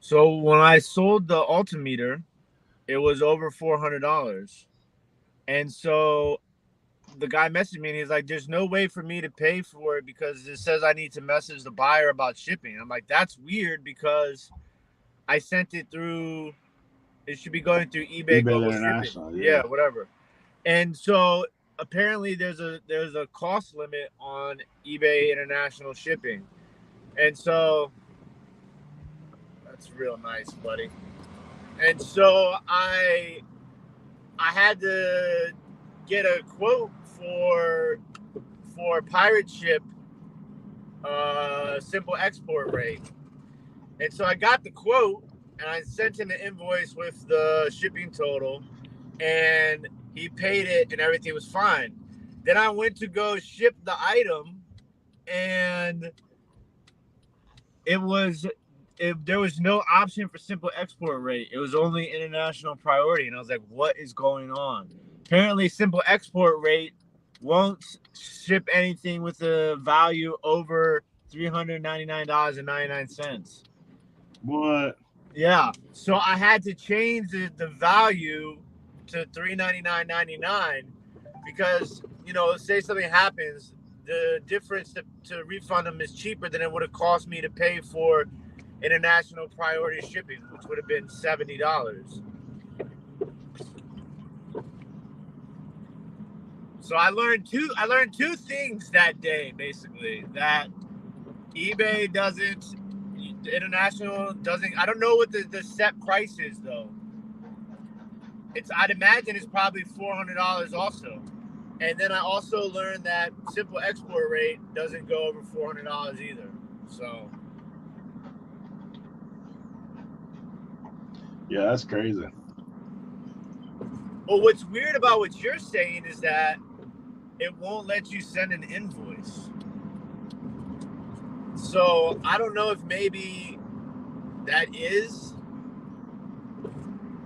So when I sold the altimeter, it was over $400. And so the guy messaged me and he's like, there's no way for me to pay for it because it says I need to message the buyer about shipping. I'm like, that's weird because I sent it through, it should be going through eBay eBay Global Shipping. International, Yeah, yeah. whatever. And so apparently there's a cost limit on eBay International shipping. And so that's real nice, buddy. And so I had to get a quote for pirate ship simple export rate. And so I got the quote and I sent him the invoice with the shipping total and he paid it and everything was fine. Then I went to go ship the item and it was there was no option for simple export rate. It was only international priority. And I was like, what is going on? Apparently simple export rate won't ship anything with a value over $399.99. What? Yeah. So I had to change the value to $399.99 because, say something happens, the difference to refund them is cheaper than it would have cost me to pay for international priority shipping, which would have been $70. So I learned two things that day, basically, that eBay doesn't, international doesn't. I don't know what the set price is though. I'd imagine it's probably $400 also. And then I also learned that simple export rate doesn't go over $400 either. So Yeah, that's crazy. well, what's weird about what you're saying is that it won't let you send an invoice. So I don't know if maybe that is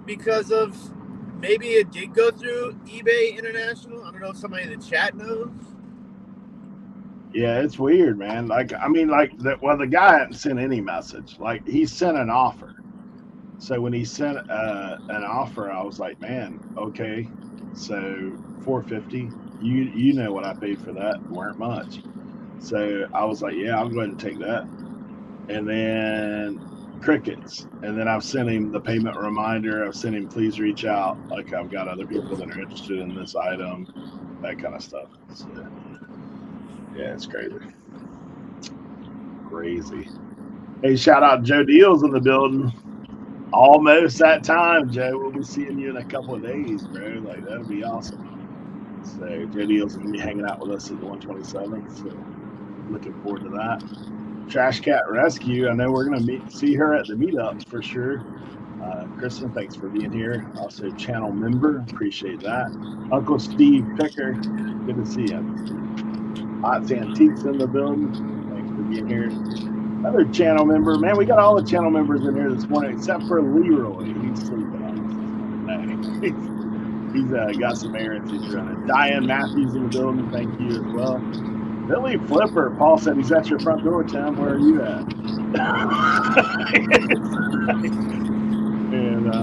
because of maybe it did go through eBay International. I don't know if somebody in the chat knows. Yeah, it's weird, man. Like, I mean, like, well, the guy hadn't sent any message. Like, he sent an offer. So when he sent an offer, I was like, man, okay, so 450. You know what I paid for that? Weren't much. So I was like, yeah, I'll go ahead and take that. And then crickets. And then I've sent him the payment reminder. I've sent him, please reach out. Like, I've got other people that are interested in this item, that kind of stuff. So yeah, it's crazy. Crazy. Hey, shout out Joe Deals in the building. Almost that time, Joe. We'll be seeing you in a couple of days, bro. Like, that'll be awesome. So Joe Deals going to be hanging out with us at the 127th. So looking forward to that. Trash Cat Rescue. I know we're going to see her at the meetups for sure. Kristen, thanks for being here. Also, channel member. Appreciate that. Uncle Steve Picker. Good to see you, Uncle Steve. Hot Antiques in the building. Thanks for being here. Another channel member. Man, we got all the channel members in here this morning except for Leroy. He's sleeping on us this morning. He's got some errands he's running. Diane Matthews in the building. Thank you as well. Billy Flipper. Paul said he's at your front door, Tim. Where are you at? And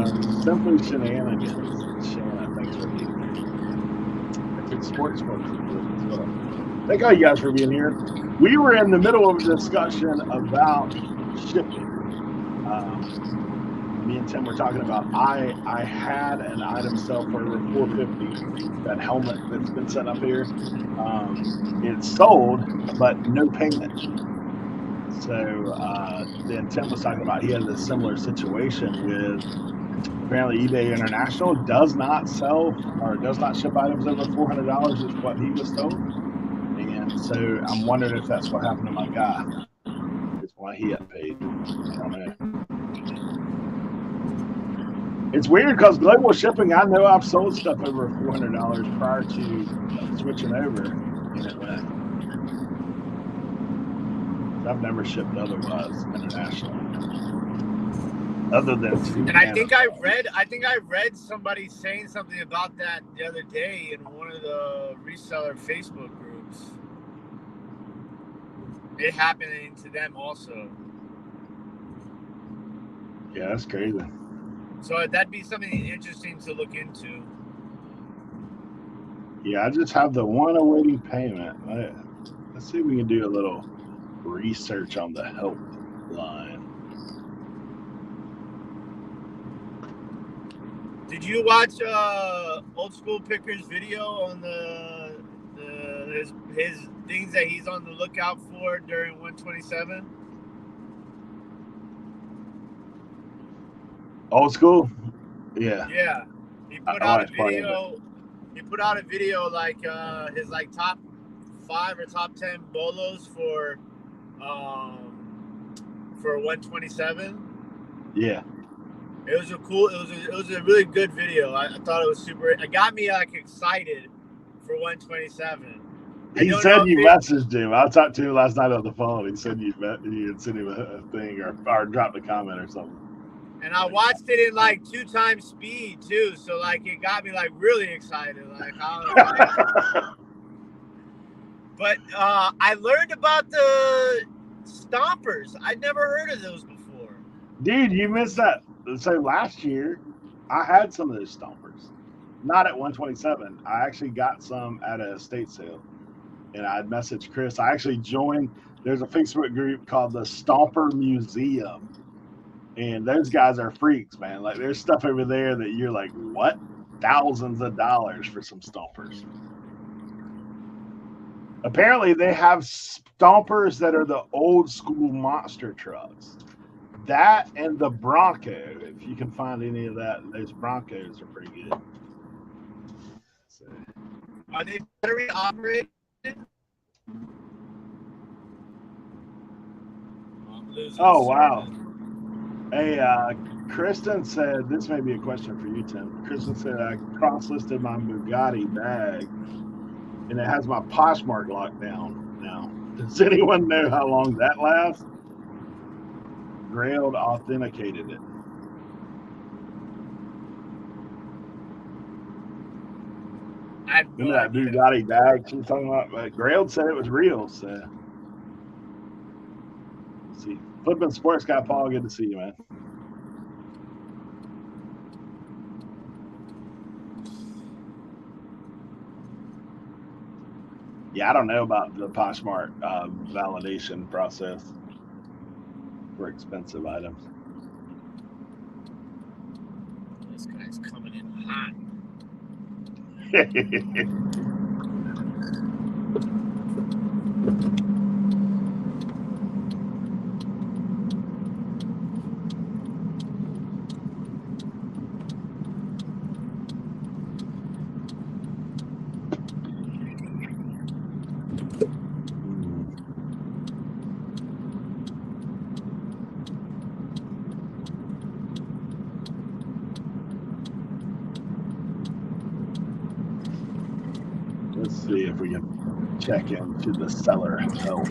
Simply Shenanigans. Shanna, thanks for being here. Epic Sports folks in the building as well. Thank all you guys for being here. We were in the middle of a discussion about shipping. Me and Tim were talking about I had an item sell for over $450. That helmet that's been set up here, it's sold, but no payment. So then Tim was talking about he had a similar situation with apparently eBay International does not sell or does not ship items over $400 is what he was told. And so I'm wondering if that's what happened to my guy. It's why he hadn't paid. I don't know. It's weird because global shipping, I know I've sold stuff over $400 prior to switching over, and it went. I've never shipped otherwise internationally, other than to. And I think I read somebody saying something about that the other day in one of the reseller Facebook groups. It happening to them also. Yeah, that's crazy. So that'd be something interesting to look into. Yeah, I just have the one awaiting payment. Let's see if we can do a little research on the helpline. Did you watch Obxpicker's video on his things that he's on the lookout for during 127? Old school? Yeah. Yeah. He put I out a watched part of it. video. He put out a video like his like top 5 or top 10 bolos for 127. Yeah. It was a really good video. I thought it was super. It got me like excited for 127. He said you messaged him. I talked to him last night on the phone. He said you had sent him a thing or dropped a comment or something. And I watched it in like 2 times speed too, so like it got me like really excited. Like, but I learned about the stompers. I'd never heard of those before. Dude, you missed that. So last year, I had some of those stompers. Not at 127. I actually got some at a estate sale. And I messaged Chris. I actually joined. There's a Facebook group called the Stomper Museum. And those guys are freaks, man. Like, there's stuff over there that you're like, what? Thousands of dollars for some stompers. Apparently, they have stompers that are the old school monster trucks. That and the Bronco, if you can find any of that, those Broncos are pretty good. So. Are they battery operated? Oh, wow. Hey, Kristen said, this may be a question for you, Tim. Kristen said, I cross-listed my Bugatti bag, and it has my Poshmark locked down now. Does anyone know how long that lasts? Grailed authenticated it. Remember that Bugatti bag she was talking about? Grailed said it was real, so. Let's see. Flipping Sports Guy Paul, good to see you, man. Yeah, I don't know about the Poshmark validation process for expensive items. This guy's coming in hot. Let's see if we can check into the seller help.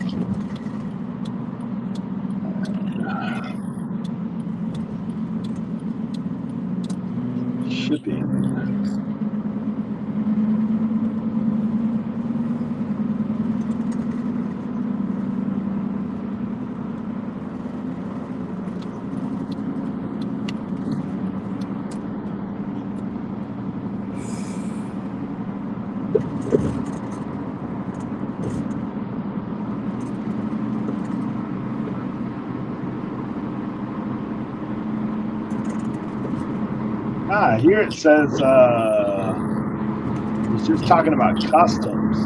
Shipping. Here it says it's just talking about customs.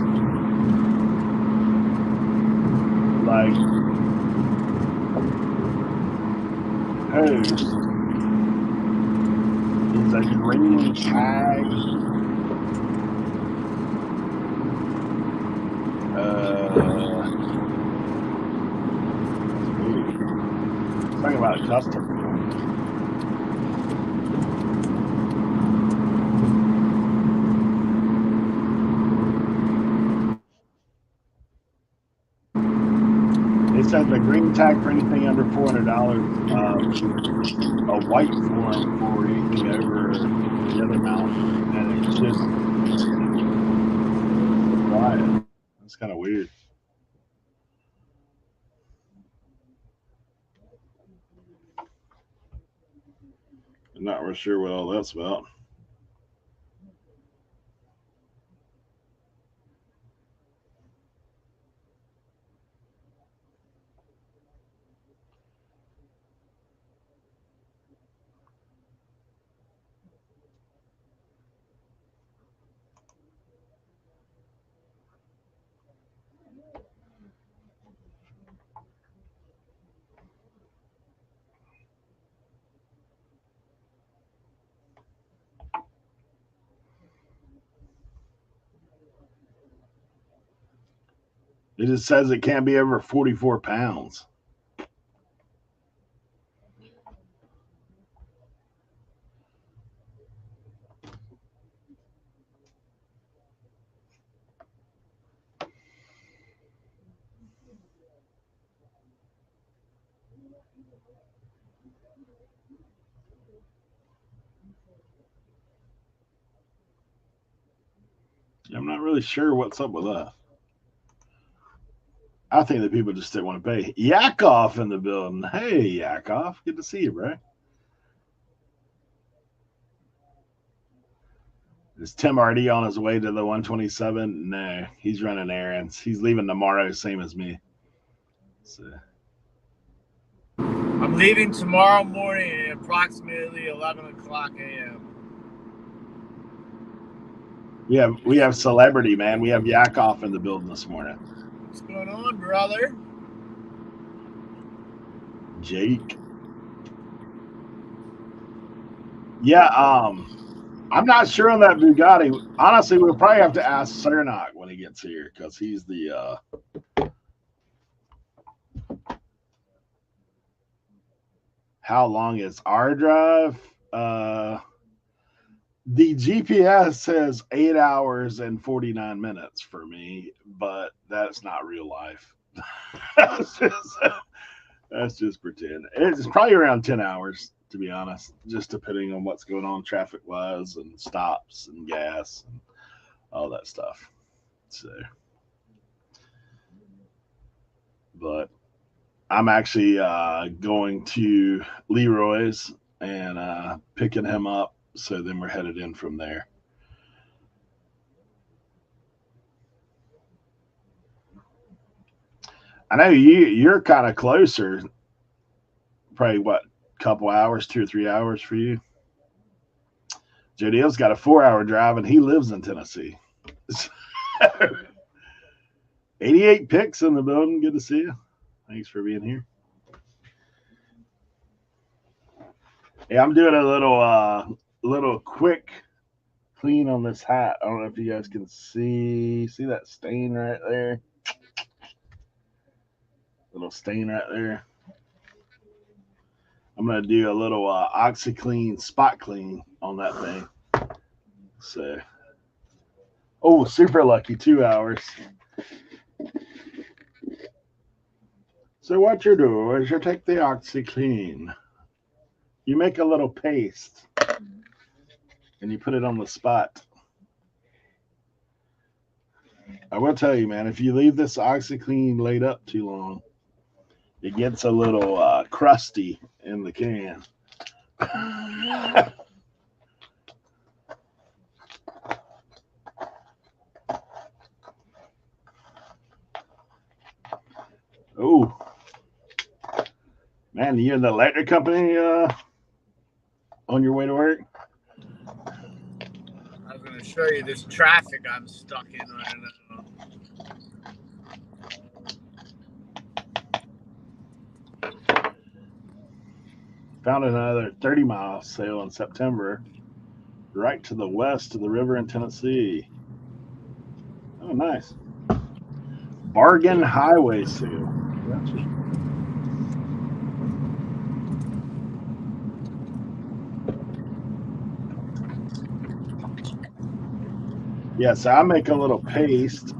Like host is a green tag. It's talking about custom. It says the green tag for anything under $400, a white form for anything over the other amount, and it should apply it. That's kind of weird. I'm not real sure what all that's about. It just says it can't be over 44 pounds. I'm not really sure what's up with that. I think that people just didn't want to pay. Yakov in the building. Hey, Yakov. Good to see you, bro. Is Tim already on his way to the 127? No, he's running errands. He's leaving tomorrow, same as me. So. I'm leaving tomorrow morning at approximately 11 o'clock a.m. Yeah, we have celebrity, man. We have Yakov in the building this morning. What's going on, brother? Jake. Yeah, I'm not sure on that Bugatti. Honestly, we'll probably have to ask Cernoch when he gets here because he's the how long is our drive? The GPS says 8 hours and 49 minutes for me, but that's not real life. that's just pretend. It's probably around 10 hours, to be honest, just depending on what's going on traffic-wise and stops and gas and all that stuff. So, but I'm actually going to Leroy's and picking him up. So then we're headed in from there. I know you're kind of closer. Probably what, couple hours, 2 or 3 hours for you. Jodiel's got a 4-hour drive and he lives in Tennessee. 88 picks in the building. Good to see you. Thanks for being here. Yeah, I'm doing a little quick clean on this hat. I don't know if you guys can see that stain right there. Little stain right there. I'm gonna do a little OxyClean spot clean on that thing. So, oh, super lucky, 2 hours. So what you do is you take the OxyClean, you make a little paste, and you put it on the spot. I will tell you, man, if you leave this OxyClean laid up too long, it gets a little crusty in the can. Oh, man, you in the electric company on your way to work? I was going to show you this traffic I'm stuck in right now. Found another 30-mile sale in September, right to the west of the river in Tennessee. Oh, nice. Bargain highway sale. Gotcha. Yeah, so I make a little paste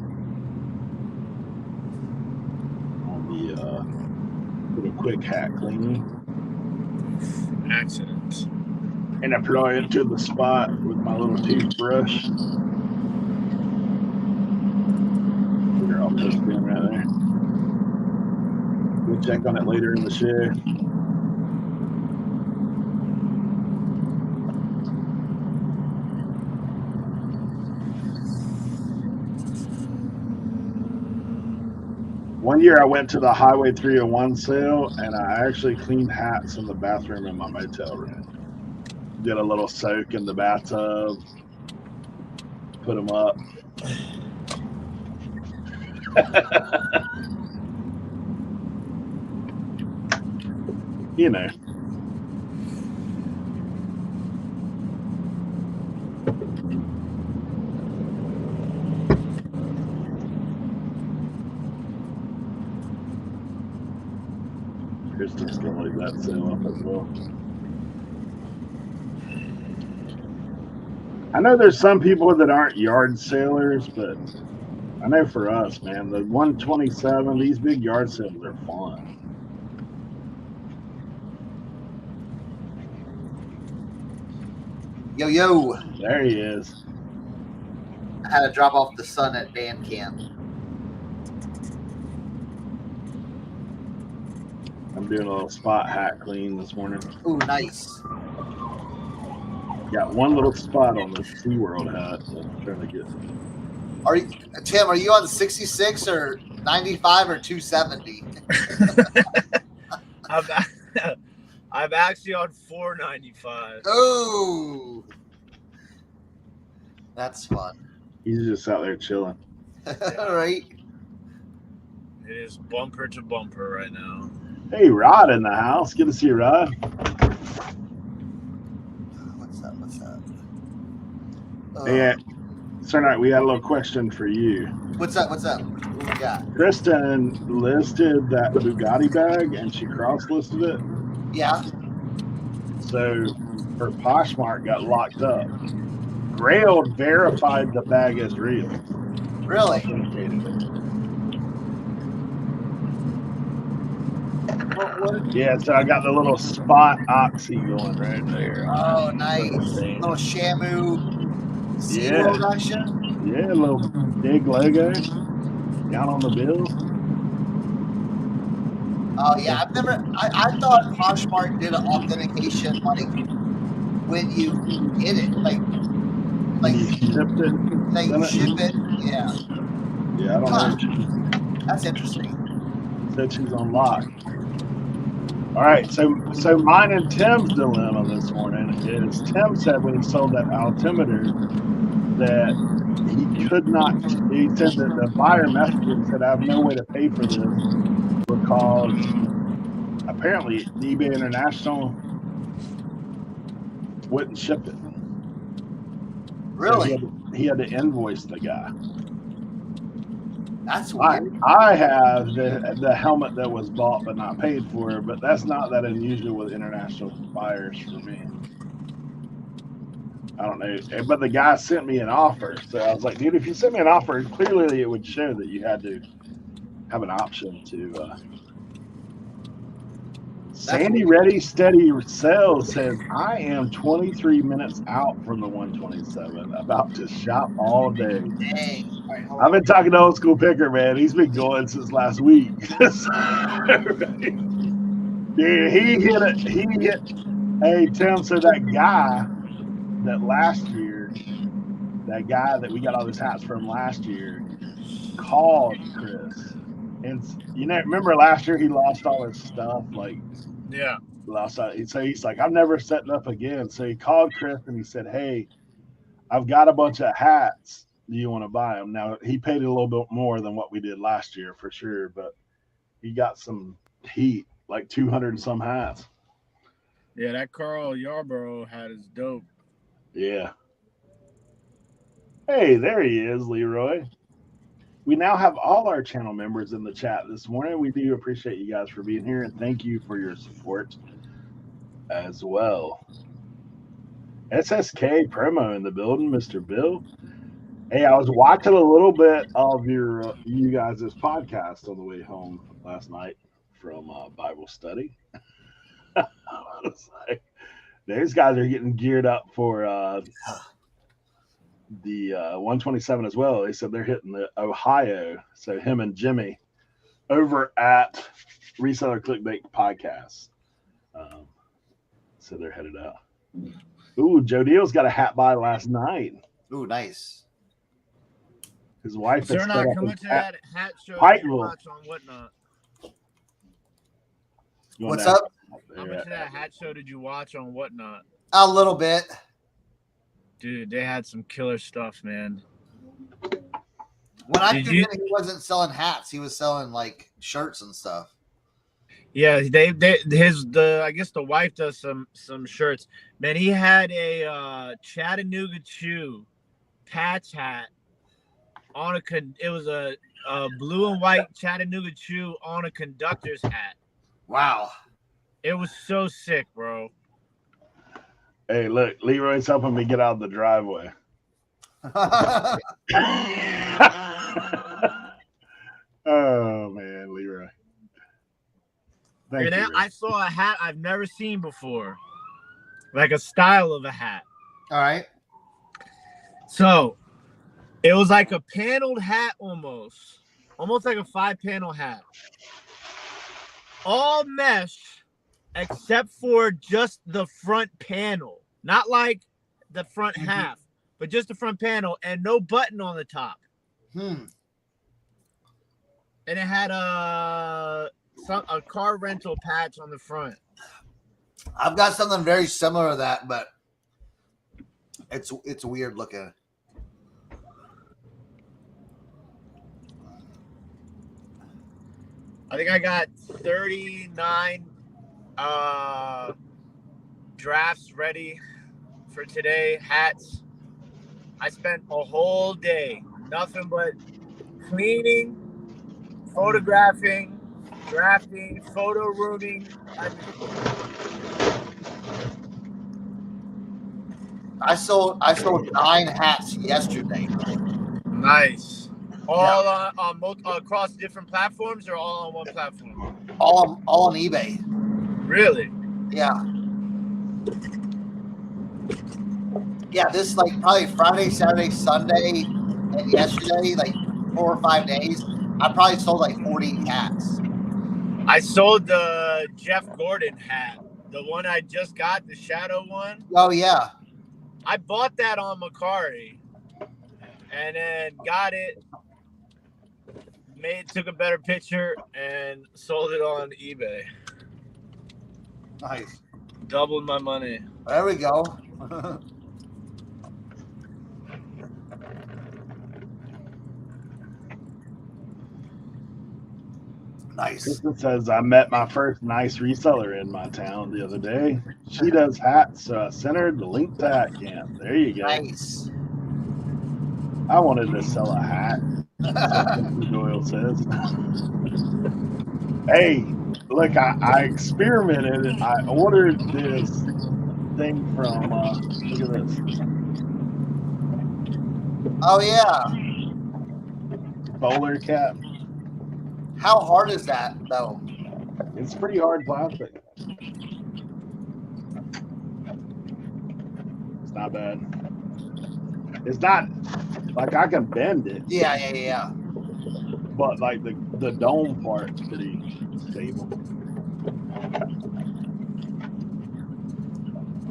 on the little quick hat cleaning. Accident. And apply it to the spot with my little toothbrush. They're all pushed in right there. We'll check on it later in the show. One year I went to the Highway 301 sale, and I actually cleaned hats in the bathroom in my motel room. Did a little soak in the bathtub, put them up. You know. Kristen's gonna leave that sale up as well. I know there's some people that aren't yard sailors, but I know for us, man, the 127, these big yard sales are fun. Yo. There he is. I had to drop off the son at band camp. I'm doing a little spot hat clean this morning. Ooh, nice. Got one little spot on the SeaWorld hat, so I'm trying to get. Tim, are you on 66 or 95 or 270? I'm actually on 495. Oh, that's fun. He's just out there chilling. All right. It is bumper to bumper right now. Hey, Rod in the house. Good to see you, Rod. What's up? Hey, Cernoch, we had a little question for you. What's up? What we got? Kristen listed that Bugatti bag, and she cross-listed it. Yeah. So her Poshmark got locked up. Grail verified the bag as real. Really? Authenticated it. What? Yeah, so I got the little spot oxy going right there. Oh, nice. Little Shamu SeaWorld action. Yeah, a little big logo down on the bill. Oh, yeah. I thought Poshmark did an authentication like when you get it. Like you shipped it. Like you ship it. Yeah. Yeah, I don't know. That's interesting. Said she's on lock. All right, so mine and Tim's dilemma this morning is Tim said when he sold that altimeter that he could not. He said that the buyer messaged him and said, "I have no way to pay for this because apparently eBay International wouldn't ship it." Really? So he had to invoice the guy. That's weird. I have the helmet that was bought but not paid for, but that's not that unusual with international buyers for me. I don't know, but the guy sent me an offer, so I was like, dude, if you sent me an offer, clearly it would show that you had to have an option to. Sandy Ready Steady Sales says, I am 23 minutes out from the 127, about to shop all day. Dang. All right, I've been talking to Old School Picker, man. He's been going since last week. Dude, he hit it. Hey, Tim, so that guy that we got all those hats from last year, called Chris. And remember last year he lost all his stuff? Like, yeah. So he's like, I'm never setting up again. So he called Chris and he said, hey, I've got a bunch of hats. Do you want to buy them? Now, he paid a little bit more than what we did last year for sure, but he got some heat, like 200 and some hats. Yeah, that Carl Yarborough hat is dope. Yeah. Hey, there he is, Leroy. We now have all our channel members in the chat this morning. We do appreciate you guys for being here, and thank you for your support as well. SSK promo in the building, Mr. Bill. Hey, I was watching a little bit of you guys' podcast on the way home last night from Bible study. I was like, these guys are getting geared up for the 127 as well. They said they're hitting the Ohio. So him and Jimmy over at Reseller Clickbait Podcast. So they're headed out. Ooh, Joe Deal's got a hat buy last night. Ooh, nice. His wife has set Cernoch, up how much of at that hat show did you Pikeville. watch on Whatnot? What's up? How much of that hat show did you watch on Whatnot? A little bit. Dude, they had some killer stuff, man. When I came in, he wasn't selling hats. He was selling like shirts and stuff. Yeah, I guess the wife does some shirts. Man, he had a Chattanooga Chew patch hat on it was a blue and white Chattanooga Chew on a conductor's hat. Wow. It was so sick, bro. Hey, look, Leroy's helping me get out of the driveway. Oh man, Leroy. Thank you. I saw a hat I've never seen before. Like a style of a hat. All right. So it was like a paneled hat almost like a 5-panel hat. All mesh except for just the front panel. Not like the front half, but just the front panel and no button on the top. And it had a car rental patch on the front. I've got something very similar to that, but it's weird looking. I think I got 39 drafts ready for today, hats. I spent a whole day, nothing but cleaning, photographing, drafting, photo rooting. I sold 9 hats yesterday. Nice. All on across different platforms or all on one platform? All on eBay. Really? Yeah. Yeah, this like probably Friday, Saturday, Sunday, and yesterday, like 4 or 5 days, I probably sold like 40 hats. I sold the Jeff Gordon hat, the one I just got, the shadow one. Oh yeah. I bought that on Macari and then got it, took a better picture and sold it on eBay. Nice. Doubled my money. There we go. Nice. Kristen says, I met my first nice reseller in my town the other day. She does hats, so I sent her the link to Hat Camp. There you go. Nice. I wanted to sell a hat. Doyle says. Hey, look, I experimented. I ordered this thing from, look at this. Oh yeah. Bowler cap. How hard is that though? It's pretty hard plastic. It's not bad. It's not like I can bend it. Yeah. But like the dome part's pretty stable.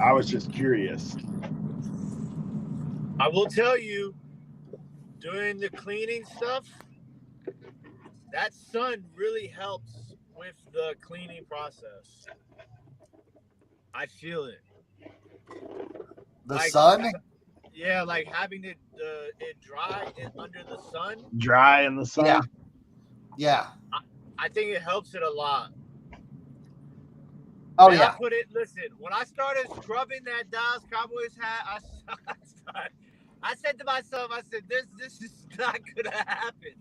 I was just curious. I will tell you, doing the cleaning stuff, that sun really helps with the cleaning process. I feel it. The sun? Yeah, like having it dry under the sun. Dry in the sun? Yeah. I think it helps it a lot. Oh, Man, yeah. Listen, when I started scrubbing that Dallas Cowboys hat, I said to myself, this is not going to happen.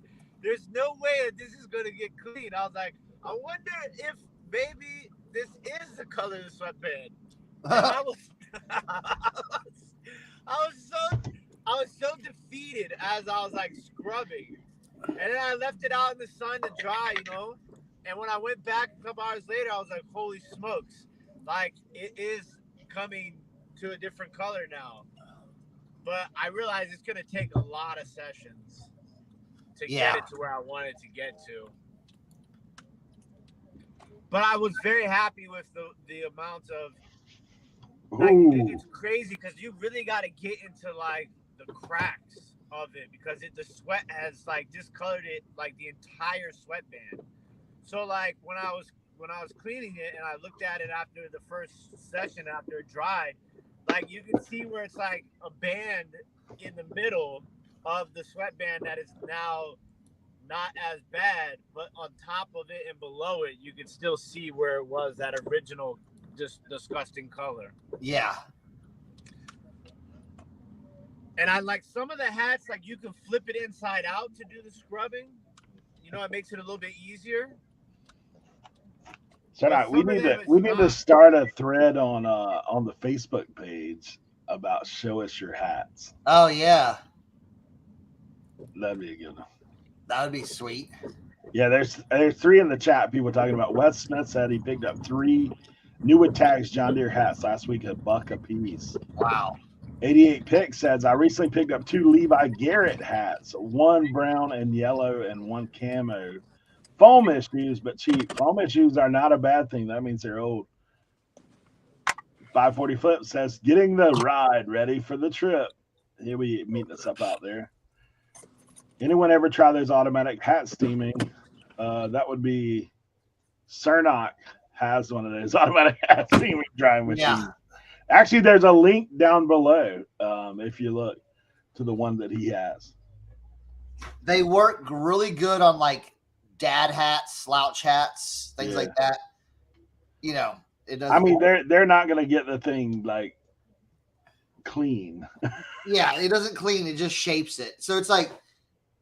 There's no way that this is going to get clean. I was like, I wonder if maybe this is the color of the sweatband. I was so defeated as I was like scrubbing. And then I left it out in the sun to dry, And when I went back a couple hours later, I was like, holy smokes. Like, it is coming to a different color now. But I realized it's going to take a lot of sessions to get it to where I want it to get to. But I was very happy with the amount of, like, it's crazy because you really got to get into, like, the cracks. of it because the sweat has like discolored it like the entire sweatband. So like when I was cleaning it and I looked at it after the first session after it dried, like you can see where it's like a band in the middle of the sweatband that is now not as bad, but on top of it and below it, you can still see where it was that original just disgusting color. Yeah. And I like some of the hats, like you can flip it inside out to do the scrubbing. You know, it makes it a little bit easier. So But we some of need them to is we need to not. start a thread on the Facebook page about show us your hats. Oh yeah, That'd be a good one. that would be sweet. Yeah, there's 3 in the chat. People talking about. Wes Smith said he picked up 3 New Tags John Deere hats last week, $1 a piece. Wow. 88 Pick says I recently picked up 2 Levi Garrett hats, 1 brown and yellow and 1 camo. Foam issues, but cheap. Foam issues are not a bad thing. That means they're old. 540 Flip says getting the ride ready for the trip. Here we meeting us up out there. Anyone ever try those automatic hat steaming? That would be Cernoch has one of those automatic hat steaming drying machines. Yeah. Actually, there's a link down below if you look to the one that he has. They work really good on like dad hats, slouch hats, things like that. You know, it does. I mean, they're not gonna get the thing like clean. Yeah, it doesn't clean; it just shapes it. So it's like,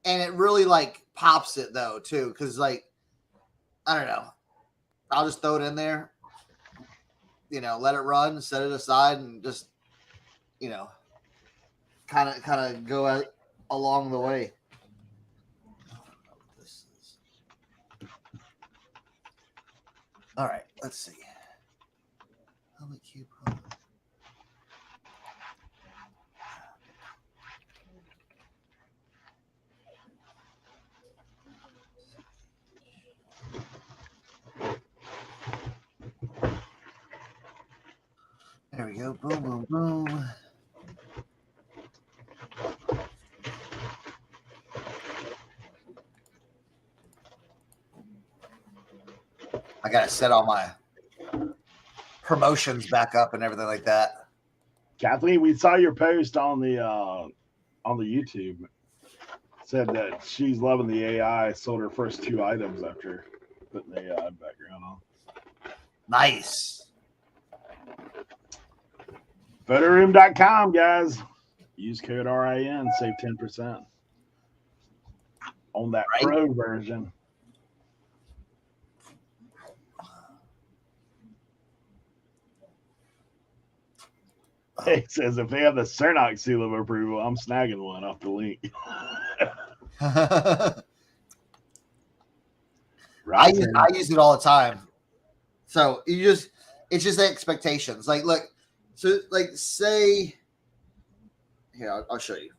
and it really like pops it though too, because like I don't know, I'll just throw it in there. You know, let it run, set it aside, and just kind of go out along the way. All right, let's see. Helmet cube. There we go. Boom, boom, boom. I gotta set all my promotions back up and everything like that. Kathleen, we saw your post on the YouTube. Said that she's loving the AI. Sold her first 2 items after putting the AI background on. Nice. Photoroom.com, guys. Use code RIN, save 10% on that pro version. It says if they have the Cernoch seal of approval, I'm snagging one off the link. I use it all the time. So it's just expectations. Like, look, so like say, here, I'll show you.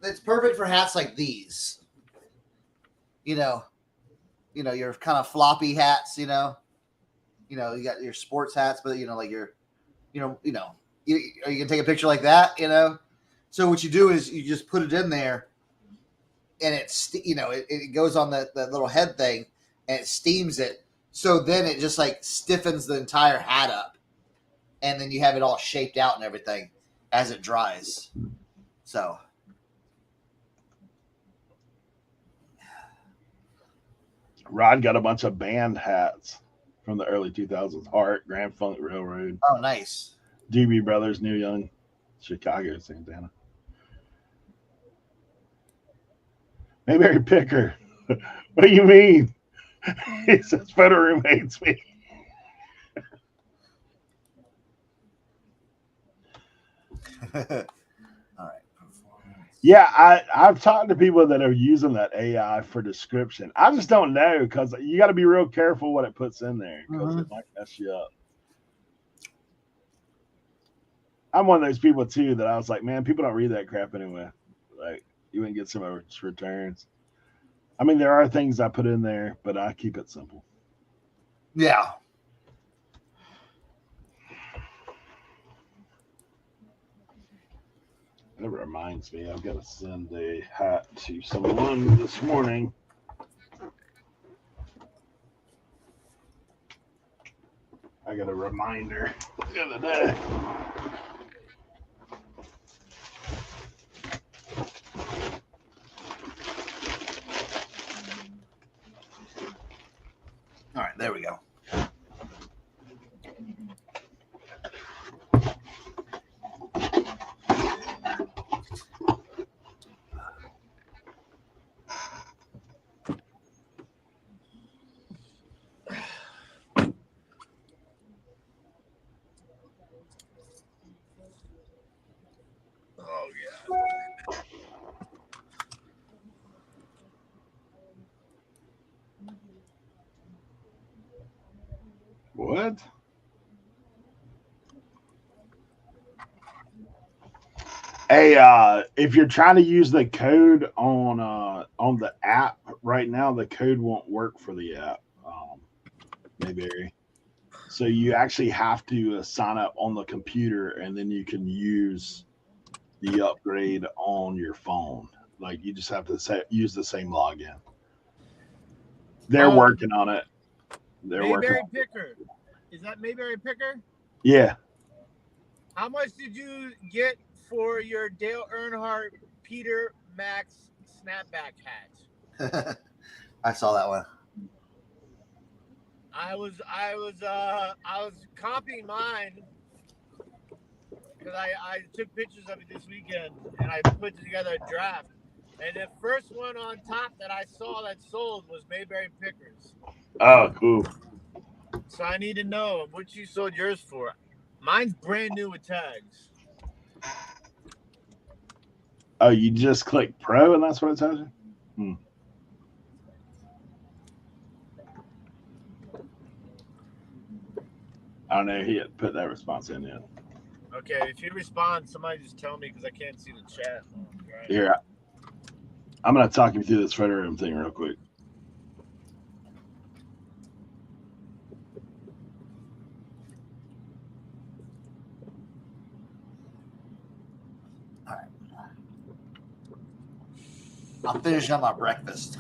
It's perfect for hats like these. You know, your kind of floppy hats, you got your sports hats, but like your, are you gonna take a picture like that, So what you do is you just put it in there and it's, it goes on that little head thing and it steams it. So then it just like stiffens the entire hat up and then you have it all shaped out and everything as it dries. So. Rod got a bunch of band hats from the early 2000s. Heart, Grand Funk Railroad. Oh, nice. DB Brothers, New Young, Chicago, Santana. Mayberry Picker. What do you mean? He says Photo Room hates me. All right. Yeah, I've talked to people that are using that AI for description. I just don't know because you got to be real careful what it puts in there because it might mess you up. I'm one of those people too that I was like, man, people don't read that crap anyway. Like, you wouldn't get some of its returns. I mean, there are things I put in there, but I keep it simple. Yeah. That reminds me, I've got to send a hat to someone this morning. I got a reminder the other day. All right, there we go. Oh yeah. What? Hey, if you're trying to use the code on the app right now, the code won't work for the app. Mayberry. So you actually have to sign up on the computer, and then you can use the upgrade on your phone. Like, you just have to use the same login. They're working on it. Mayberry Picker. Is that Mayberry Picker? Yeah. How much did you get for your Dale Earnhardt Peter Max snapback hat? I saw that one. I was copying mine because I took pictures of it this weekend and I put together a draft. And the first one on top that I saw that sold was Mayberry Pickers. Oh, cool. So I need to know what you sold yours for. Mine's brand new with tags. Oh, you just click Pro and that's what it tells you? I don't know. He had put that response in yet. Okay, if you respond, somebody just tell me because I can't see the chat. Right. Here, I'm going to talk you through this photo room thing real quick. All right. I'll finish on my breakfast.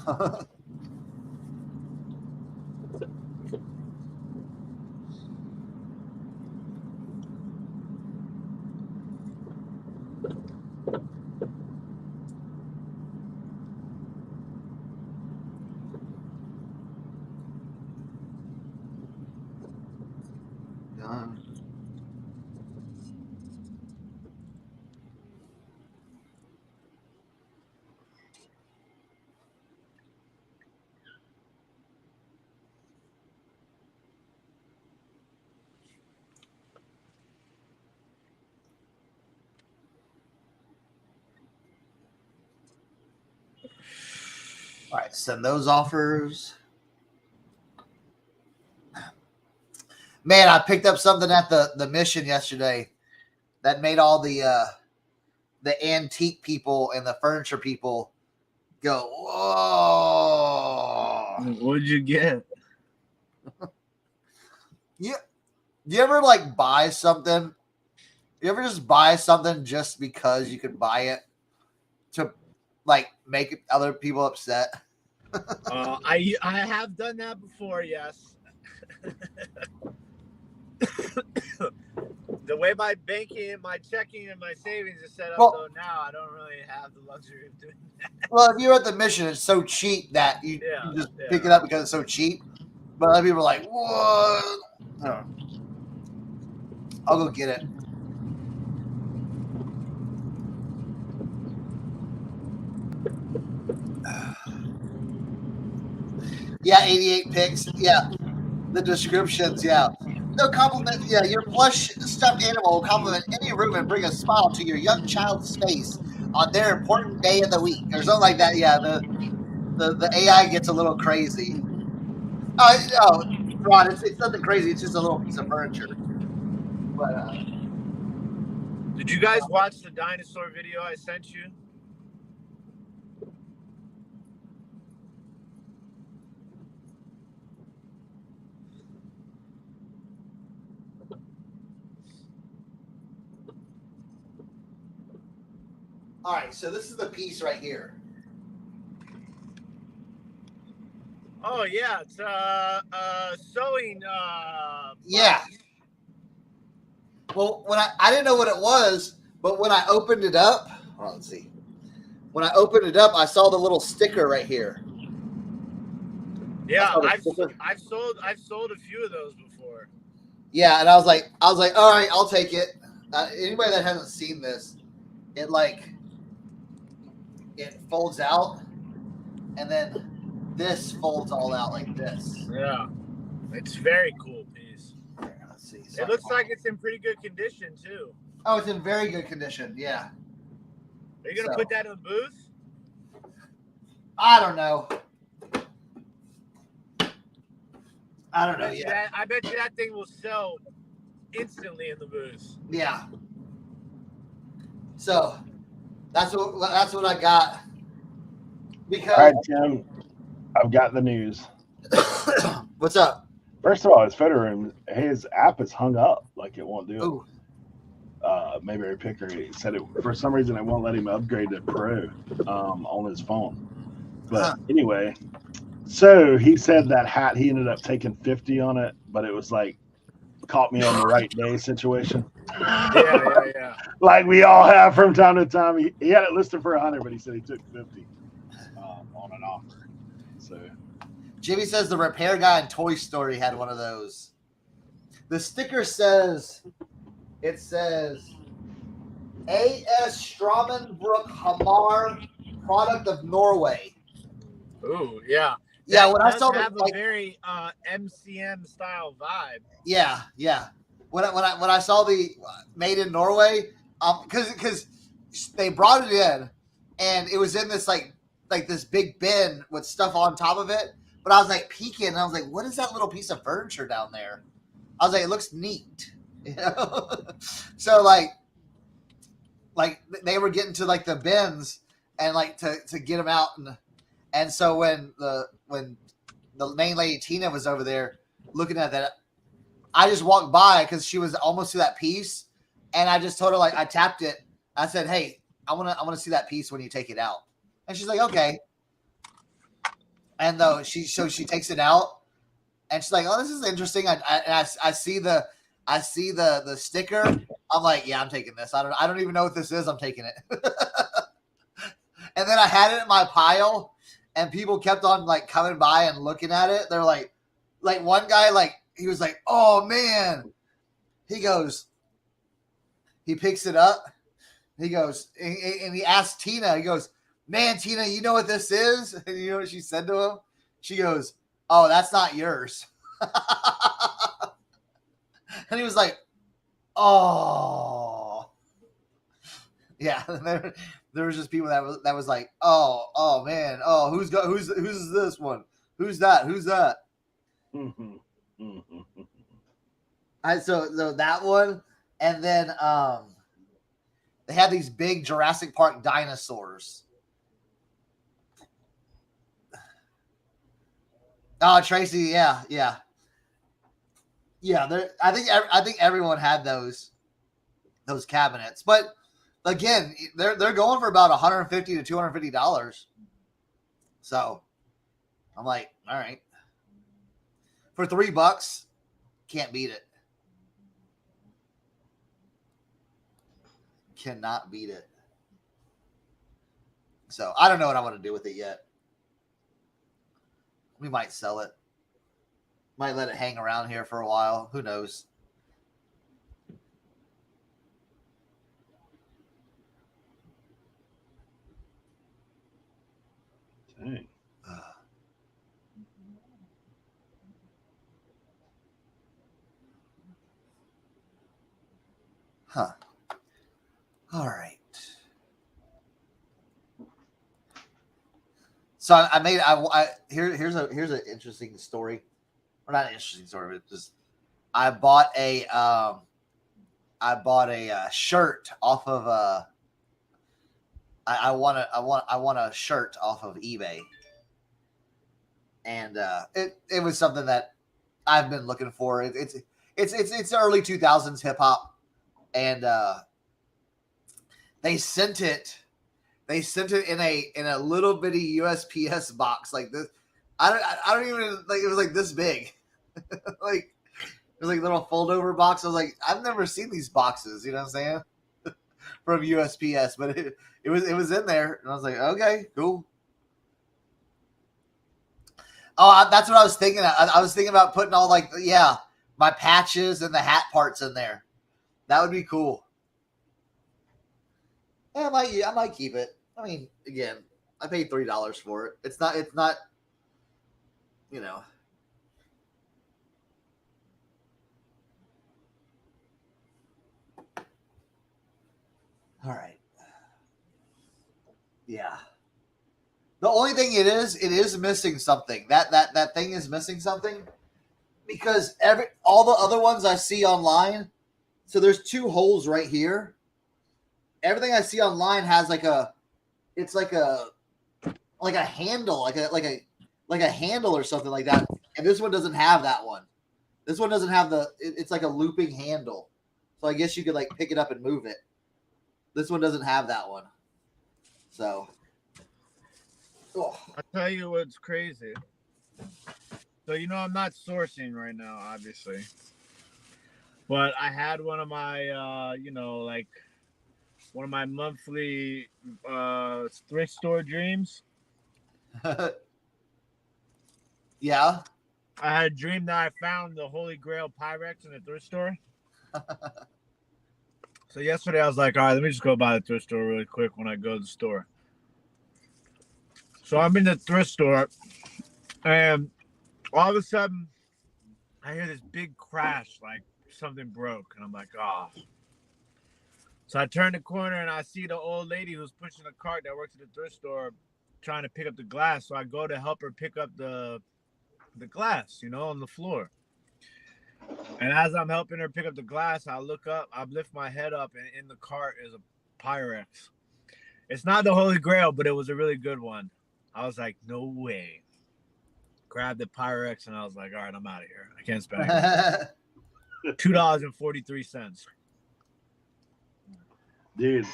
All right, send those offers. Man, I picked up something at the mission yesterday that made all the antique people and the furniture people go, whoa. What'd you get? Do you ever like buy something? You ever just buy something just because you could buy it to like make other people upset? I have done that before, yes. The way my banking, my checking, and my savings is set up, though, now I don't really have the luxury of doing that. Well, if you're at the mission, it's so cheap that you just pick it up because it's so cheap. But other people are like, what? I'll go get it. Yeah, 88 picks. Yeah. The descriptions, yeah. No compliment. Yeah, your plush stuffed animal will compliment any room and bring a smile to your young child's face on their important day of the week, or something like that. Yeah, the AI gets a little crazy. Oh, Ron, it's nothing crazy. It's just a little piece of furniture. But Did you guys watch the dinosaur video I sent you? All right, so this is the piece right here. Oh yeah, it's sewing. Yeah. Well, when I didn't know what it was, but when I opened it up, hold on, let's see. When I opened it up, I saw the little sticker right here. Yeah, I've sold a few of those before. Yeah, and I was like, all right, I'll take it. Anybody that hasn't seen this, it folds out, and then this folds all out like this. Yeah, it's very cool piece. Here, let's see. It looks like it's in pretty good condition too. Oh, it's in very good condition. Yeah. Are you gonna put that in the booth? I don't know. Yeah. I bet you that thing will sell instantly in the booth. Yeah. So that's what I got. Because all right, Tim, I've got the news. What's up? First of all, his photo room, his app is hung up, like it won't do it. Ooh. Medi-share he said it for some reason it won't let him upgrade to Pro on his phone. But anyway, so he said that hat he ended up taking 50 on it, but it was like caught me on the right day situation. Yeah. Like we all have from time to time. He had it listed for 100, but he said he took 50 on an offer. So Jimmy says the repair guy in Toy Story had one of those. The sticker says, it says, A.S. Stramenbrook Hamar, product of Norway. Ooh, yeah. Yeah, that when I saw have the a very MCM style vibe. Yeah. When I saw the made in Norway, because they brought it in, and it was in this like this big bin with stuff on top of it. But I was like peeking, and I was like, "What is that little piece of furniture down there?" I was like, "It looks neat," you know. So like they were getting to like the bins and like to get them out, and so when the main lady Tina was over there looking at that, I just walked by because she was almost to that piece, and I just told her, like, I tapped it. I said, "Hey, I want to see that piece when you take it out." And she's like, "Okay." And though she takes it out, and she's like, "Oh, this is interesting." I see the sticker. I'm like, "Yeah, I'm taking this. I don't even know what this is. I'm taking it." And then I had it in my pile, and people kept on like coming by and looking at it. They're like one guy, like, he was like, "Oh man," he goes, he picks it up, he goes, and he asked Tina, he goes, "Man, Tina, you know what this is?" And you know what she said to him? She goes, "Oh, that's not yours." And he was like, "Oh." Yeah, there was just people that was like, "Oh man, oh, who's this one? Who's that? So that one, and then they had these big Jurassic Park dinosaurs. Oh, Tracy, yeah. I think everyone had those cabinets, but again, they're going for about $150 to $250. So I'm like, all right, for $3, can't beat it. Cannot beat it. So I don't know what I want to do with it yet. We might sell it. Might let it hang around here for a while. Who knows? dang. Huh. All right. So here's an interesting story, or not an interesting story, but just I bought a I bought a shirt off of I want a shirt off of eBay, and it was something that I've been looking for. It's early 2000s hip hop, and they sent it in a little bitty USPS box like this. I don't even like, it was like this big. Like it was like a little fold over box. I was like, I've never seen these boxes, you know what I'm saying? From USPS, but it was in there, and I was like, okay, cool. Oh, that's what I was thinking. I was thinking about putting all like, yeah, my patches and the hat parts in there. That would be cool. Yeah, I might keep it. I mean, again, I paid $3 for it. It's not, you know. All right. Yeah. The only thing it is missing something. That thing is missing something because all the other ones I see online. So there's 2 holes right here. Everything I see online has like a handle, like a handle or something like that. And this one doesn't have that one. This one doesn't have it's like a looping handle. So I guess you could like pick it up and move it. This one doesn't have that one. So I'll tell you what's crazy. So, I'm not sourcing right now, obviously. But I had one of my, one of my monthly thrift store dreams. Yeah. I had a dream that I found the Holy Grail Pyrex in a thrift store. So yesterday I was like, all right, let me just go by the thrift store really quick when I go to the store. So I'm in the thrift store, and all of a sudden I hear this big crash, like something broke, and I'm like, oh. So I turn the corner and I see the old lady who's pushing a cart that works at the thrift store trying to pick up the glass. So I go to help her pick up the glass, on the floor. And as I'm helping her pick up the glass, I look up, I lift my head up, and in the cart is a Pyrex. It's not the Holy Grail, but it was a really good one. I was like, no way. Grabbed the Pyrex, and I was like, all right, I'm out of here. I can't spend it. $2.43. Dude,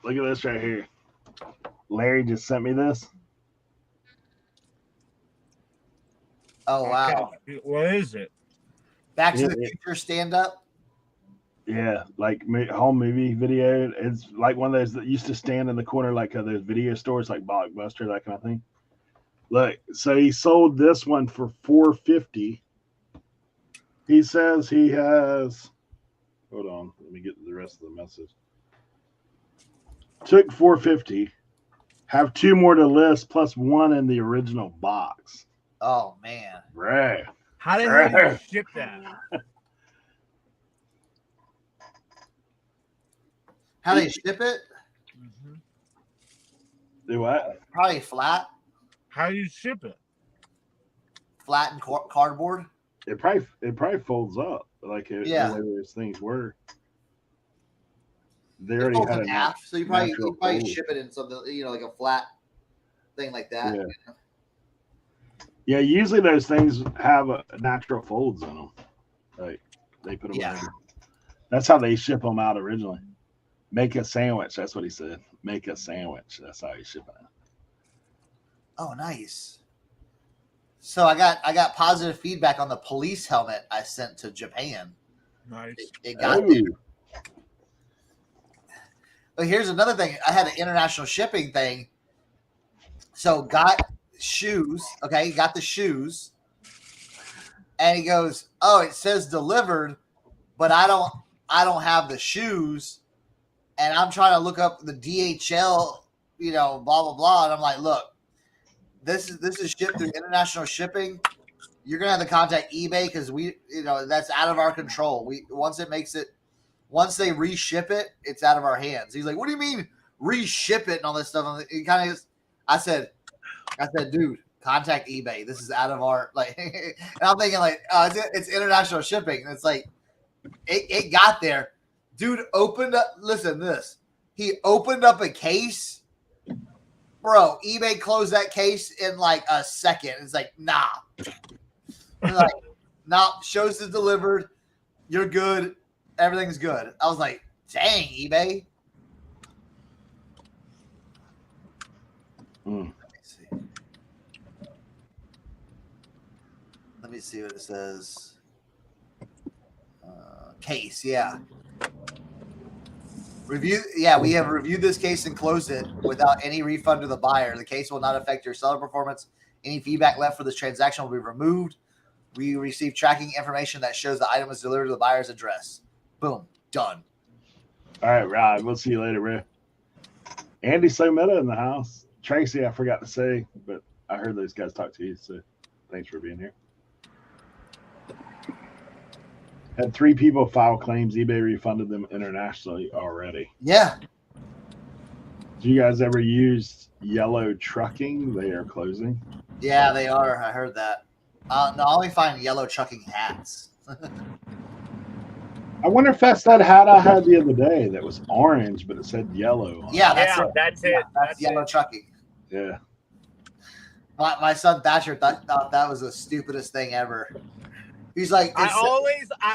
look at this right here. Larry just sent me this. Oh, wow. Okay. What is it? Back to the Future stand-up? Yeah, like home movie video. It's like one of those that used to stand in the corner like those video stores like Blockbuster, that kind of thing. Look, so he sold this one for $450. He says he has, hold on, let me get the rest of the message. Took $450, have 2 more to list plus 1 in the original box. Oh, man. Right. How the hell do you ship that? How they ship it? Mm-hmm. Do what? Probably flat. How do you ship it? Flat and cardboard. It probably folds up like the way those things were. They already had in half, so you probably fold. ship it in something, like a flat thing like that. Yeah. Yeah, usually those things have natural folds in them. Like they put them in. That's how they ship them out originally. Make a sandwich. That's what he said. Make a sandwich. That's how he ship it. Oh, nice. So I got positive feedback on the police helmet I sent to Japan. Nice. It got there. But here's another thing. I had an international shipping thing. So got shoes. Okay, got the shoes. And he goes, "Oh, it says delivered, but I don't have the shoes." And I'm trying to look up the DHL, blah blah blah. And I'm like, "Look, this is shipped through international shipping. You're gonna have to contact eBay because that's out of our control. Once they reship it, it's out of our hands." He's like, "What do you mean reship it and all this stuff?" I said, "Dude, contact eBay. This is out of our and I'm thinking like, it's international shipping. And it's like, it got there. Dude opened up. Listen to this. He opened up a case. Bro, eBay closed that case in like a second. It's like, nah. Like, nah, shows is delivered. You're good. Everything's good. I was like, dang, eBay. Mm. Let me see what it says. Case, yeah. Review. Yeah, we have reviewed this case and closed it without any refund to the buyer. The case will not affect your seller performance. Any feedback left for this transaction will be removed. We receive tracking information that shows the item was delivered to the buyer's address. Boom. Done. All right, Rod. We'll see you later, bro. Andy Sometta in the house. Tracy, I forgot to say, but I heard those guys talk to you, so thanks for being here. Had 3 people file claims. eBay refunded them internationally already. Yeah. Do you guys ever use Yellow Trucking? They are closing. Yeah, they are. I heard that. No, I only find Yellow Trucking hats. I wonder if that's that hat I had the other day that was orange, but it said yellow on Yeah, it. that's Yeah, it. that's it. Yeah, that's Yellow it. Trucking. Yeah. My son Thatcher thought that was the stupidest thing ever. He's like, I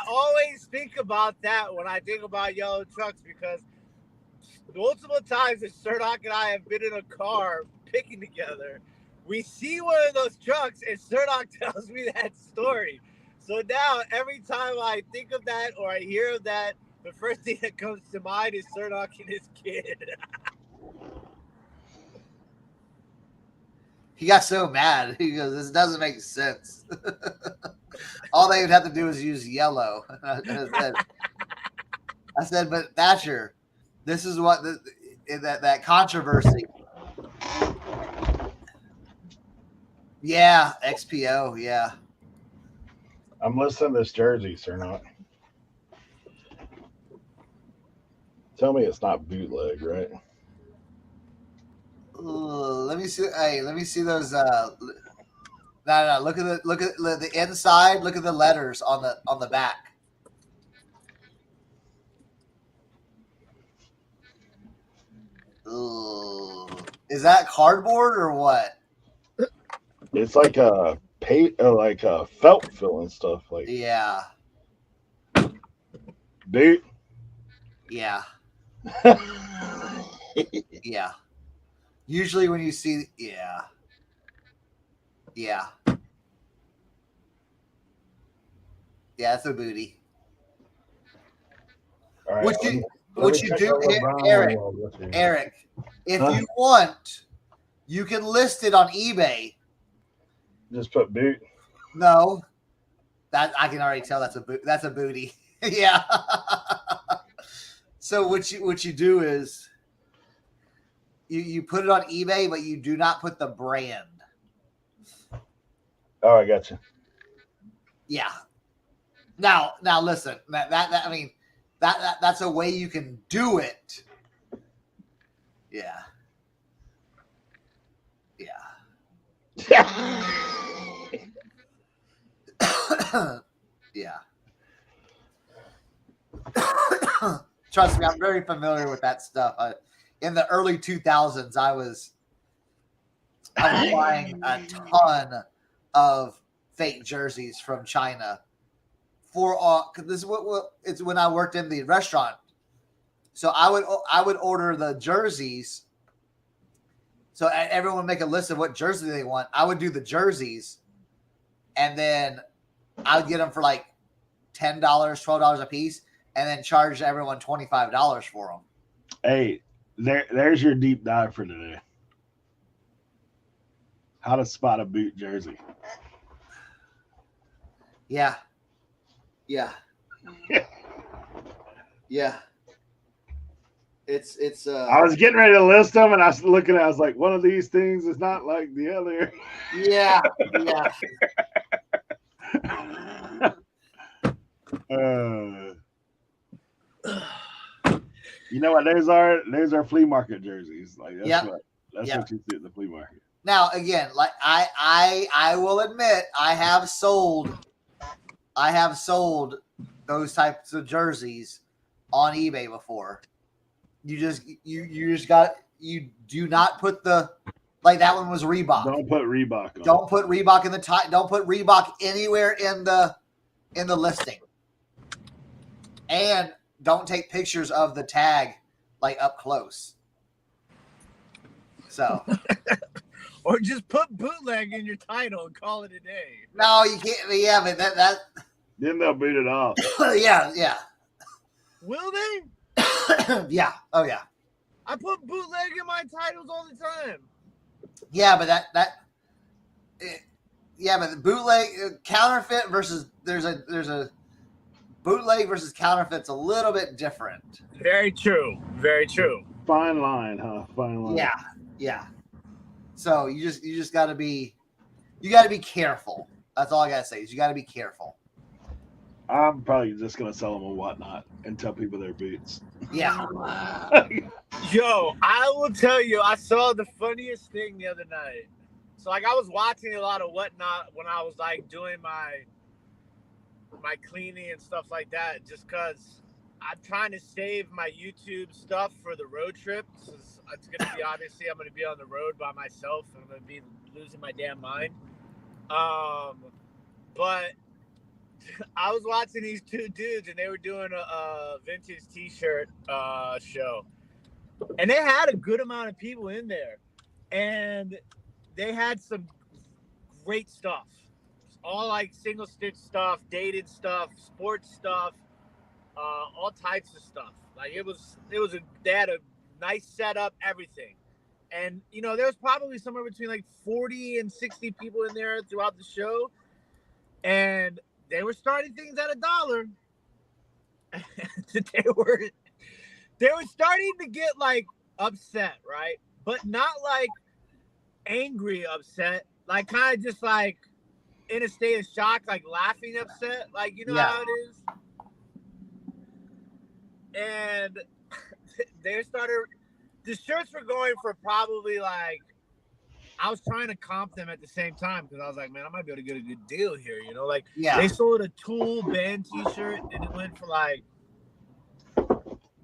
always think about that when I think about yellow trucks, because multiple times that Cernoch and I have been in a car picking together, we see one of those trucks and Cernoch tells me that story. So now every time I think of that or I hear of that, the first thing that comes to mind is Cernoch and his kid. he got so mad. He goes, "This doesn't make sense." All they would have to do is use yellow. I said, but Thatcher, this is what that controversy. Yeah, XPO. Yeah. I'm listing this jersey, Cernoch. Tell me it's not bootleg, right? Let me see. Hey, let me see those. No. Look at the inside. Look at the letters on the back. Ooh. Is that cardboard or what? It's like a felt filling stuff. Like Yeah. boot. Yeah. Yeah. Usually when you see, yeah. Yeah. Yeah, it's a booty. All right, What you check do, out what Brian Eric, Wall with you. Eric, if Huh? you want, you can list it on eBay. Just put boot. No, that I can already tell that's a booty. Yeah. So what you do is you put it on eBay, but you do not put the brand. Oh, I got you. Yeah. Now listen. That I mean that's a way you can do it. Yeah. Yeah. Yeah. Trust me, I'm very familiar with that stuff. In the early 2000s, I was buying a ton of fake jerseys from China for because this is what it's when I worked in the restaurant. So I would order the jerseys. So everyone would make a list of what jersey they want. I would do the jerseys, and then I would get them for like $10, $12 a piece, and then charge everyone $25 for them. Hey, there's your deep dive for today. How to spot a boot jersey. Yeah. Yeah. Yeah. It's I was getting ready to list them, and I was looking at it, I was like, one of these things is not like the other. yeah. You know what? There's our flea market jerseys. Like that's what you see at the flea market. Now again, like I will admit I have sold those types of jerseys on eBay before. You do not put the, like that one was Reebok. Don't put Reebok on. Don't put Reebok in the title. Don't put Reebok anywhere in the listing. And don't take pictures of the tag like up close. So or just put bootleg in your title and call it a day. No, you can't. Yeah, but that Then they'll boot it off. yeah. Will they? Yeah. Oh yeah. I put bootleg in my titles all the time. Yeah, but but the bootleg counterfeit versus there's a bootleg versus counterfeit's a little bit different. Very true. Very true. Fine line, huh? Fine line. Yeah. So you just got to be careful. That's all I gotta say is you got to be careful. I'm probably just gonna sell them a Whatnot and tell people they're boots. Yeah. Yo, I will tell you, I saw the funniest thing the other night. So like I was watching a lot of Whatnot when I was like doing my cleaning and stuff like that, just because I'm trying to save my YouTube stuff for the road trip. It's going to be, obviously, I'm going to be on the road by myself, and I'm going to be losing my damn mind. But I was watching these two dudes, and they were doing a vintage T-shirt show. And they had a good amount of people in there. And they had some great stuff. All like single stitch stuff, dated stuff, sports stuff, all types of stuff. Like they had a nice setup, everything. And there was probably somewhere between like 40 and 60 people in there throughout the show. And they were starting things at $1. they were starting to get like upset, right? But not like angry upset, like kind of just like in a state of shock, like laughing upset, like how it is. And the shirts were going for probably like, I was trying to comp them at the same time because I was like, man, I might be able to get a good deal here, They sold a Tool band T-shirt and it went for like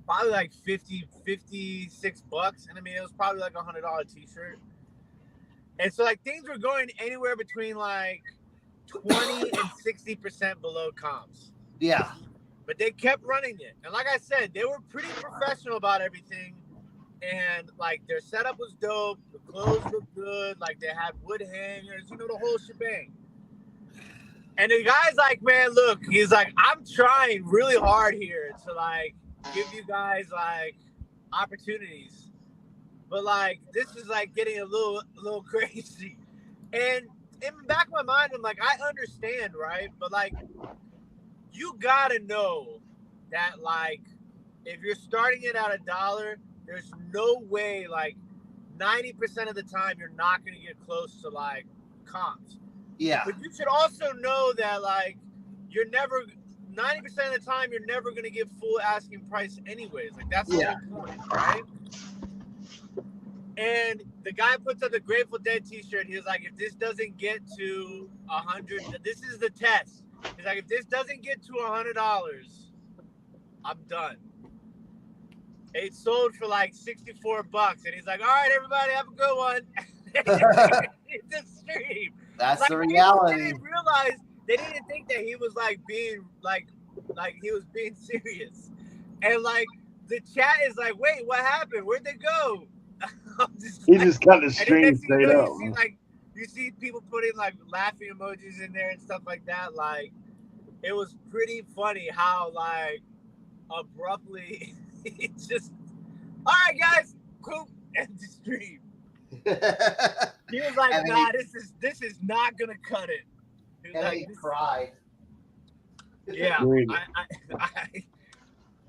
probably like $56, and I mean it was probably like $100 T-shirt. And so like things were going anywhere between like 20 and 60% below comps. Yeah. But they kept running it. And like I said, they were pretty professional about everything. And like their setup was dope. The clothes looked good. Like they had wood hangers, the whole shebang. And the guy's like, man, look, he's like, I'm trying really hard here to like give you guys like opportunities. But like this is like getting a little crazy. And in the back of my mind, I'm like, I understand, right? But like you gotta know that like if you're starting it at $1, there's no way like 90% of the time you're not gonna get close to like comps. Yeah. But you should also know that like 90% of the time you're never gonna get full asking price anyways. Like that's the whole point, right? And the guy puts up the Grateful Dead T-shirt. He was like, if this doesn't get to 100, this is the test. He's like, if this doesn't get to $100, I'm done. It sold for like $64, and he's like, all right, everybody, have a good one. It's a stream. That's like, the reality. They didn't think that he was like being like he was being serious. And like the chat is like, wait, what happened? Where'd they go? He just cut the stream straight up. You see people putting like laughing emojis in there and stuff like that. Like it was pretty funny how like abruptly it just, all right guys, cool, end the stream. He was like, nah, this is not gonna cut it. He was and like, he cried. Yeah.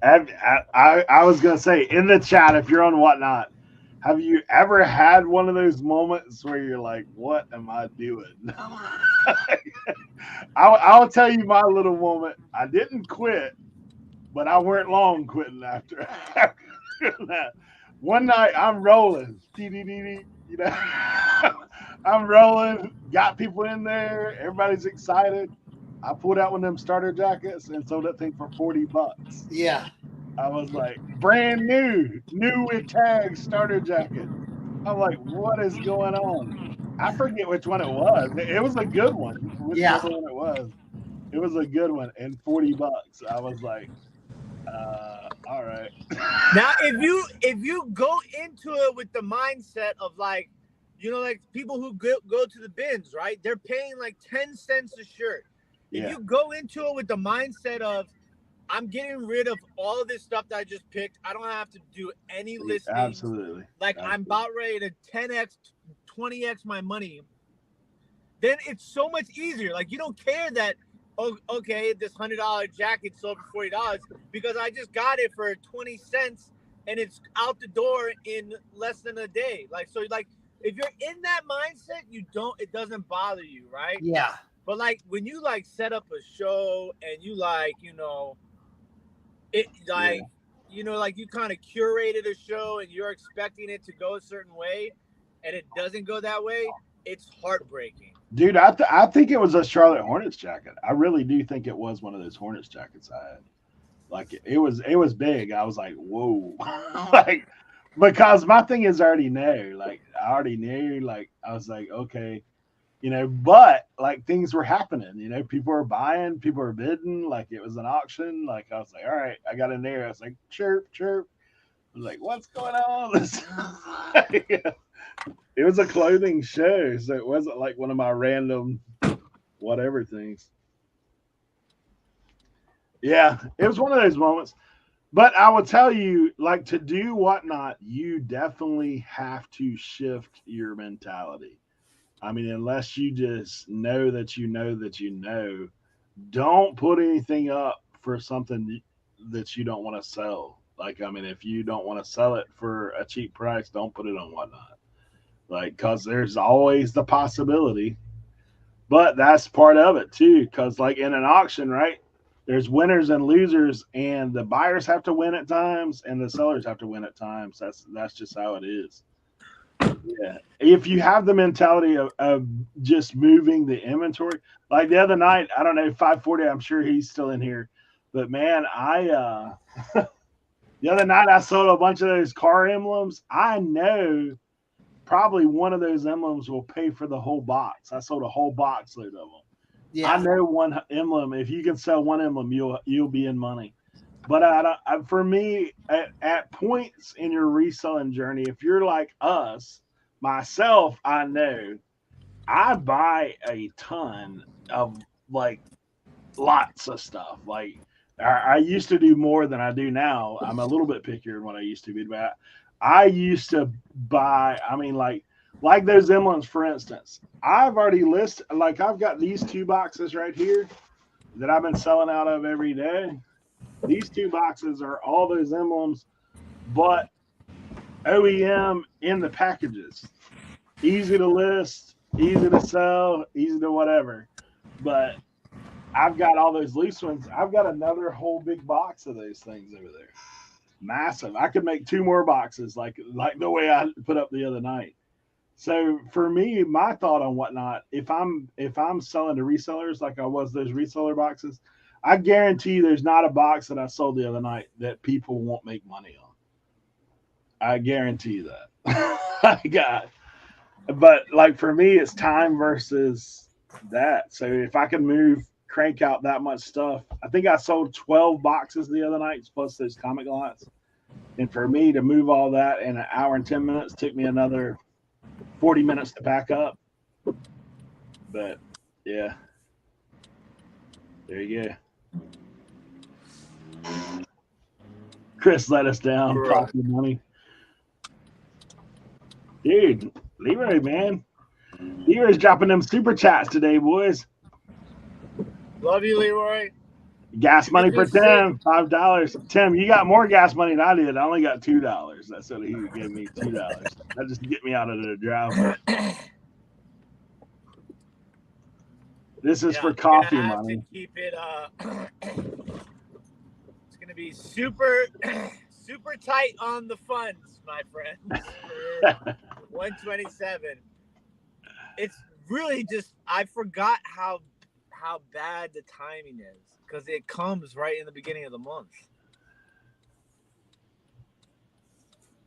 I was gonna say in the chat, if you're on Whatnot, have you ever had one of those moments where you're like, what am I doing? I'll tell you my little moment. I didn't quit, but I weren't long quitting after that. One night I'm rolling, I'm rolling, got people in there, everybody's excited. I pulled out one of them starter jackets and sold that thing for $40. Yeah. I was like, brand new with tags, starter jacket. I'm like, what is going on? I forget which one it was. It was a good one. Whichever one it was. It was a good one. And $40. I was like, all right. Now, if you go into it with the mindset of like, you know, like people who go to the bins, right? They're paying like 10 cents a shirt. If you go into it with the mindset of, I'm getting rid of all of this stuff that I just picked. I don't have to do any listings. Absolutely. Like I'm about ready to 10x, 20x my money. Then it's so much easier. Like you don't care that, oh, okay, this $100 jacket sold for $40 because I just got it for 20 cents and it's out the door in less than a day. Like, so like if you're in that mindset, it doesn't bother you, right? Yeah. But like when you like set up a show and you like, you know, it like, you know, like you kind of curated a show and you're expecting it to go a certain way and it doesn't go that way, it's heartbreaking. Dude, I think it was a Charlotte Hornets jacket. I really do think it was one of those Hornets jackets I had. Like it was big. I was like, whoa. Like, because my thing is I already knew. Like I already knew. Like I was like, okay, you know, but like things were happening, you know, people were buying, people were bidding, like it was an auction. Like I was like, all right, I got in there. I was like, chirp. I was like, what's going on? It was a clothing show, so it wasn't like one of my random whatever things. Yeah, it was one of those moments. But I will tell you, like to do whatnot, you definitely have to shift your mentality. I mean, unless you just know that you know that you know, don't put anything up for something that you don't want to sell. Like, I mean, if you don't want to sell it for a cheap price, don't put it on whatnot. Like, because there's always the possibility, but that's part of it too. Because, like in an auction, right? There's winners and losers, and the buyers have to win at times, and the sellers have to win at times. That's just how it is. Yeah. If you have the mentality of just moving the inventory, like the other night, I don't know, 540, I'm sure he's still in here. But man, the other night I sold a bunch of those car emblems. I know probably one of those emblems will pay for the whole box. I sold a whole box load of them. Yeah. I know one emblem, if you can sell one emblem, you'll be in money. But for me, at points in your reselling journey, if you're like us, myself, I know I buy a ton of like lots of stuff. Like I used to do more than I do now. I'm a little bit pickier than what I used to be, but I used to buy. I mean, like those emblems, for instance. I've already listed. Like I've got these 2 boxes right here that I've been selling out of every day. These 2 boxes are all those emblems, but OEM in the packages. Easy to list, easy to sell, easy to whatever. But I've got all those loose ones. I've got another whole big box of those things over there. Massive. I could make 2 more boxes like the way I put up the other night. So for me, my thought on whatnot, if I'm selling to resellers like I was those reseller boxes, I guarantee there's not a box that I sold the other night that people won't make money on. I guarantee that. But like for me, it's time versus that. So if I can crank out that much stuff, I think I sold 12 boxes the other night plus those comic lots. And for me to move all that in an hour and 10 minutes took me another 40 minutes to pack up. But yeah, there you go. Chris let us down. Profit money. Dude, Leroy, man. Leroy's dropping them super chats today, boys. Love you, Leroy. Gas money for Tim, $5. Tim, you got more gas money than I did. I only got $2. That's what he gave me, $2. That just get me out of the driveway. This is for coffee money. To keep it it's gonna be super tight on the funds, my friends. For 127. It's really just I forgot how bad the timing is because it comes right in the beginning of the month.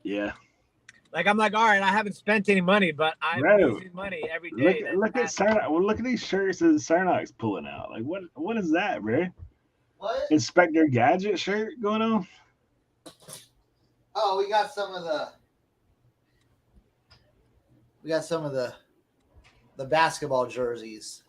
Yeah. Like I'm like, all right, I haven't spent any money, but I'm losing money every day. Look at Cernoch. Well, look at these shirts that Cernoch's pulling out. Like what is that, bro? What? Inspector Gadget shirt going on? Oh, we got some of the basketball jerseys.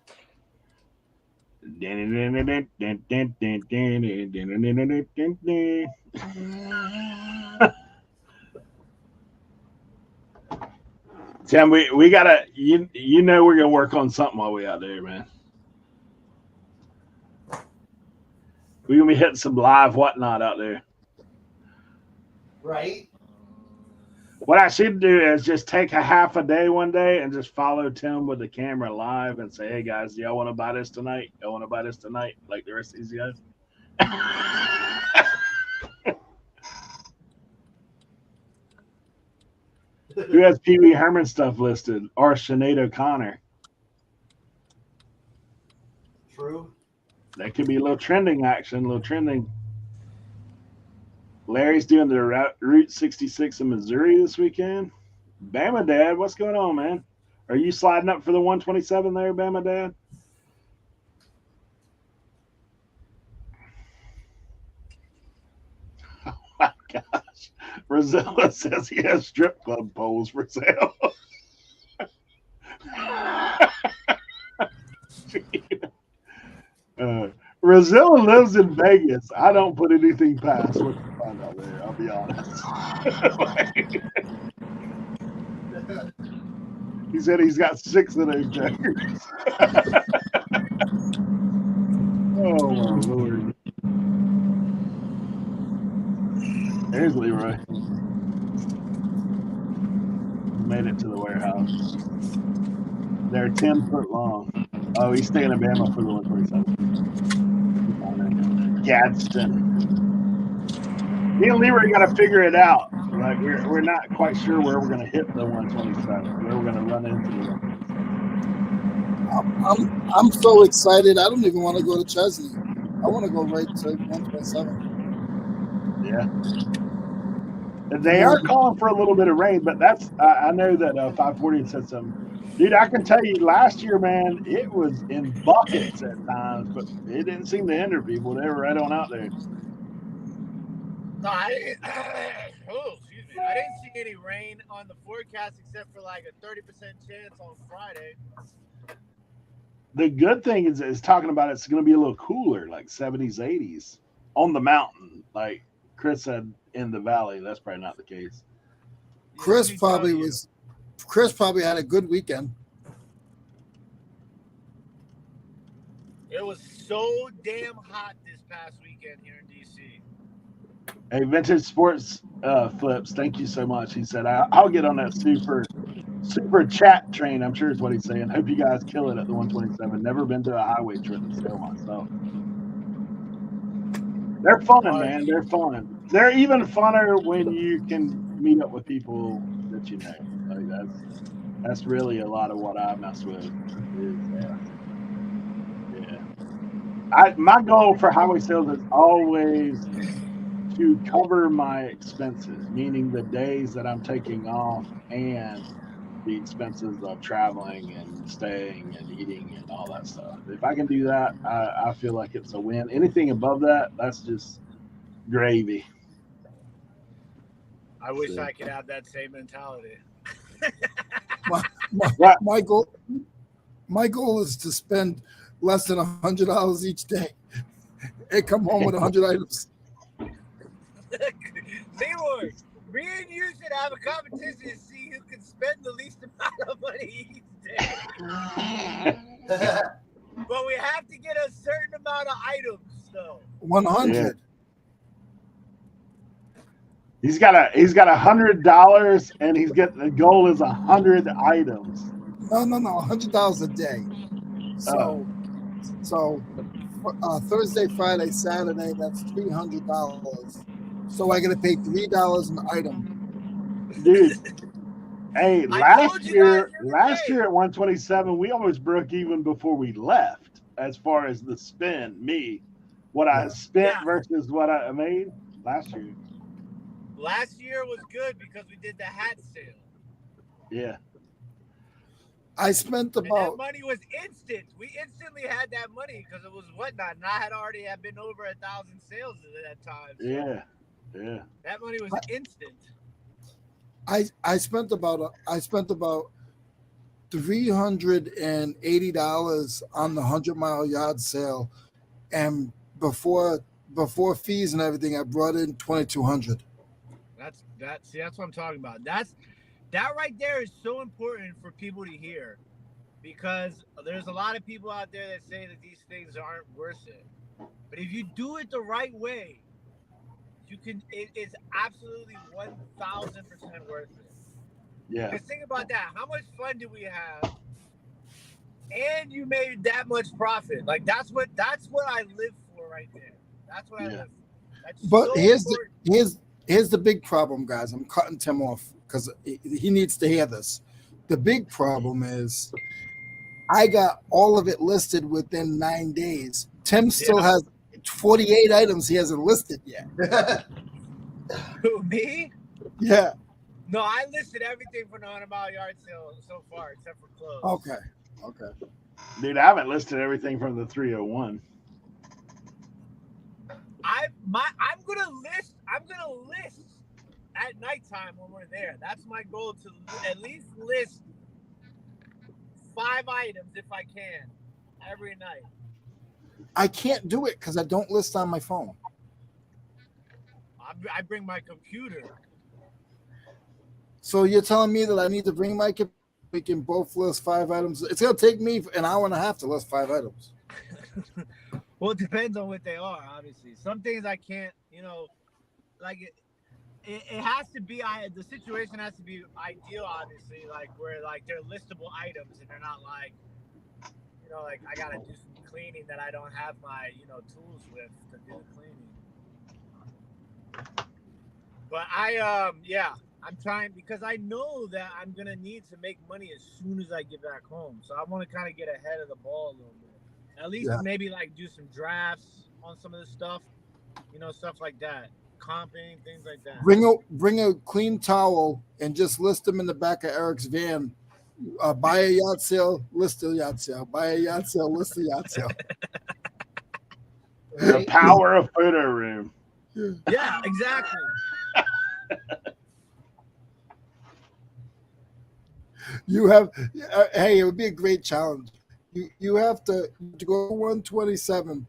Tim, we gotta you know we're gonna work on something while we out there, man. We're gonna be hitting some live whatnot out there. Right? What I should do is just take a half a day one day and just follow Tim with the camera live and say, hey guys, do y'all want to buy this tonight? Y'all want to buy this tonight? Like the rest of these guys. Who has Pee Wee Herman stuff listed? Or Sinead O'Connor? True. That could be a little trending action, a little trending. Larry's doing the Route 66 in Missouri this weekend. Bama Dad, what's going on, man? Are you sliding up for the 127 there, Bama Dad? Oh my gosh. Rosella says he has strip club poles for sale. Rosella lives in Vegas. I don't put anything past what you find out there, I'll be honest. He said he's got 6 of those jackers. Oh my Lord. There's Leroy. Made it to the warehouse. They're 10 foot long. Oh, he's staying in Bama for the 127. Gadsden. Me and Leroy got to figure it out. Like we're not quite sure where we're going to hit the 127. Where we're going to run into the 127. I'm so excited. I don't even want to go to Chesney. I want to go right to 127. Yeah. They are calling for a little bit of rain, but that's I know that 540 said something. Dude, I can tell you last year, man, it was in buckets at times, but it didn't seem to hinder people. They were right on out there. No, I didn't see any rain on the forecast except for like a 30% chance on Friday. The good thing is talking about it's going to be a little cooler, like 70s, 80s on the mountain. Like Chris said, in the valley, that's probably not the case. Chris probably had a good weekend. It was so damn hot this past weekend here in DC. Hey, Vintage Sports Flips, thank you so much. He said, I'll get on that super chat train, I'm sure is what he's saying. Hope you guys kill it at the 127. Never been to a highway trip to sale myself. They're fun, man. They're fun. They're even funner when you can meet up with people that you know. Like that's really a lot of what I mess with. My goal for highway sales is always to cover my expenses, meaning the days that I'm taking off and the expenses of traveling and staying and eating and all that stuff. If I can do that, I feel like it's a win. Anything above that, that's just gravy. I wish I could have that same mentality. My goal is to spend less than $100 each day and come home with 100 items. Leroy, me and you should have a competition to see who can spend the least amount of money each day. But we have to get a certain amount of items, though. 100. Yeah. He's got $100, and the goal is 100 items. No, $100 a day. So Thursday, Friday, Saturday, that's $300. So I got to pay $3 an item. Dude, hey, last year at 127, we almost broke even before we left as far as the spend. What I spent versus what I made last year. Last year was good because we did the hat sale. Yeah. I spent And that about money was instant. We instantly had that money because it was Whatnot. And I had already been over 1,000 sales at that time. So Yeah. Yeah. that money was instant. I spent about $380 on the 100-mile yard sale, and before fees and everything, I brought in $2,200. See, that's what I'm talking about. That right there is so important for people to hear, because there's a lot of people out there that say that these things aren't worth it. But if you do it the right way, you can. It's absolutely 1,000% worth it. Yeah. Because think about that. How much fun do we have? And you made that much profit. Like that's what I live for right there. That's what I live for. That's But so here's important. here's the big problem, guys. I'm cutting Tim off because he needs to hear this. The big problem is I got all of it listed within 9 days. Tim still has 48 items he hasn't listed yet. Who, me? Yeah. No, I listed everything for the 100-mile yard sale so far, except for clothes. Okay. Dude, I haven't listed everything from the 301. I'm gonna list at nighttime when we're there. That's my goal, to at least list 5 items if I can every night. I can't do it because I don't list on my phone. I bring my computer. So you're telling me that I need to bring my computer? We can both list 5 items. It's going to take me an hour and a half to list 5 items. Well, it depends on what they are, obviously. Some things I can't, like it has to be, the situation has to be ideal, obviously, like where like they're listable items and they're not like, like I got to do some cleaning that I don't have my, tools with to do the cleaning. But I'm trying, because I know that I'm going to need to make money as soon as I get back home. So I want to kind of get ahead of the ball a little bit. At least maybe like do some drafts on some of the stuff, stuff like that. Comping, things like that. Bring a clean towel and just list them in the back of Eric's van. Buy a yard sale, list a yard sale. Buy a yard sale, list a yard sale. The power of photo room. Yeah, exactly. You have, hey, it would be a great challenge. You have to go 127.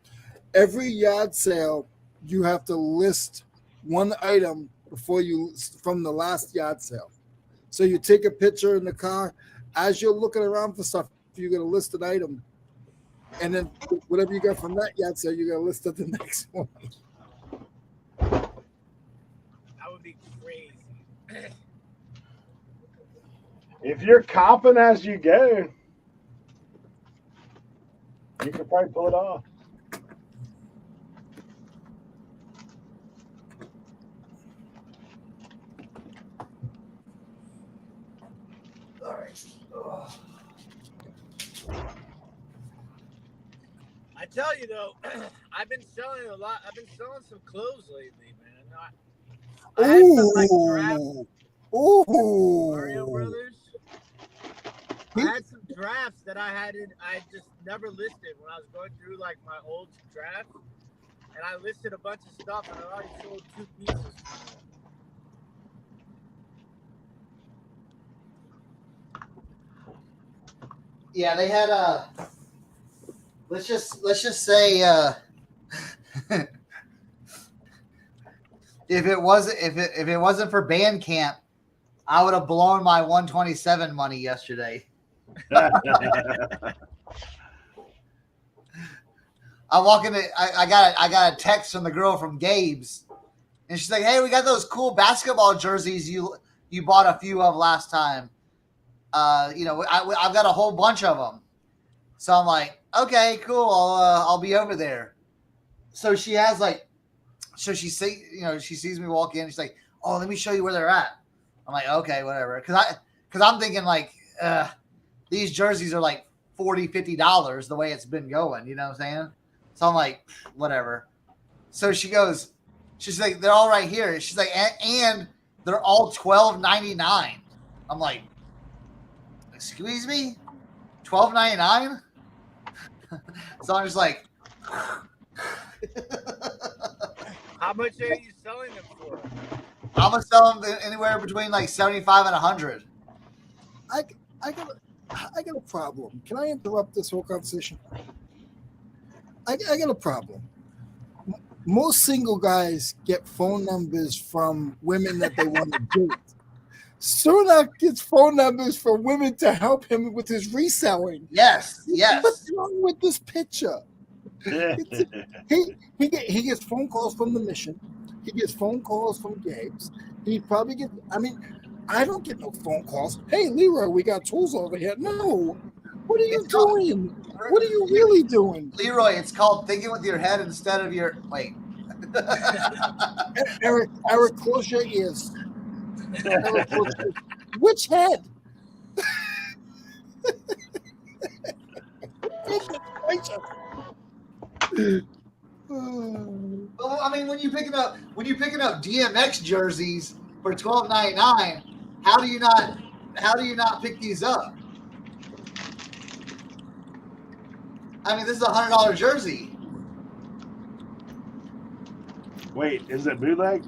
Every yard sale, you have to list one item from the last yard sale. So you take a picture in the car. As you're looking around for stuff, you're going to list an item. And then whatever you got from that yard sale, you're going to list at the next one. That would be crazy. If you're comping as you go, you could probably pull it off. All right. I tell you though, I've been selling a lot. I've been selling some clothes lately, man. I had some like drafts. Mario Brothers. I had some drafts that I just never listed when I was going through like my old drafts, and I listed a bunch of stuff, and I already sold 2 pieces. Yeah, they had let's just say if it wasn't for Bandcamp, I would have blown my 127 money yesterday. I walk in, I got a text from the girl from Gabe's, and she's like, "Hey, we got those cool basketball jerseys you bought a few of last time. I've got a whole bunch of them." So I'm like, "Okay, cool. I'll be over there." So she has she sees me walk in. She's like, "Oh, let me show you where they're at." I'm like, "Okay, whatever." Because I'm thinking like, these jerseys are like $40, $50 the way it's been going. You know what I'm saying? So I'm like, whatever. So she goes, She's like, they're all right here. She's like, and they're all $12.99. I'm like, excuse me, $12.99. So I'm just like, How much are you selling them for? I'm gonna sell them anywhere between like 75 and 100. I got a problem. Can I interrupt this whole conversation? I got a problem. Most single guys get phone numbers from women that they want to date. Cernoch gets phone numbers for women to help him with his reselling. Yes. What's wrong with this picture? He gets phone calls from the Mission. He gets phone calls from Gabe's. He probably gets. I mean, I don't get no phone calls. Hey, Leroy, we got tools over here. No. What are you doing? What are you really doing? Leroy, it's called thinking with your head instead of your wait. Eric, close your ears. Eric, close your ears. Which head? Well, I mean, when you picking up DMX jerseys for $12.99, how do you not pick these up? I mean, this is a $100 jersey. Wait, is it bootleg?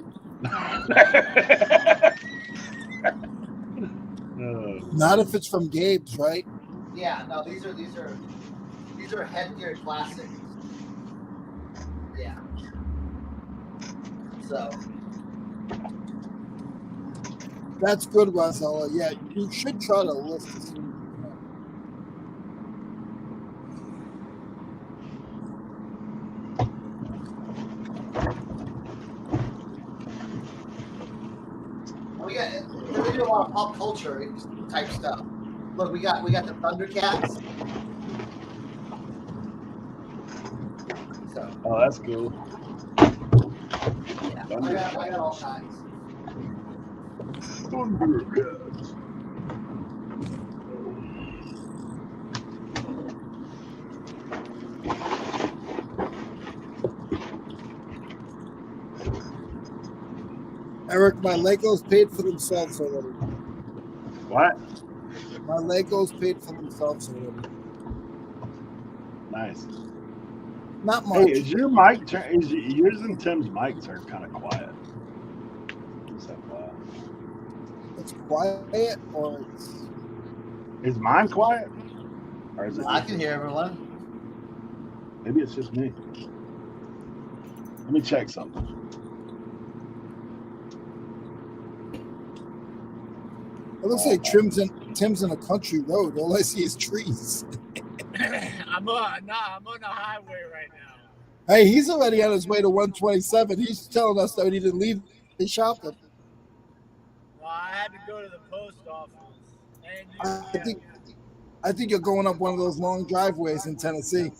Not if it's from Gabe's, right? Yeah, no, these are headgear classics. Yeah. So that's good, Rosella. Yeah, you should try to list this. We do a lot of pop culture type stuff. Look, we got the Thundercats. So, oh, that's cool. Yeah, I got all kinds. Thundercats. Eric, my Legos paid for themselves already. What? My Legos paid for themselves already. Nice. Not much. Hey, is your mic is yours and Tim's mics are kind of quiet? It's quiet, or is mine quiet? Or is it? I can hear everyone. Maybe it's just me. Let me check something. It looks like Tim's in a country road. All I see is trees. I'm on the highway right now. Hey, he's already on his way to 127. He's telling us that he didn't leave the shopping. Well, I had to go to the post office. And I think you're going up one of those long driveways in Tennessee.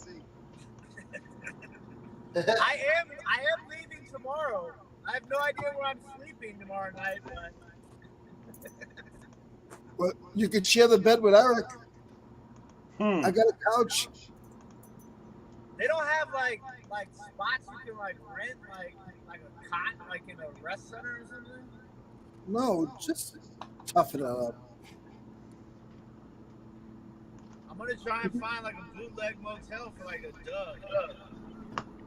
I am leaving tomorrow. I have no idea where I'm sleeping tomorrow night, but Well, you could share the bed with Eric. I got a couch. they don't have like spots you can like rent like a cot like in a rest center or something. No, just tough it up. I'm gonna try and find like a bootleg motel for like a dub.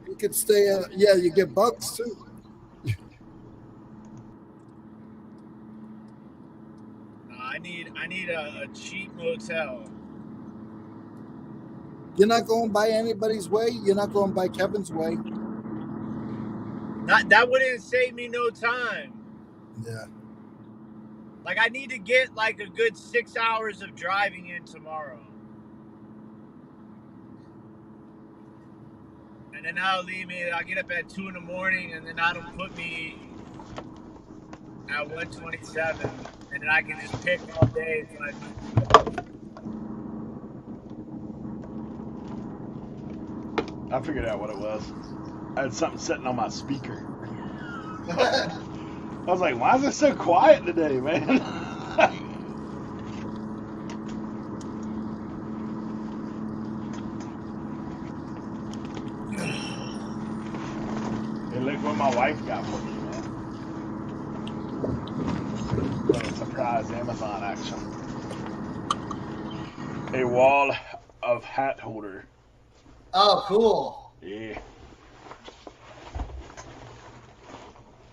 You could stay at, yeah, you get bucks too. I need a cheap motel. You're not going by anybody's way. You're not going by Kevin's way. That wouldn't save me no time. Yeah. Like I need to get like a good 6 hours of driving in tomorrow. And then that'll leave me, I'll get up at 2 in the morning and then that'll put me at 127. And then I can just pick all day until I figured out what it was. I had something sitting on my speaker. I was like, why is it so quiet today, man? Hey, look what my wife got for me, man. Little surprise Amazon action. A wall of hat holder. Oh, cool. Yeah.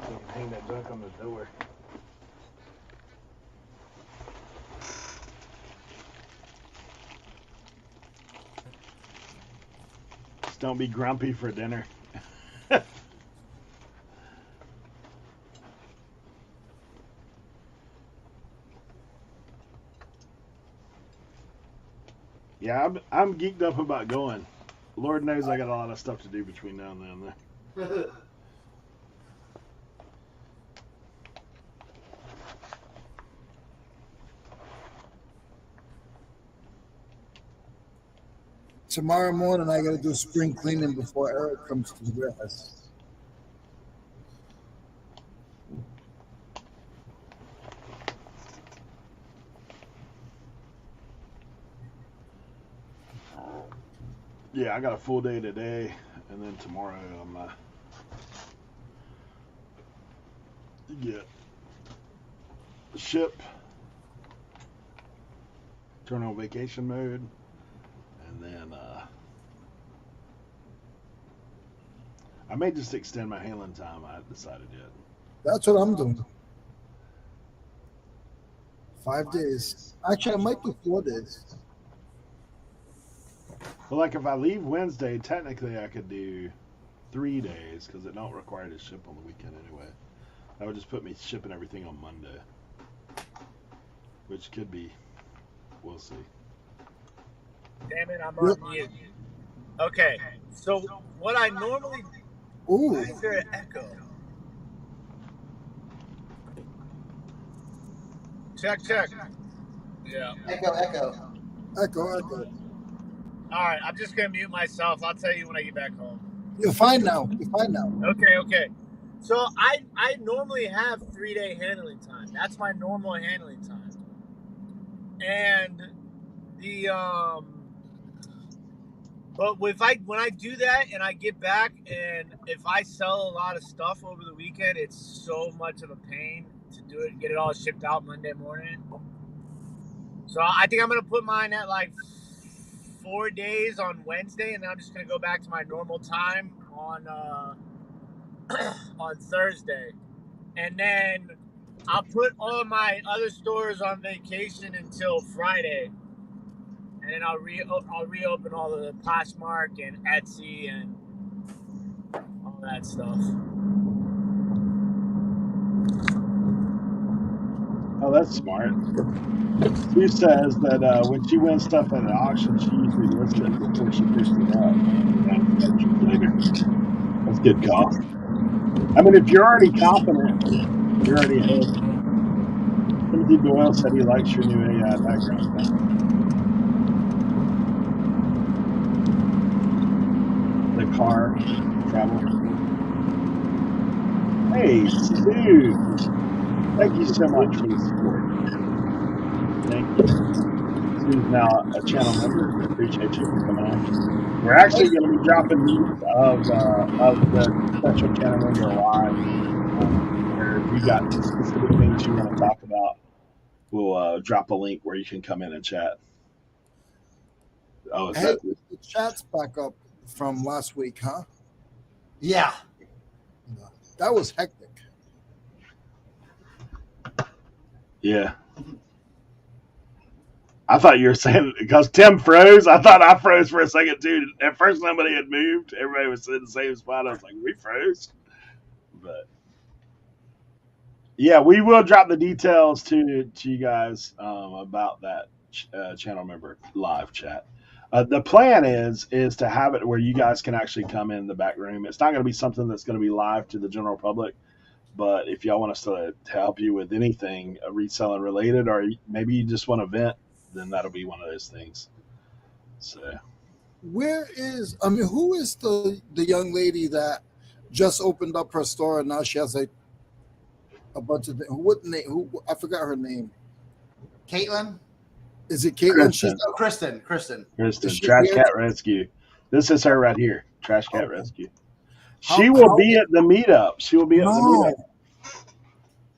So you can hang that junk on the door. Just don't be grumpy for dinner. Yeah, I'm geeked up about going. Lord knows I got a lot of stuff to do between now and then. Tomorrow morning, I got to do spring cleaning before Eric comes to the warehouse. Yeah, I got a full day today, and then tomorrow I'm get ship, turn on vacation mode, and then I may just extend my handling time. I haven't decided yet. That's what I'm doing. 5 days. Actually, I might do 4 days. Well, like if I leave Wednesday, technically I could do 3 days because it don't require to ship on the weekend anyway. That would just put me shipping everything on Monday, which could be, we'll see. Damn it, I'm on mute. Okay, so what I normally Ooh. why is there an echo? Check. Yeah. Echo. Echo. All right, I'm just gonna mute myself. I'll tell you when I get back home. You're fine now. Okay. So I normally have 3-day handling time. That's my normal handling time. And the but when I do that and I get back, and if I sell a lot of stuff over the weekend, it's so much of a pain to do it and get it all shipped out Monday morning. So I think I'm gonna put mine at like 4 days on Wednesday, and then I'm just gonna go back to my normal time on on Thursday, and then I'll put all my other stores on vacation until Friday, and then I'll reopen all the Poshmark and Etsy and all that stuff. Oh, that's smart. Sue says that when she wins stuff at an auction, she usually lists it before she picks it up. Later. That's a good call. I mean, if you're already confident, you're already ahead. Timothy Doyle said he likes your new AI background. Thanks. The car travel. Hey, Sue. Thank you so much for the support. Thank you. Sue's now a channel member. Appreciate you for coming on. We're actually going to be dropping news of the special channel member live, where if you got specific things you want to talk about, we'll drop a link where you can come in and chat. Oh, Hey, the chat's back up from last week, huh? Yeah. That was hectic. Yeah. I thought you were saying because Tim froze. I thought I froze for a second too. At first, nobody had moved. Everybody was in the same spot. I was like, we froze. But yeah, we will drop the details to you guys about that channel member live chat. The plan is to have it where you guys can actually come in the back room. It's not going to be something that's going to be live to the general public. But if y'all want us to help you with anything reselling related, or maybe you just want to vent, then that'll be one of those things. So, who is the young lady that just opened up her store and now she has a bunch of I forgot her name. Caitlin? Is it Caitlin? Kristen. Trash Cat Rescue. This is her right here. Trash Cat Rescue. She will be at the meetup. She will be at the meetup.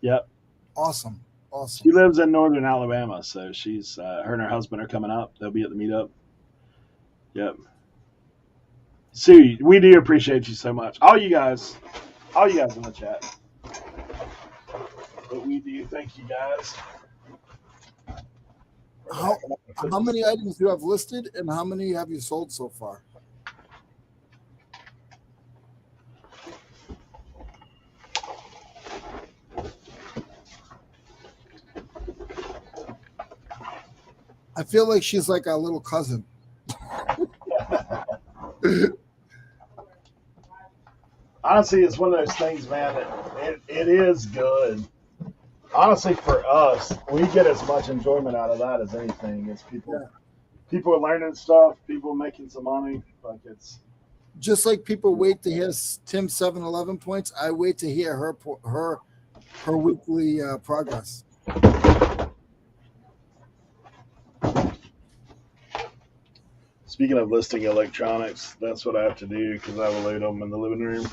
Yep. Awesome. She lives in northern Alabama, so she's her and her husband are coming up. They'll be at the meetup. Yep. Sue, we do appreciate you so much. All you guys in the chat. But we do thank you guys. How many items do you have listed, and how many have you sold so far? I feel like she's like our little cousin. Honestly, it's one of those things, man. It is good. Honestly, for us, we get as much enjoyment out of that as anything. It's people are learning stuff, people making some money. Like, it's just like people wait to hear Tim's 7-Eleven points. I wait to hear her weekly progress. Speaking of listing electronics, that's what I have to do because I will load them in the living room.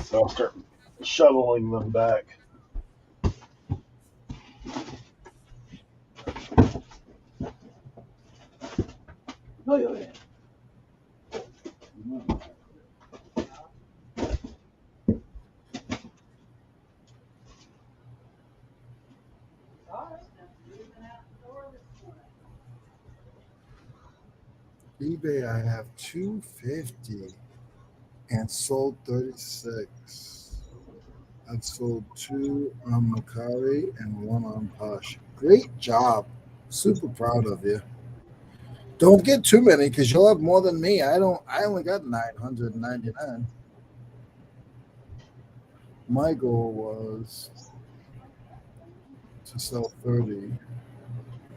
So I'll start shuttling them back. Oh, yeah. eBay, I have 250 and sold 36. I've sold 2 on Macari and 1 on Posh. Great job. Super proud of you. Don't get too many because you'll have more than me. I only got 999. My goal was to sell 30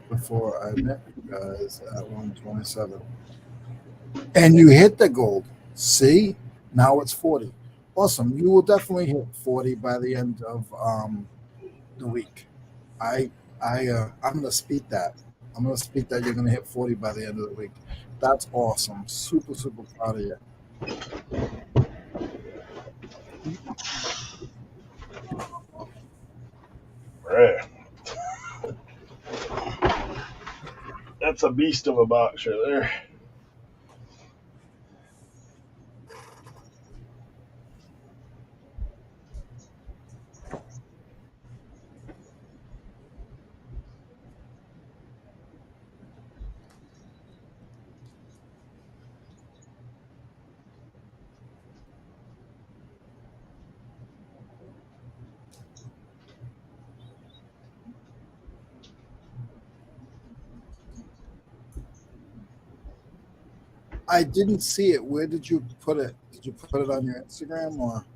before I met you guys at 127. And you hit the goal. See? Now it's 40. Awesome. You will definitely hit 40 by the end of the week. I'm gonna speak that. I'm gonna speak that you're gonna hit 40 by the end of the week. That's awesome. Super, super proud of you. Right. That's a beast of a box right there. I didn't see it. Where did you put it? Did you put it on your Instagram or?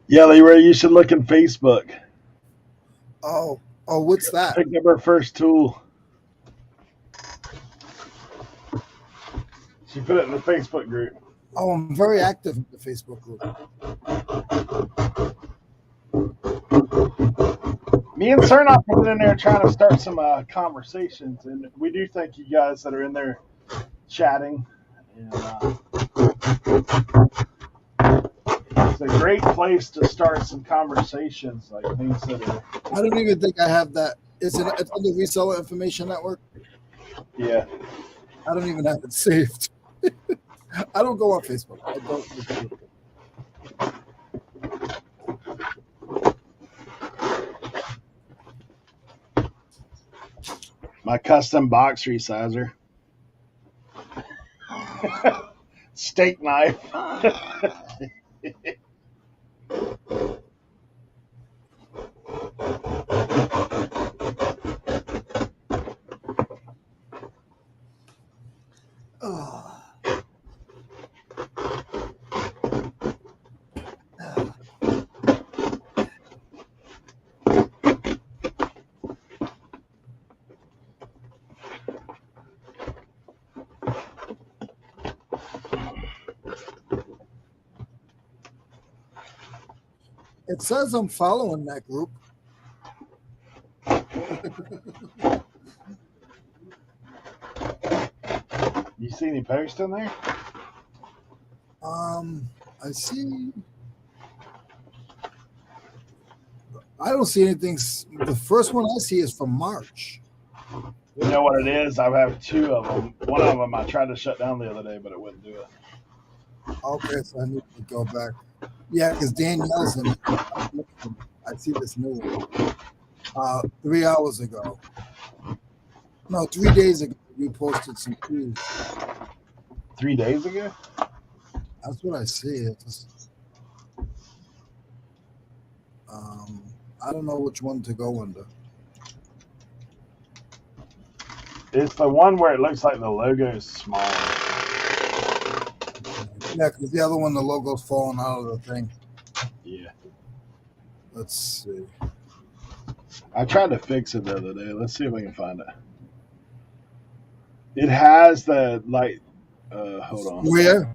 Yeah, Leroy, you should look in Facebook. Oh, what's that? Picked up our first tool. She put it in the Facebook group. Oh, I'm very active in the Facebook group. Me and Cernoch have been in there trying to start some conversations, and we do thank you guys that are in there chatting. And, it's a great place to start some conversations, like things that are. I don't even think I have that. It's on the Reseller Information Network. Yeah. I don't even have it saved. I don't go on Facebook. I don't. My custom box resizer. Steak knife. It says I'm following that group. You see any posts in there? I see. I don't see anything. The first one I see is from March. You know what it is? I have two of them. One of them I tried to shut down the other day, but it wouldn't do it. Okay, so I need to go back. Yeah, because Danielle's in it. I see this new one. 3 hours ago. No, 3 days ago, you posted some keys. 3 days ago? That's what I see. It's I don't know which one to go under. It's the one where it looks like the logo is small. Yeah, because the other one, the logo's falling out of the thing. Yeah. Let's see. I tried to fix it the other day. Let's see if I can find it. It has the, like, hold on. Where?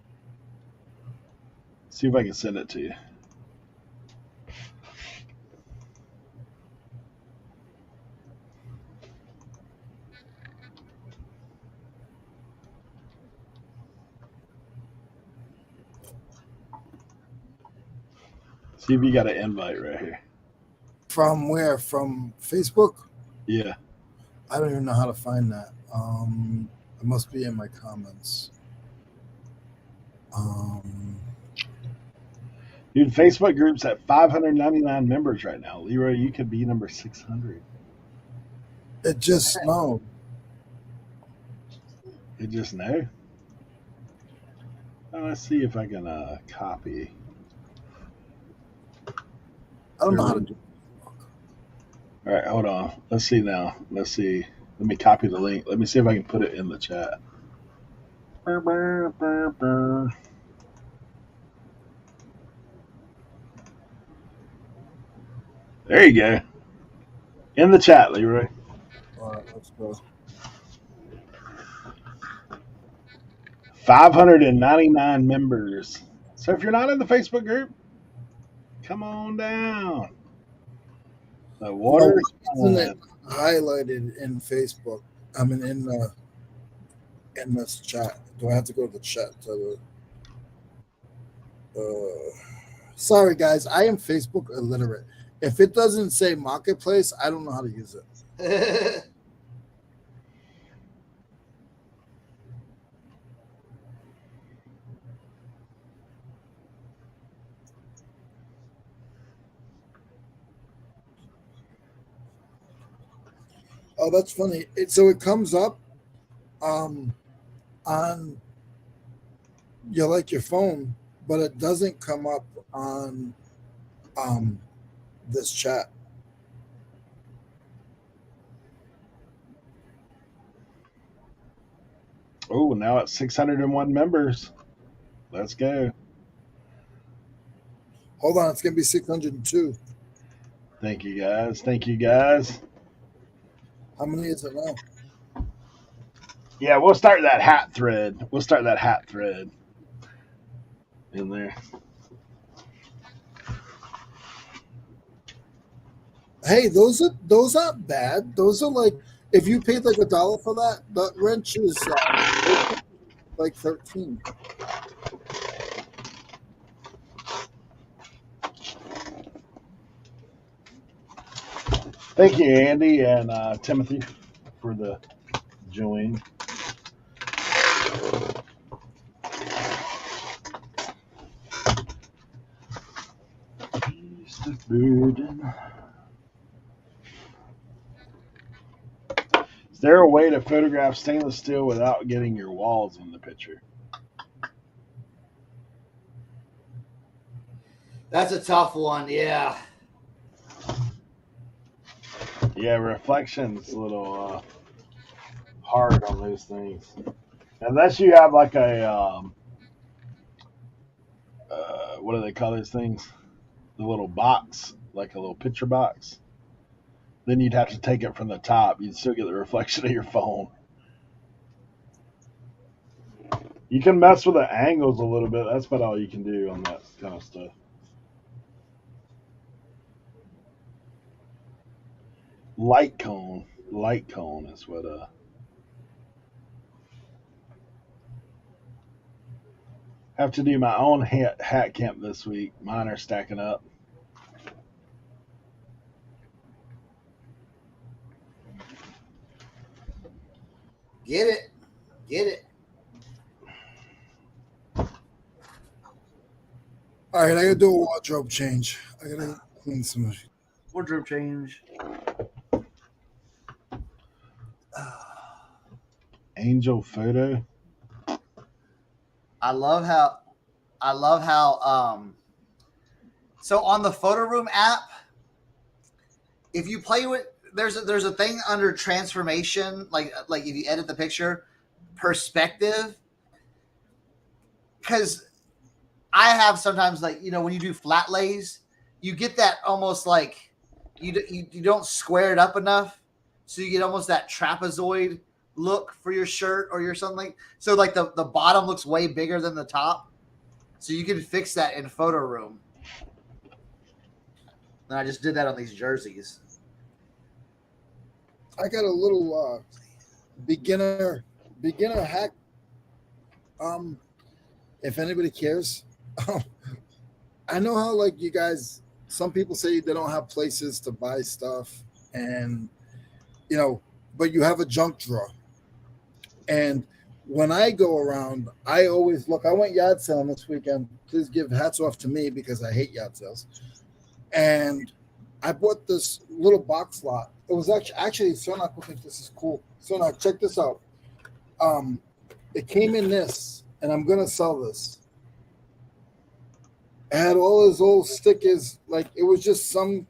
See if I can send it to you. See if you got an invite right here. From where? From Facebook? Yeah. I don't even know how to find that. It must be in my comments. Dude, Facebook group's at 599 members right now. Leroy, you could be number 600. It just snowed. It just no. Let's see if I can copy. I don't know how to do it. All right, hold on. Let's see now. Let's see. Let me copy the link. Let me see if I can put it in the chat. There you go. In the chat, Leroy. All right, let's go. 599 members. So if you're not in the Facebook group, come on down. The water isn't it highlighted in Facebook? I mean, in this chat. Do I have to go to the chat? Sorry, guys. I am Facebook illiterate. If it doesn't say Marketplace, I don't know how to use it. Oh, that's funny. So it comes up on your phone, but it doesn't come up on this chat. Oh, now it's 601 members. Let's go. Hold on, it's gonna be 602. Thank you guys. Thank you guys. How many is it now? Yeah, we'll start that hat thread. We'll start that hat thread in there. Hey, those aren't bad. Those are like, if you paid like $1 for that wrench is like 13. Thank you, Andy and Timothy, for the join. Is there a way to photograph stainless steel without getting your walls in the picture? That's a tough one, yeah. Yeah, reflection's a little hard on those things. Unless you have like a, what do they call those things? The little box, like a little picture box. Then you'd have to take it from the top. You'd still get the reflection of your phone. You can mess with the angles a little bit. That's about all you can do on that kind of stuff. Light cone is what have to do my own hat camp this week. Mine are stacking up. Get it. All right, I gotta do a wardrobe change. I gotta clean some. Wardrobe change. Angel photo. I love how so on the photo room app, if you play with there's a thing under transformation, like if you edit the picture, perspective, because I have sometimes, like, you know, when you do flat lays, you get that almost like you don't square it up enough, so you get almost that trapezoid look for your shirt or your something. So like the bottom looks way bigger than the top, so you can fix that in photo room. And I just did that on these jerseys. I got a little beginner hack. If anybody cares, I know how, like, you guys, some people say they don't have places to buy stuff, and you know, but you have a junk drawer. And when I go around, I always look. I went yard selling this weekend. Please give hats off to me because I hate yard sales. And I bought this little box lot. It was actually Cernoch will think this is cool. Cernoch, check this out. It came in this, and I'm gonna sell this. It had all his old stickers, like it was just some.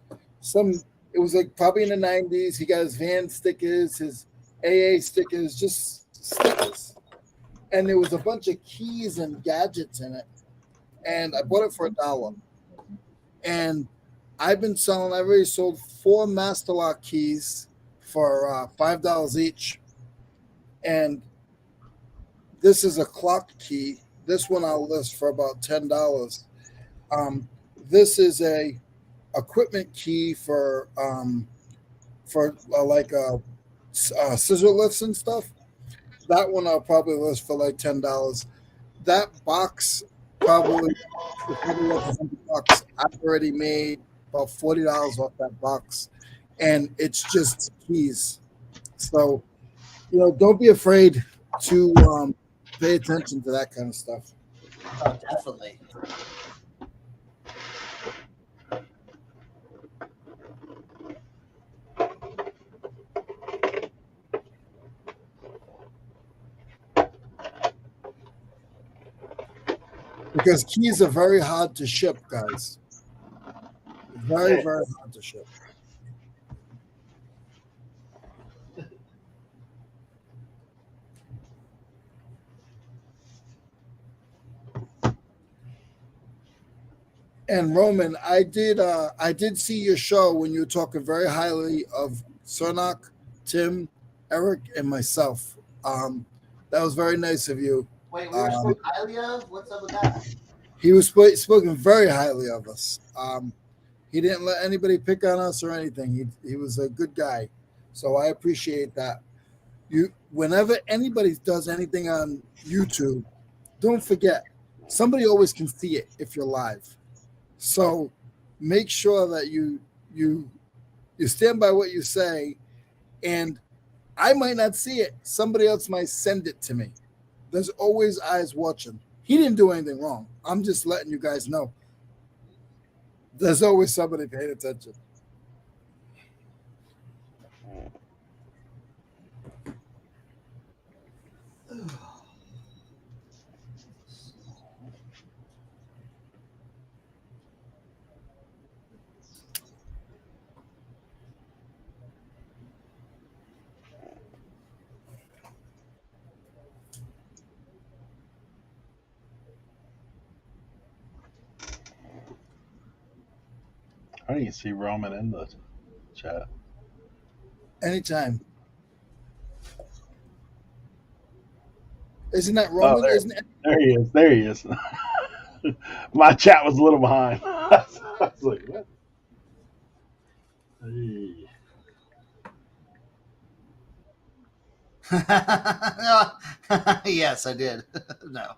It was like probably in the 90s. He got his van stickers, his AA stickers, just stickers, and there was a bunch of keys and gadgets in it. And I bought it for $1. And I've been selling. I already sold 4 Master Lock keys for $5 each, and this is a clock key. This one I'll list for about $10. This is a equipment key for scissor lifts and stuff. That one I'll probably list for like $10. That box probably $100. I've already made about $40 off that box, and it's just keys. So, you know, don't be afraid to pay attention to that kind of stuff. Oh, definitely. Because keys are very hard to ship, guys. Very, very hard to ship. And Roman, I did see your show when you were talking very highly of Cernoch, Tim, Eric, and myself. That was very nice of you. Wait, we were spoken highly of? What's up with that? He was spoken very highly of us. He didn't let anybody pick on us or anything. He was a good guy, so I appreciate that. Whenever anybody does anything on YouTube, don't forget, somebody always can see it if you're live. So make sure that you stand by what you say, and I might not see it. Somebody else might send it to me. There's always eyes watching. He didn't do anything wrong. I'm just letting you guys know. There's always somebody paying attention. I didn't see Roman in the chat. Anytime. Isn't that Roman? Isn't it? There he is. My chat was a little behind. I was like, what? Hey. Yes, I did. No.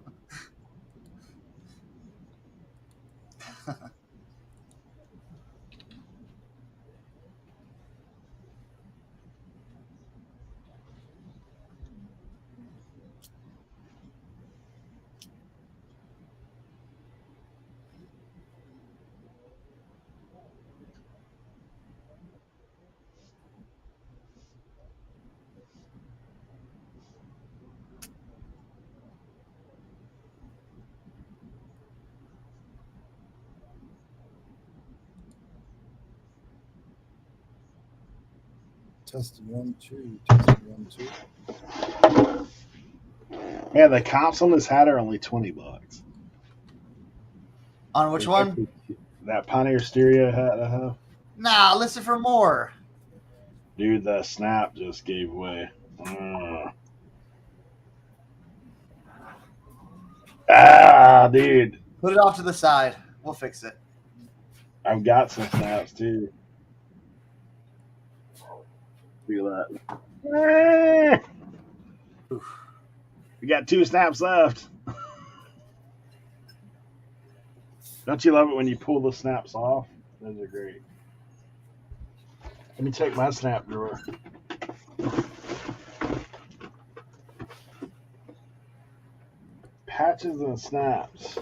Testing 1, 2. Testing 1, 2. Man, the comps on this hat are only $20. On which one? That Pioneer Stereo hat I have. Nah, listen for more. Dude, the snap just gave way. Dude. Put it off to the side. We'll fix it. I've got some snaps too. Feel that. We got 2 snaps left. Don't you love it when you pull the snaps off? Those are great. Let me check my snap drawer. Patches and snaps.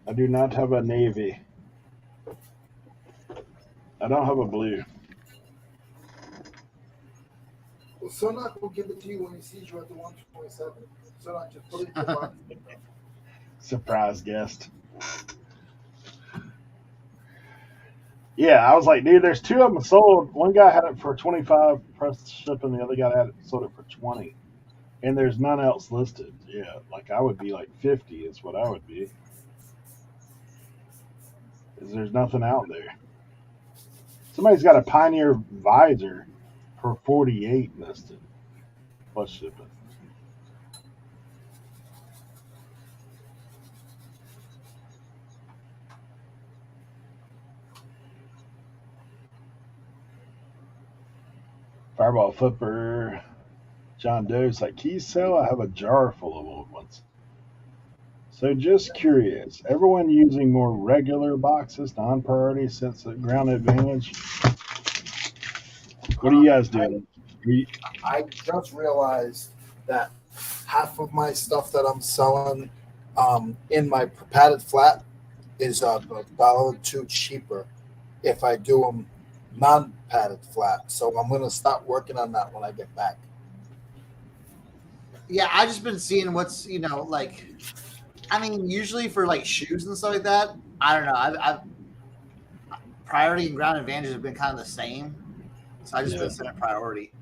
I do not have a navy. I don't have a blue. Well, Cernoch will give it to you when he sees you at the 127. Cernoch just put it in the box. Surprise guest. Yeah, I was like, dude, there's 2 of them sold. One guy had it for 25 press shipping, the other guy had it sold it for 20. And there's none else listed. Yeah, like I would be like 50 is what I would be. Because there's nothing out there. Somebody's got a Pioneer visor for 48 listed plus shipping. Fireball Flipper. John Doe's like, keys sell? I have a jar full of old ones. So just curious, everyone using more regular boxes, non-priority since the ground advantage? What are you guys doing? I just realized that half of my stuff that I'm selling in my padded flat is $1.02 cheaper if I do them non-padded flat. So I'm going to start working on that when I get back. Yeah, I've just been seeing what's, like, I mean, usually for like shoes and stuff like that, I don't know. I've priority and ground advantage have been kind of the same. So I just been setting priority.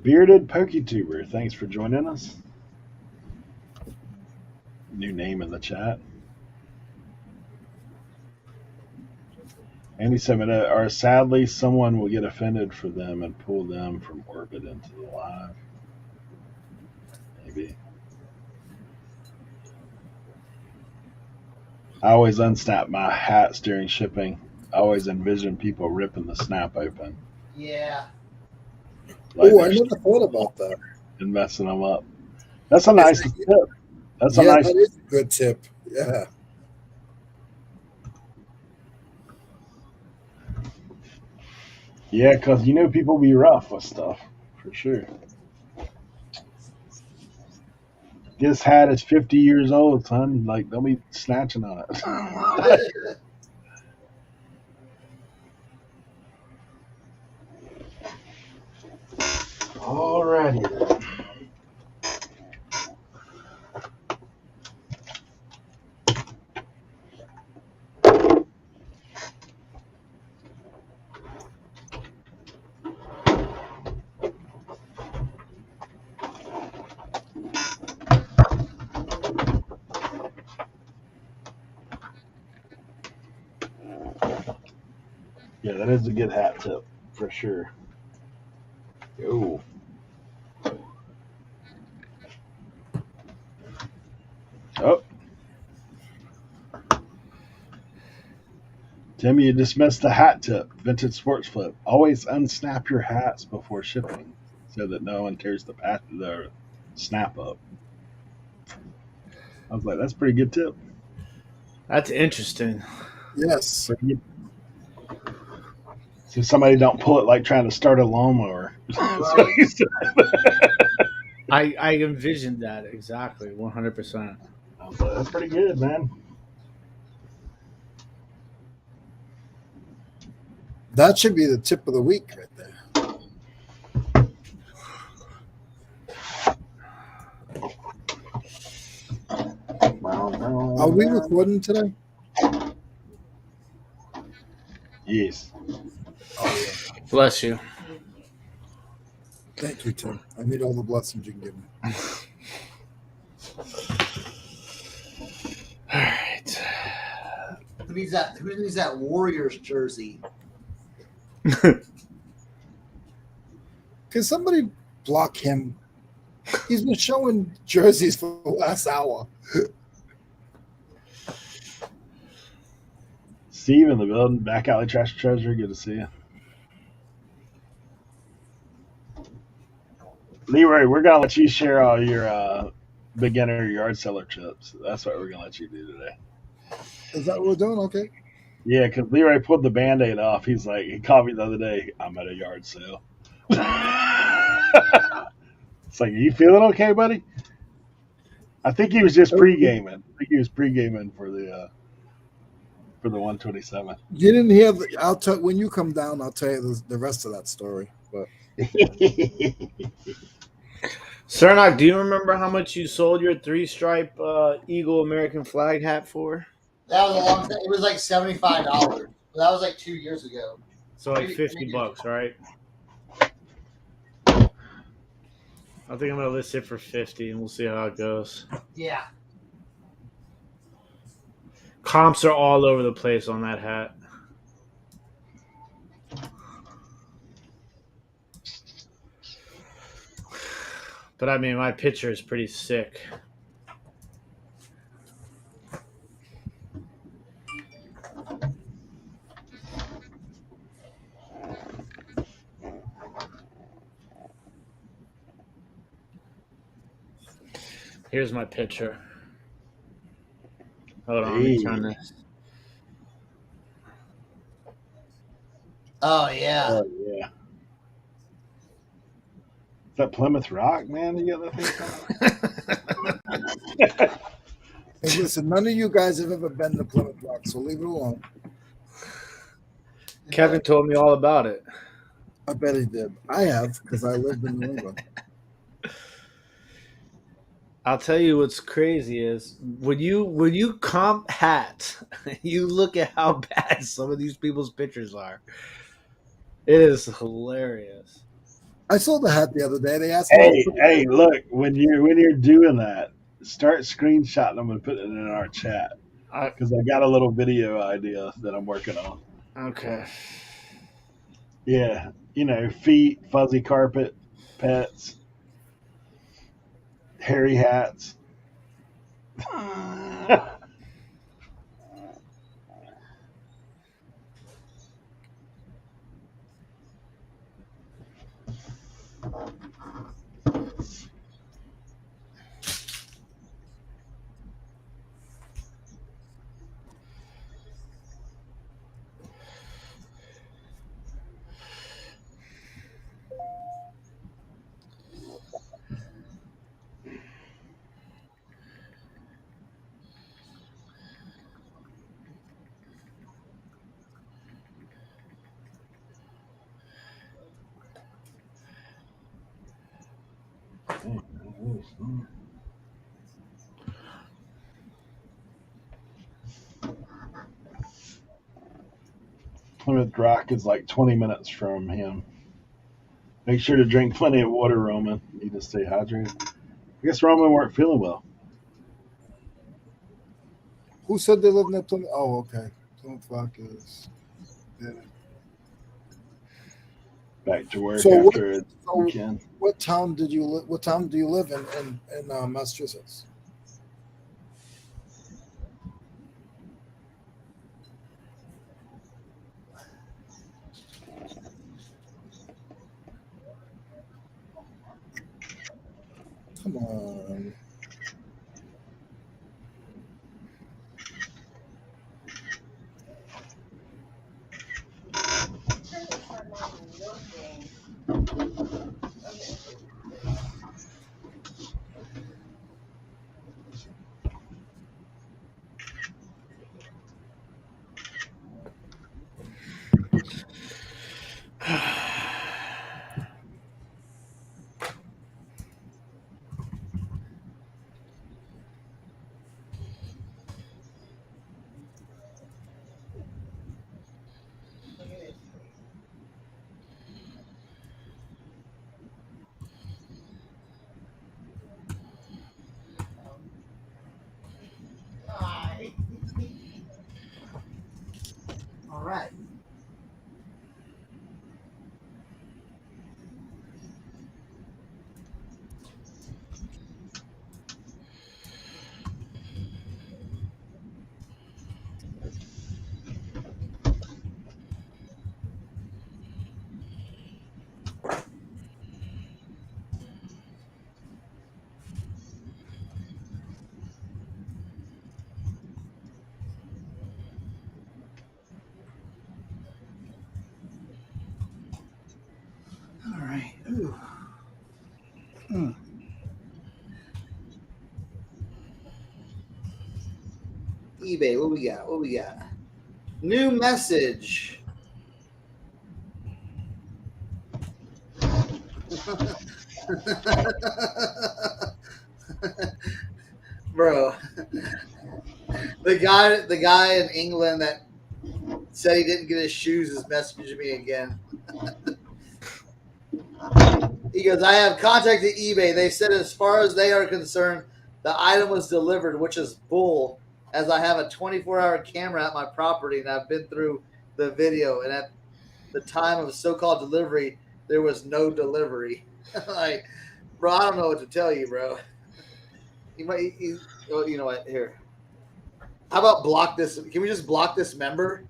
Bearded PokeTuber, thanks for joining us. New name in the chat. Andy said, or sadly, someone will get offended for them and pull them from orbit into the live. Maybe. I always unsnap my hats during shipping. I always envision people ripping the snap open. Yeah. Like I never thought about that. And messing them up. That's a nice tip. That's a nice. That is a good tip. Yeah. Yeah, because people be rough with stuff for sure. This hat is 50 years old, son. Like, don't be snatching on it. Alrighty then. Yeah, that is a good hat tip for sure. Yo. Tim, you dismissed the hat tip. Vintage sports flip. Always unsnap your hats before shipping so that no one tears the snap up. I was like, that's a pretty good tip. That's interesting. Yes. Pretty good. So somebody don't pull it like trying to start a lawnmower. I envisioned that exactly, 100%. I was like, that's pretty good, man. That should be the tip of the week right there. Are we recording today? Yes. Oh, yeah. Bless you. Thank you, Tim. I need all the blessings you can give me. All right. Who needs that? Who needs that Warriors jersey? Can somebody block him? He's been showing jerseys for the last hour. Steve in the building. Back alley trash treasure. Good to see you. Leroy, we're gonna let you share all your beginner yard seller tips. That's what we're gonna let you do today. Is that what we're doing? Okay. Yeah, because Leroy pulled the Band-Aid off. He's like, he called me the other day. I'm at a yard sale. It's like, are you feeling okay, buddy? I think he was just pre-gaming. I think he was pre-gaming for the 127. You didn't hear. I'll tell when you come down. I'll tell you the rest of that story. But Cernoch, do you remember how much you sold your 3-stripe Eagle American flag hat for? That was a long time. It was like $75. That was like 2 years ago. So like $50, right? I think I'm gonna list it for 50, and we'll see how it goes. Yeah. Comps are all over the place on that hat. But I mean, my picture is pretty sick. Here's my picture. Hold on, let me turn this. Oh yeah. Oh yeah. Is that Plymouth Rock, man? You got that thing? hey, listen, none of you guys have ever been to Plymouth Rock, so leave it alone. Kevin told me all about it. I bet he did. I have because I lived in New England. I'll tell you what's crazy is when you comp hats, you look at how bad some of these people's pictures are. It is hilarious. I sold the hat the other day. They asked me. Hey, look, when you're doing that, start screenshotting them and putting it in our chat. Because I got a little video idea that I'm working on. Okay. Yeah, feet, fuzzy carpet, pets, hairy hats. Plymouth Rock is like 20 minutes from him. Make sure to drink plenty of water, Roman. Need to stay hydrated. I guess Roman weren't feeling well. Who said they live in that Plymouth? Oh, okay. Plymouth Rock is. Yeah. Back to work So after a weekend. What town do you live in Massachusetts? Come on. All right. All right. Ooh. eBay, what we got? What we got? New message. Bro, the guy in England that said he didn't get his shoes is messaging me again. He goes, I have contacted eBay. They said as far as they are concerned, the item was delivered, which is bull, as I have a 24-hour camera at my property and I've been through the video, and at the time of so-called delivery, there was no delivery. Like, bro, I don't know what to tell you, bro. You know what? Here. How about block this? Can we just block this member?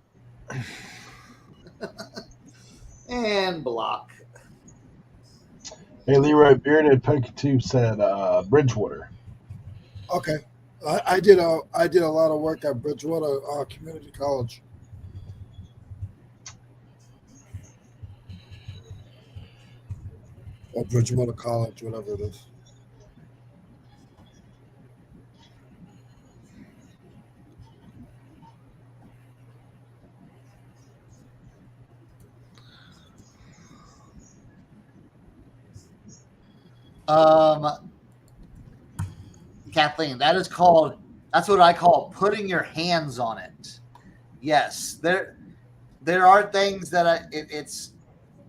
And block. Hey, Leroy Bearded PokeTube said Bridgewater. Okay. I did a lot of work at Bridgewater Community College. Or Bridgewater College, whatever it is. Kathleen, that's what I call putting your hands on it. Yes, there are things that it's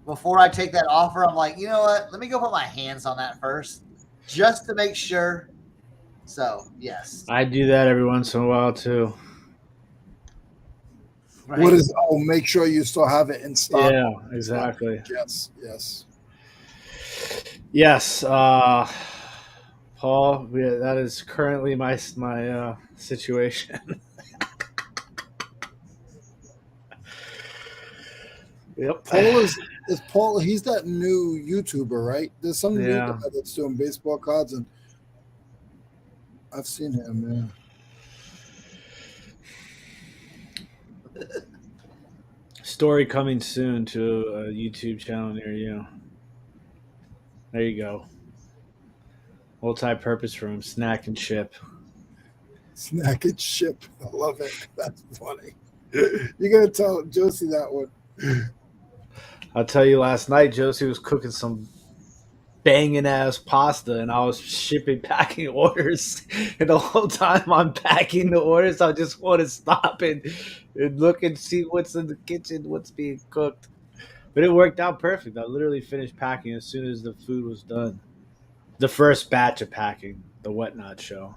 before I take that offer, I'm like, you know what? Let me go put my hands on that first, just to make sure. So yes, I do that every once in a while too. right? What is? Oh, make sure you still have it in stock. Yeah, exactly. Yes, yes. Yes, Paul. That is currently my situation. Yep. Paul is Paul. He's that new YouTuber, right? There's some new Yeah. guy that's doing baseball cards, and I've seen him. Yeah. Story coming soon to a YouTube channel near you. There you go. Multi-purpose room, snack and ship. Snack and ship. I love it. That's funny. You're gonna tell Josie that one. I'll tell you, last night Josie was cooking some banging ass pasta, and I was packing orders. And the whole time I'm packing the orders, I just want to stop and look and see what's in the kitchen, what's being cooked. But it worked out perfect. I literally finished packing as soon as the food was done. The first batch of packing, the Whatnot show.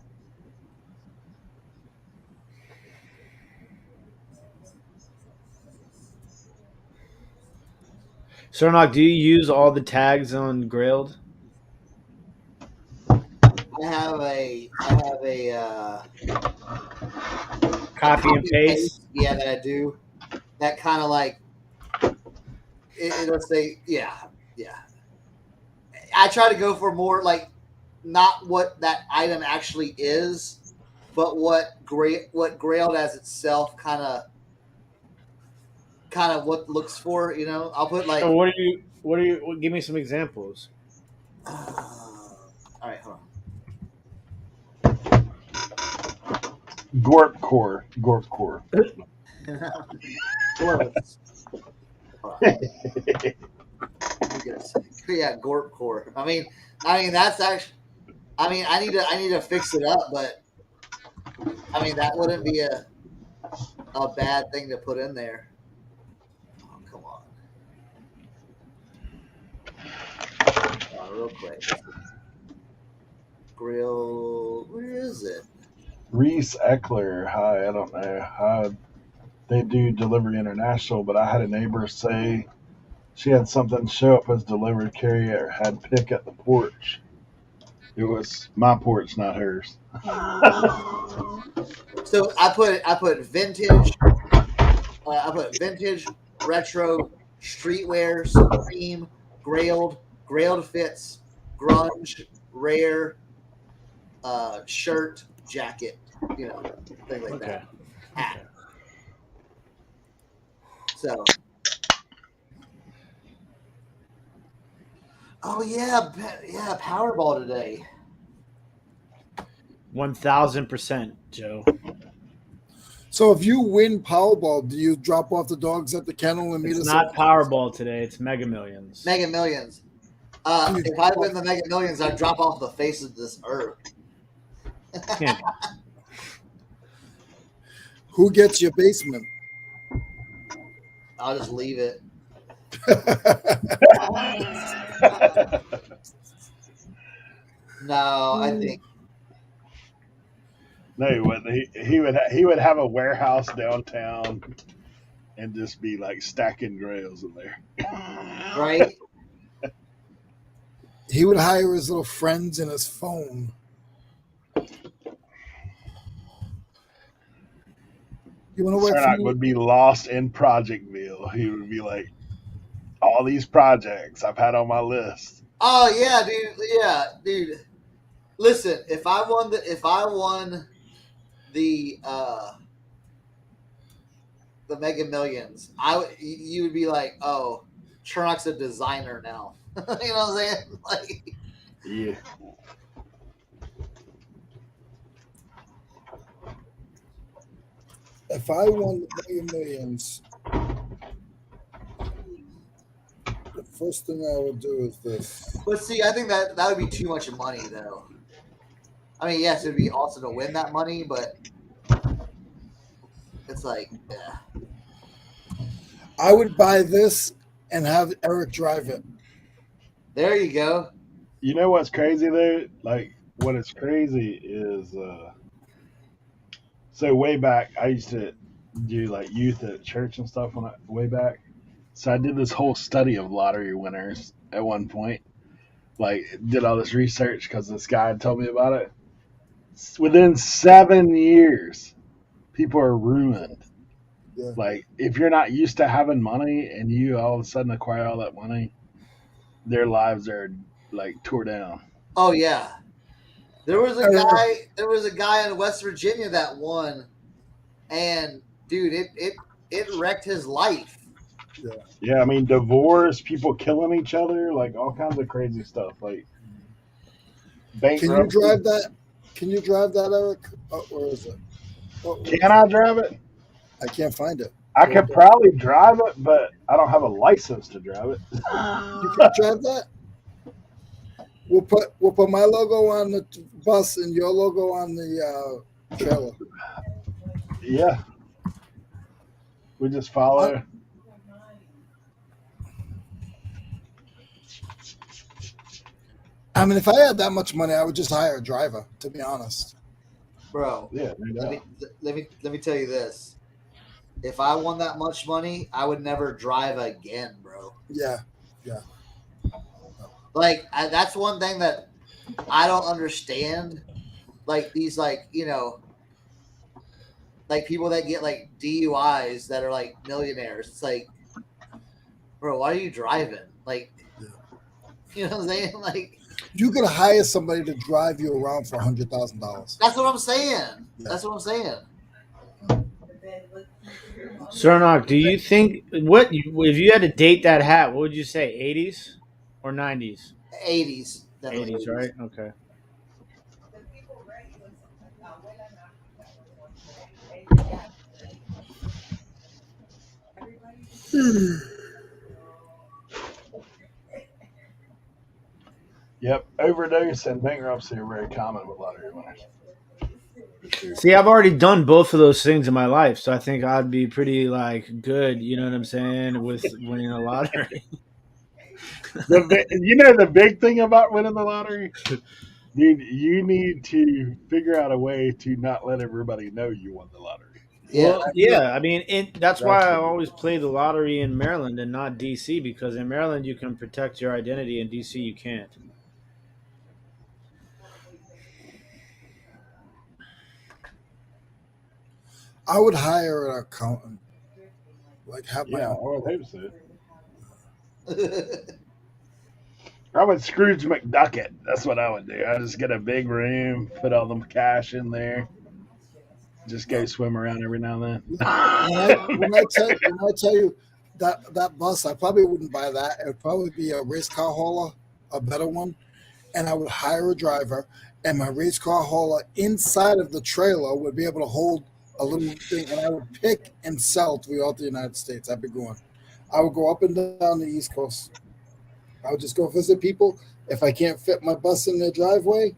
Cernoch, do you use all the tags on Grailed? I have a Copy and paste? Yeah, that I do. That kind of like it'll say, yeah. I try to go for more like not what that item actually is, but what Grailed as itself kind of what looks for. You know, I'll put like. So give me some examples. All right, hold on. Gorp core. Close. Yeah, Gorp core. I mean that's actually. I mean, I need to fix it up, but I mean that wouldn't be a bad thing to put in there. Oh, come on. Real quick. Grill. Where is it? Reese Eckler. Hi, I don't know how they do delivery international, but I had a neighbor say she had something show up as delivered carrier had pick at the porch. It was my porch, not hers. So I put vintage. I put vintage, retro, streetwear, supreme, grailed fits, grunge, rare, shirt, jacket, you know, thing like that. Hat. Okay. So. Oh yeah, Powerball today. 1000%, Joe. So if you win Powerball, do you drop off the dogs at the kennel and meet us? It's not Powerball today. It's Mega Millions. Mega Millions. If I win the Mega Millions, I'd drop off the face of this earth. Yeah. Who gets your basement? I'll just leave it. No, I think. No, he wouldn't. He would have a warehouse downtown and just be like stacking grails in there. Right? He would hire his little friends and his phone. You want to work Cernoch would be lost in Projectville. He would be like, all these projects I've had on my list. Oh yeah, dude. Yeah, dude. Listen, if I won the Mega Millions, you would be like, oh, Cernoch's a designer now. You know what I'm saying? Like, yeah. If I won the Mega Millions, the first thing I would do is this. But see, I think that would be too much money, though. I mean, yes, it'd be awesome to win that money, but it's like, yeah. I would buy this and have Eric drive it. There you go. You know what's crazy though? Like, what is crazy is, so way back, I used to do like youth at church and stuff way back. So I did this whole study of lottery winners at one point. Like, did all this research because this guy had told me about it. Within 7 years, people are ruined. Yeah. Like, if you're not used to having money and you all of a sudden acquire all that money, their lives are like tore down. Oh yeah. There was a guy in West Virginia that won, and dude, it wrecked his life. Yeah, I mean, divorce, people killing each other, like all kinds of crazy stuff. Like, Can you drive that? Can you drive that, Eric? Or is it? Can I drive it? I can't find it. I could probably drive it, but I don't have a license to drive it. You can drive that? We'll put my logo on the bus and your logo on the trailer. Yeah. We just follow. I mean, if I had that much money, I would just hire a driver, to be honest. Bro, Yeah, let me tell you this. If I won that much money, I would never drive again, bro. Yeah. Like, that's one thing that I don't understand. Like, these, like, you know, like people that get like DUIs that are like millionaires. It's like, bro, why are you driving? Like, you know what I'm saying? Like, You could hire somebody to drive you around for $100,000. That's what I'm saying. Yeah. That's what I'm saying. Cernoch, do you think if you had to date that hat, what would you say? 80s or 90s? 80s. Definitely 80s, right? Okay. Yep, overdose and bankruptcy are very common with lottery winners. See, I've already done both of those things in my life, so I think I'd be pretty like good. You know what I'm saying? With winning the lottery. The big thing about winning the lottery, dude, you need to figure out a way to not let everybody know you won the lottery. Well, yeah. I mean, that's why I the- always play the lottery in Maryland and not DC, because in Maryland you can protect your identity, in DC you can't. I would hire an accountant. Like have my Yeah, I own. would hope so. I would Scrooge McDuck it. That's what I would do. I just get a big room, put all the cash in there, just go swim around every now and then. When I tell you that bus, I probably wouldn't buy that. It would probably be a race car hauler, a better one, and I would hire a driver. And my race car hauler inside of the trailer would be able to hold a little thing, and I would pick and sell throughout the United States. I'd be going. I would go up and down the East Coast. I would just go visit people. If I can't fit my bus in their driveway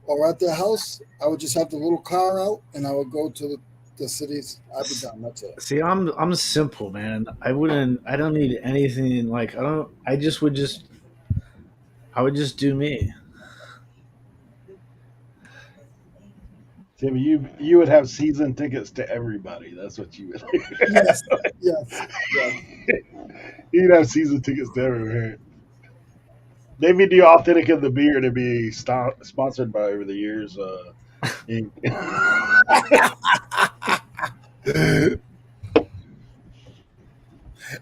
or at their house, I would just have the little car out, and I would go to the cities. I'd be done. That's it. See, I'm simple, man. I don't need anything. Like I would just do me. Tim, you would have season tickets to everybody. That's what you would do. Yes. You'd have season tickets to everywhere. Maybe the Authentic of the Beer to be sponsored by over the years. Inc. It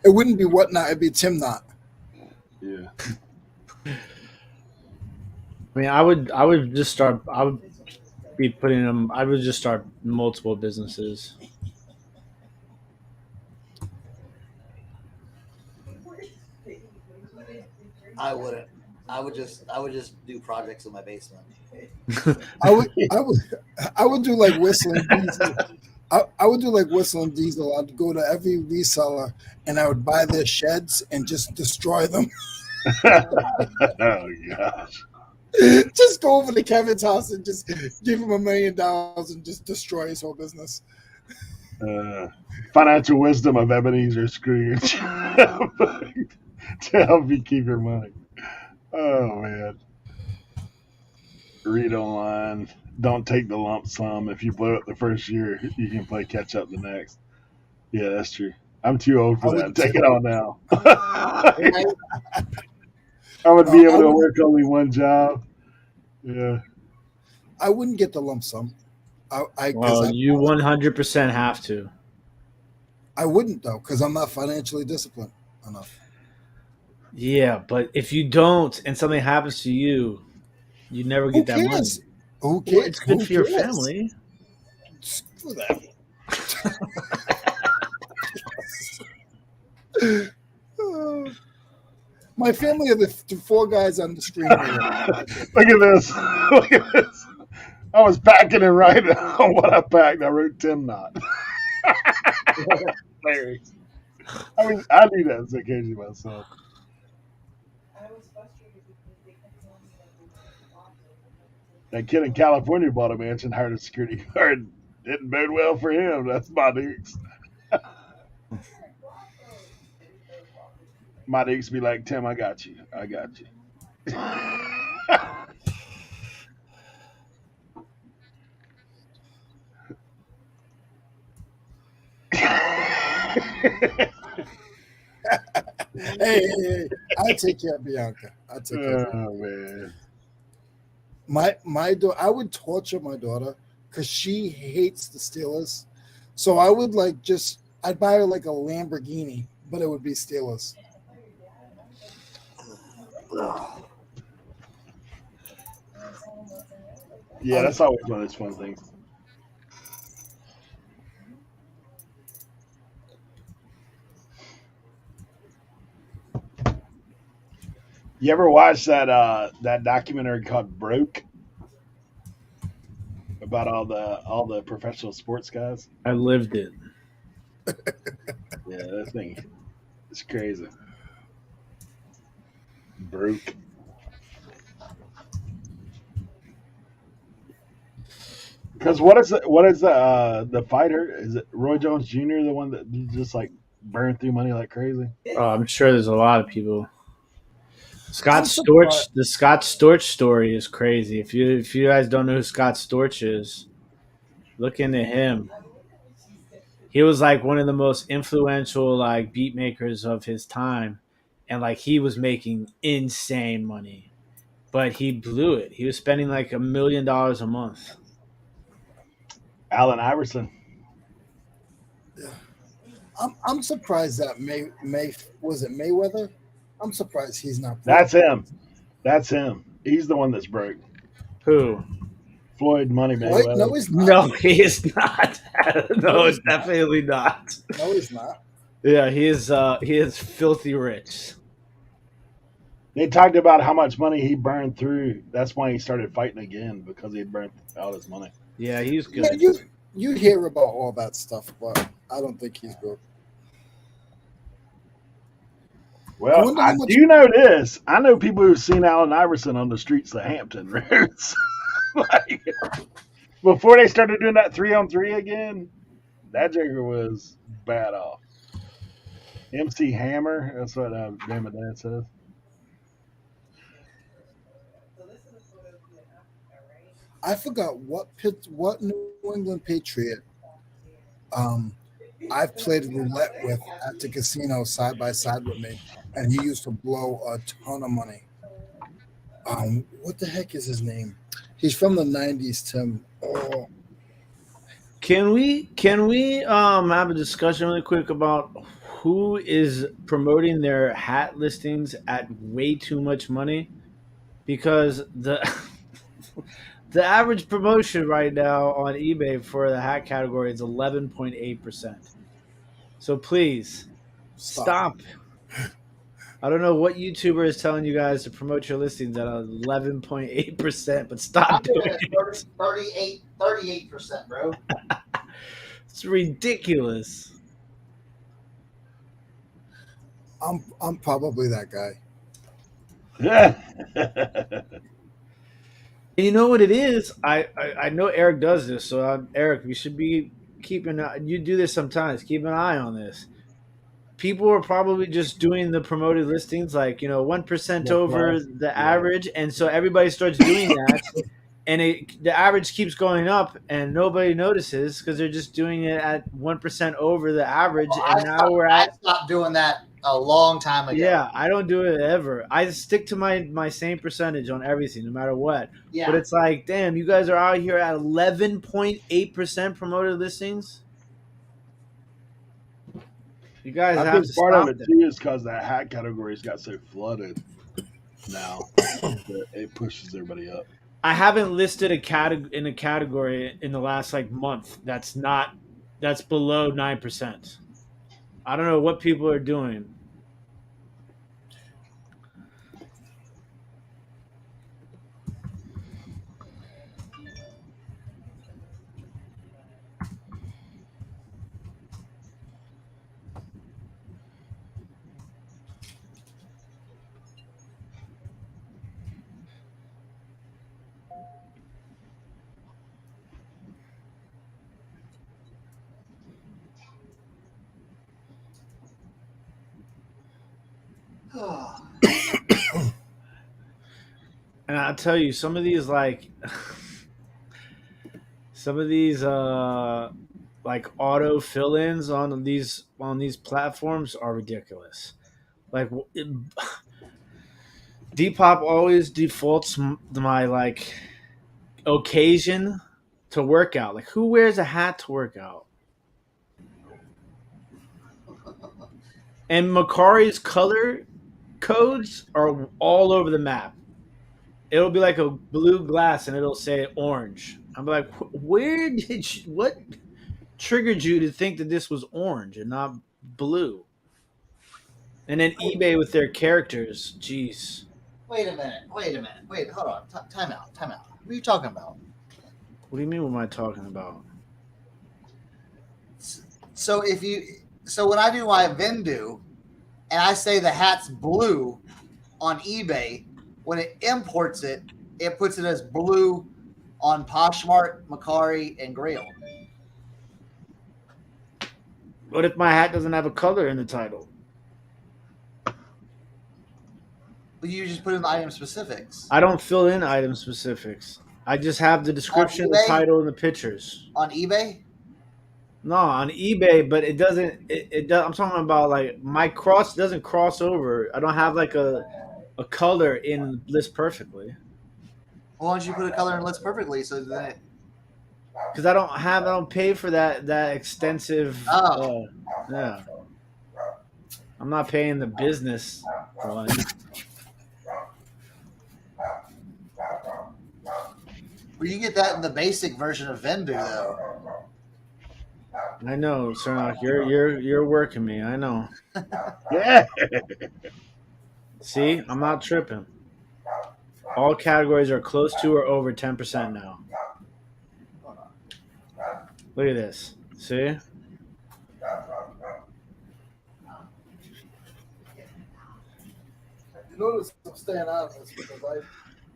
wouldn't be Whatnot. It'd be Tim Knot. Yeah. I mean, I would just start. I would be putting them. I would just start multiple businesses. I wouldn't. I would just do projects in my basement. I would do like Whistling Diesel. I would do like Whistling Diesel. I'd go to every reseller and I would buy their sheds and just destroy them. Oh gosh. Just go over to Kevin's house and just give him $1 million and just destroy his whole business. Financial wisdom of Ebenezer Scrooge to help you keep your money. Oh man. Read online. Don't take the lump sum. If you blow it the first year, you can play catch up the next. Yeah, that's true. I'm too old for that. Take it all now. I would be able to work only one job. Yeah. I wouldn't get the lump sum. Well, you 100% have to. I wouldn't though, because I'm not financially disciplined enough. Yeah, but if you don't and something happens to you, you never get that money. Who cares? Well, it's good for your family. Screw that. My family are the 4 guys on the screen. Look at this. Look at this. I was packing and writing on what I packed. I wrote Tim Knot. Larry. I mean, I do that as occasionally myself. That kid in California bought a mansion, hired a security guard. Didn't bode well for him. That's my dukes. My dukes be like, Tim, I got you. I got you. Hey, I take care of Bianca. I take care of her. Oh man. My daughter, I would torture my daughter because she hates the Steelers. So I would I'd buy her like a Lamborghini, but it would be Steelers. Yeah, that's always one of those fun things. You ever watch that documentary called Broke about all the professional sports guys? I lived it. Yeah, that thing is crazy. Broke. Because what is the fighter? Is it Roy Jones Jr. the one that just like burned through money like crazy? Oh, I'm sure there's a lot of people. I'm Scott surprised. Storch, the Scott Storch story is crazy. If you guys don't know who Scott Storch is, look into him. He was like one of the most influential like beat makers of his time, and like he was making insane money, but he blew it. He was spending like $1 million a month. Allen Iverson. I'm surprised that May was it Mayweather? I'm surprised he's not broke. That's him. That's him. He's the one that's broke. Who? Floyd Money Wait, Mayweather. no, he's not. No, he is not. No, he's it's definitely not. No, he's not. Yeah, he is filthy rich. They talked about how much money he burned through. That's why he started fighting again, because he had burned all his money. Yeah, he's Yeah, good. you hear about all that stuff, but I don't think he's broke. Well, wonder I how much- do know this. I know people who've seen Allen Iverson on the streets of Hampton Roads. Like, before they started doing that 3-on-3 again, that Jagger was bad off. MC Hammer, that's what damn it dad says. I forgot what New England Patriot I've played roulette with at the casino side by side with me, and he used to blow a ton of money. What the heck is his name? He's from the '90s, Tim. Oh, Can we have a discussion really quick about who is promoting their hat listings at way too much money? Because the the average promotion right now on eBay for the hat category is 11.8%. So please stop. I don't know what YouTuber is telling you guys to promote your listings at 11.8%, but stop doing it. 38%, bro. It's ridiculous. I'm probably that guy. And you know what it is? I know Eric does this, so Eric, you should be keeping. You do this sometimes. Keep an eye on this. People are probably just doing the promoted listings, like 1% over the average, and so everybody starts doing that, and the average keeps going up, and nobody notices because they're just doing it at 1% over the average, and now I stopped doing that a long time ago. Yeah, I don't do it ever. I stick to my same percentage on everything, no matter what. Yeah. But it's like, damn, you guys are out here at 11.8% promoted listings. You guys I have think to part stop of it that. too is because that hat categories got so flooded now that it pushes everybody up. I haven't listed a category in the last month that's below 9%. I don't know what people are doing. And I'll tell you, some of these auto fill-ins on these platforms are ridiculous. Depop always defaults my occasion to work out. Like, who wears a hat to work out? And Macari's color codes are all over the map. it'll be like a blue glass and it'll say orange. I'm like, where did you, what triggered you to think that this was orange and not blue? And then eBay with their characters, jeez. Wait a minute. Wait, hold on. Time out. What are you talking about? What do you mean? What am I talking about? So when I do my Vendoo and I say the hat's blue on eBay, when it imports it, it puts it as blue on Poshmark, Macari, and Grail. What if my hat doesn't have a color in the title? You just put in the item specifics. I don't fill in item specifics. I just have the description, the title, and the pictures. On eBay? No, on eBay, but it doesn't. It does. I'm talking about like my cross doesn't cross over. I don't have like a color in List Perfectly. Why don't you put a color in List Perfectly so that? Because I don't pay for that extensive. Oh. Yeah. I'm not paying the business one. Well, you get that in the basic version of Vendoo, though. I know, Cernoch, you're working me. I know. Yeah. See, I'm not tripping. All categories are close to or over 10% now. Look at this. See? You notice I'm staying out of this because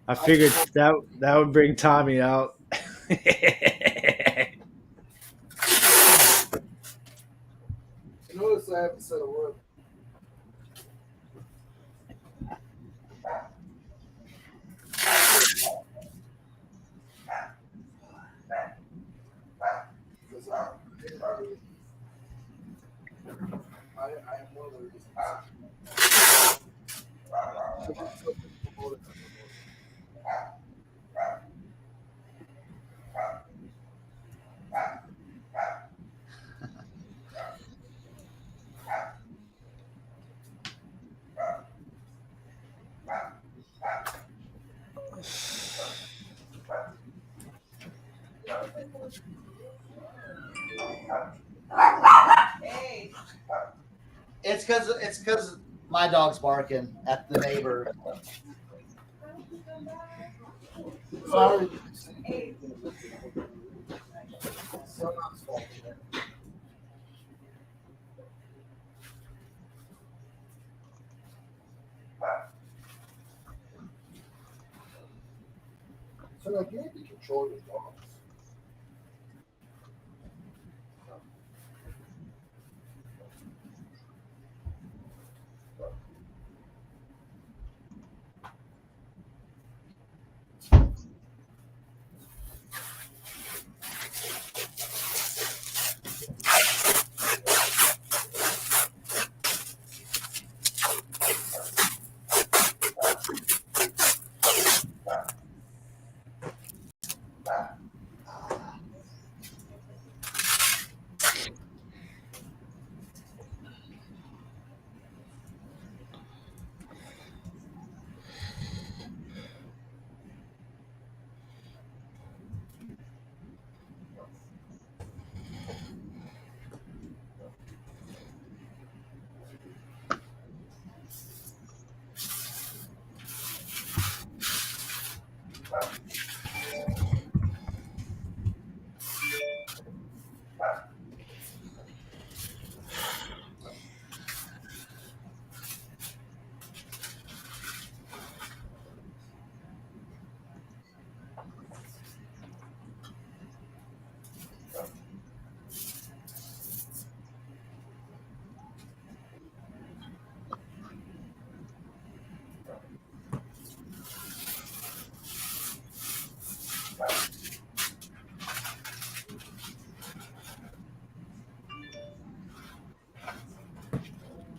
I figured that would bring Tommy out. you notice I haven't said a word. I am one of the reasons. It's because my dog's barking at the neighbor. Sorry. So like you need to control your dogs.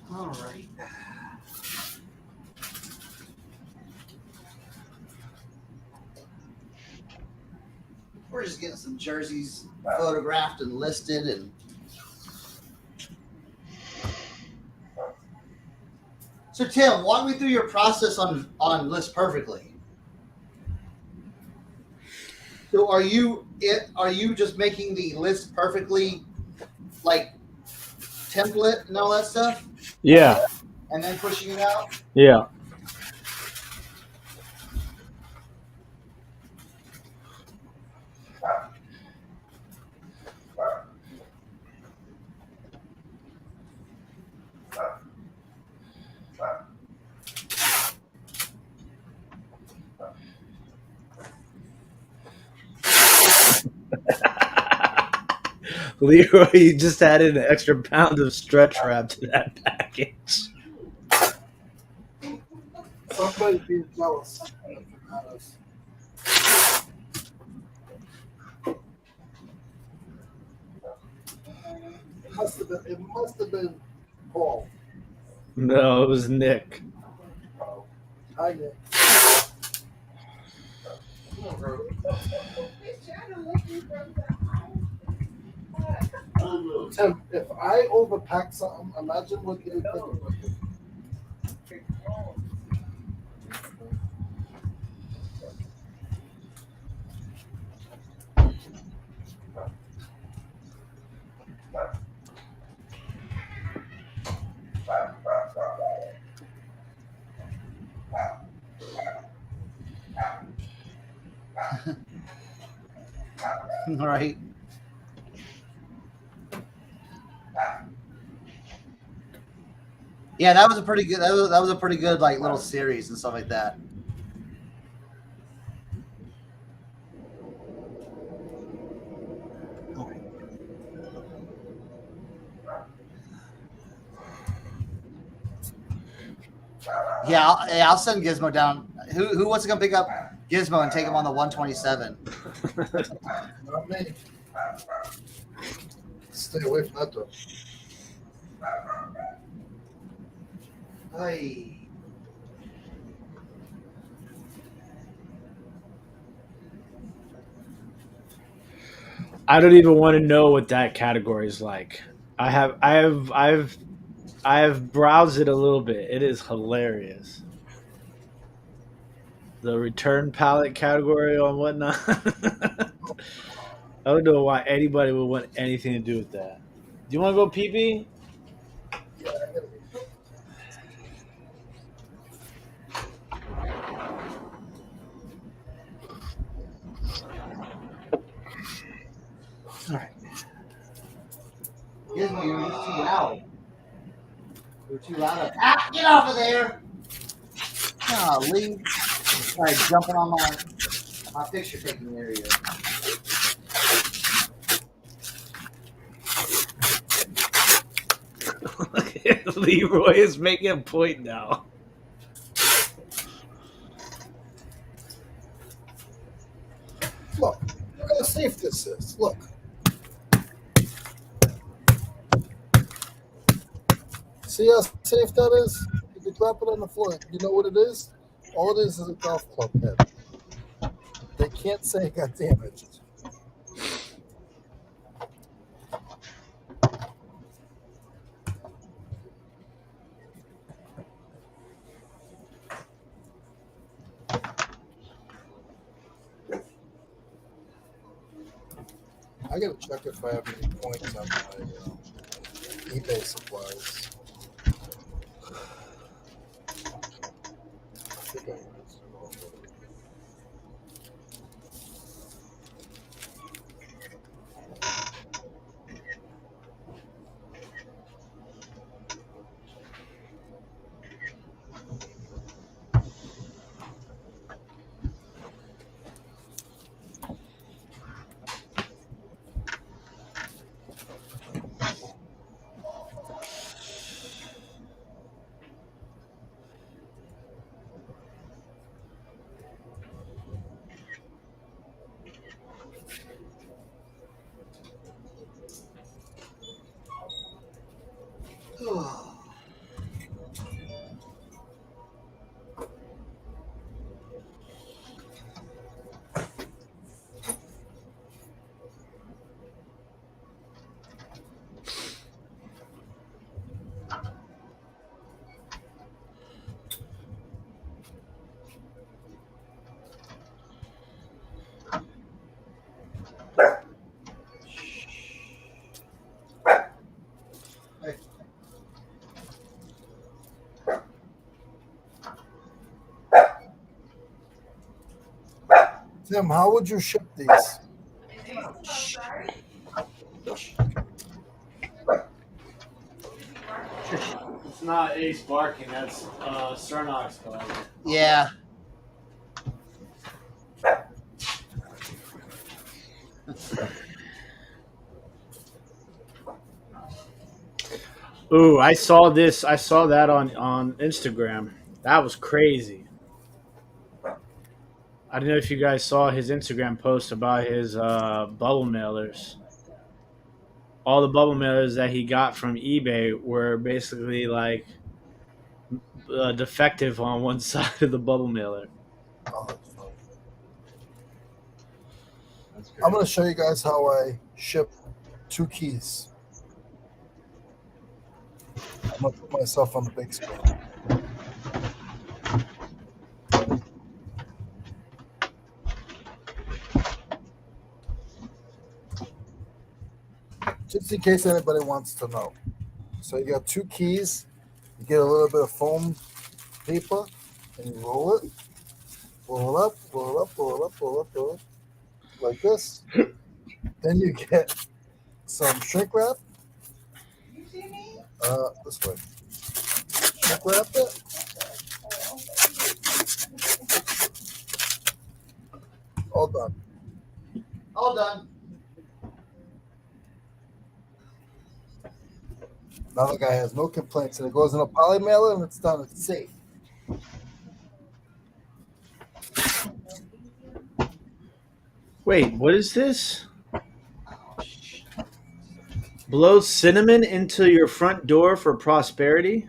All right. We're just getting some jerseys photographed and listed and so Tim, walk me through your process on List Perfectly. So are you just making the list perfectly, like template and all that stuff, Yeah, and then pushing it out? yeah. Leroy, you just added an extra pound of stretch wrap to that package. Somebody's being jealous. It must have been Paul. No, it was Nick. Hi, Nick. Tim, if I overpack something, imagine what you think. All right. Yeah, that was a pretty good. That was a pretty good like little series and stuff like that. Yeah, I'll send Gizmo down. Who wants to come pick up Gizmo and take him on the 127? Not me. Stay away from that door. Hey. I don't even want to know what that category is like. I've browsed it a little bit. It is hilarious. The return pallet category on whatnot. I don't know why anybody would want anything to do with that. Do you want to go pee pee? Yeah, I gotta be. All right. Gizmo, you were just too loud. You were too loud. Ah, get off of there! Golly. Sorry, jumping on my picture taking area. Leroy is making a point now. Look, look how safe this is. Look. See how safe that is? You can drop it on the floor. You know what it is? All it is a golf club head. They can't say it got damaged. I gotta check if I have any points on my eBay supplies. I think I used it all. Tim, how would you ship these? It's not Ace barking. That's Cernochs dog. Yeah. Ooh, I saw this. I saw that on Instagram. That was crazy. I don't know if you guys saw his Instagram post about his bubble mailers. All the bubble mailers that he got from eBay were basically like defective on one side of the bubble mailer. Oh, that's funny. That's I'm great. going to show you guys how I ship 2 keys. I'm going to put myself on the big screen. Just in case anybody wants to know. So you got 2 keys. You get a little bit of foam paper and you roll it. Roll it up, roll it up, roll it up, roll it up, roll it up. Like this. Then you get some shrink wrap. This way. Shrink wrap it. All done. All done. Now the guy has no complaints, and it goes in a poly mailer, and it's done. It's safe. Wait, what is this? Blow cinnamon into your front door for prosperity?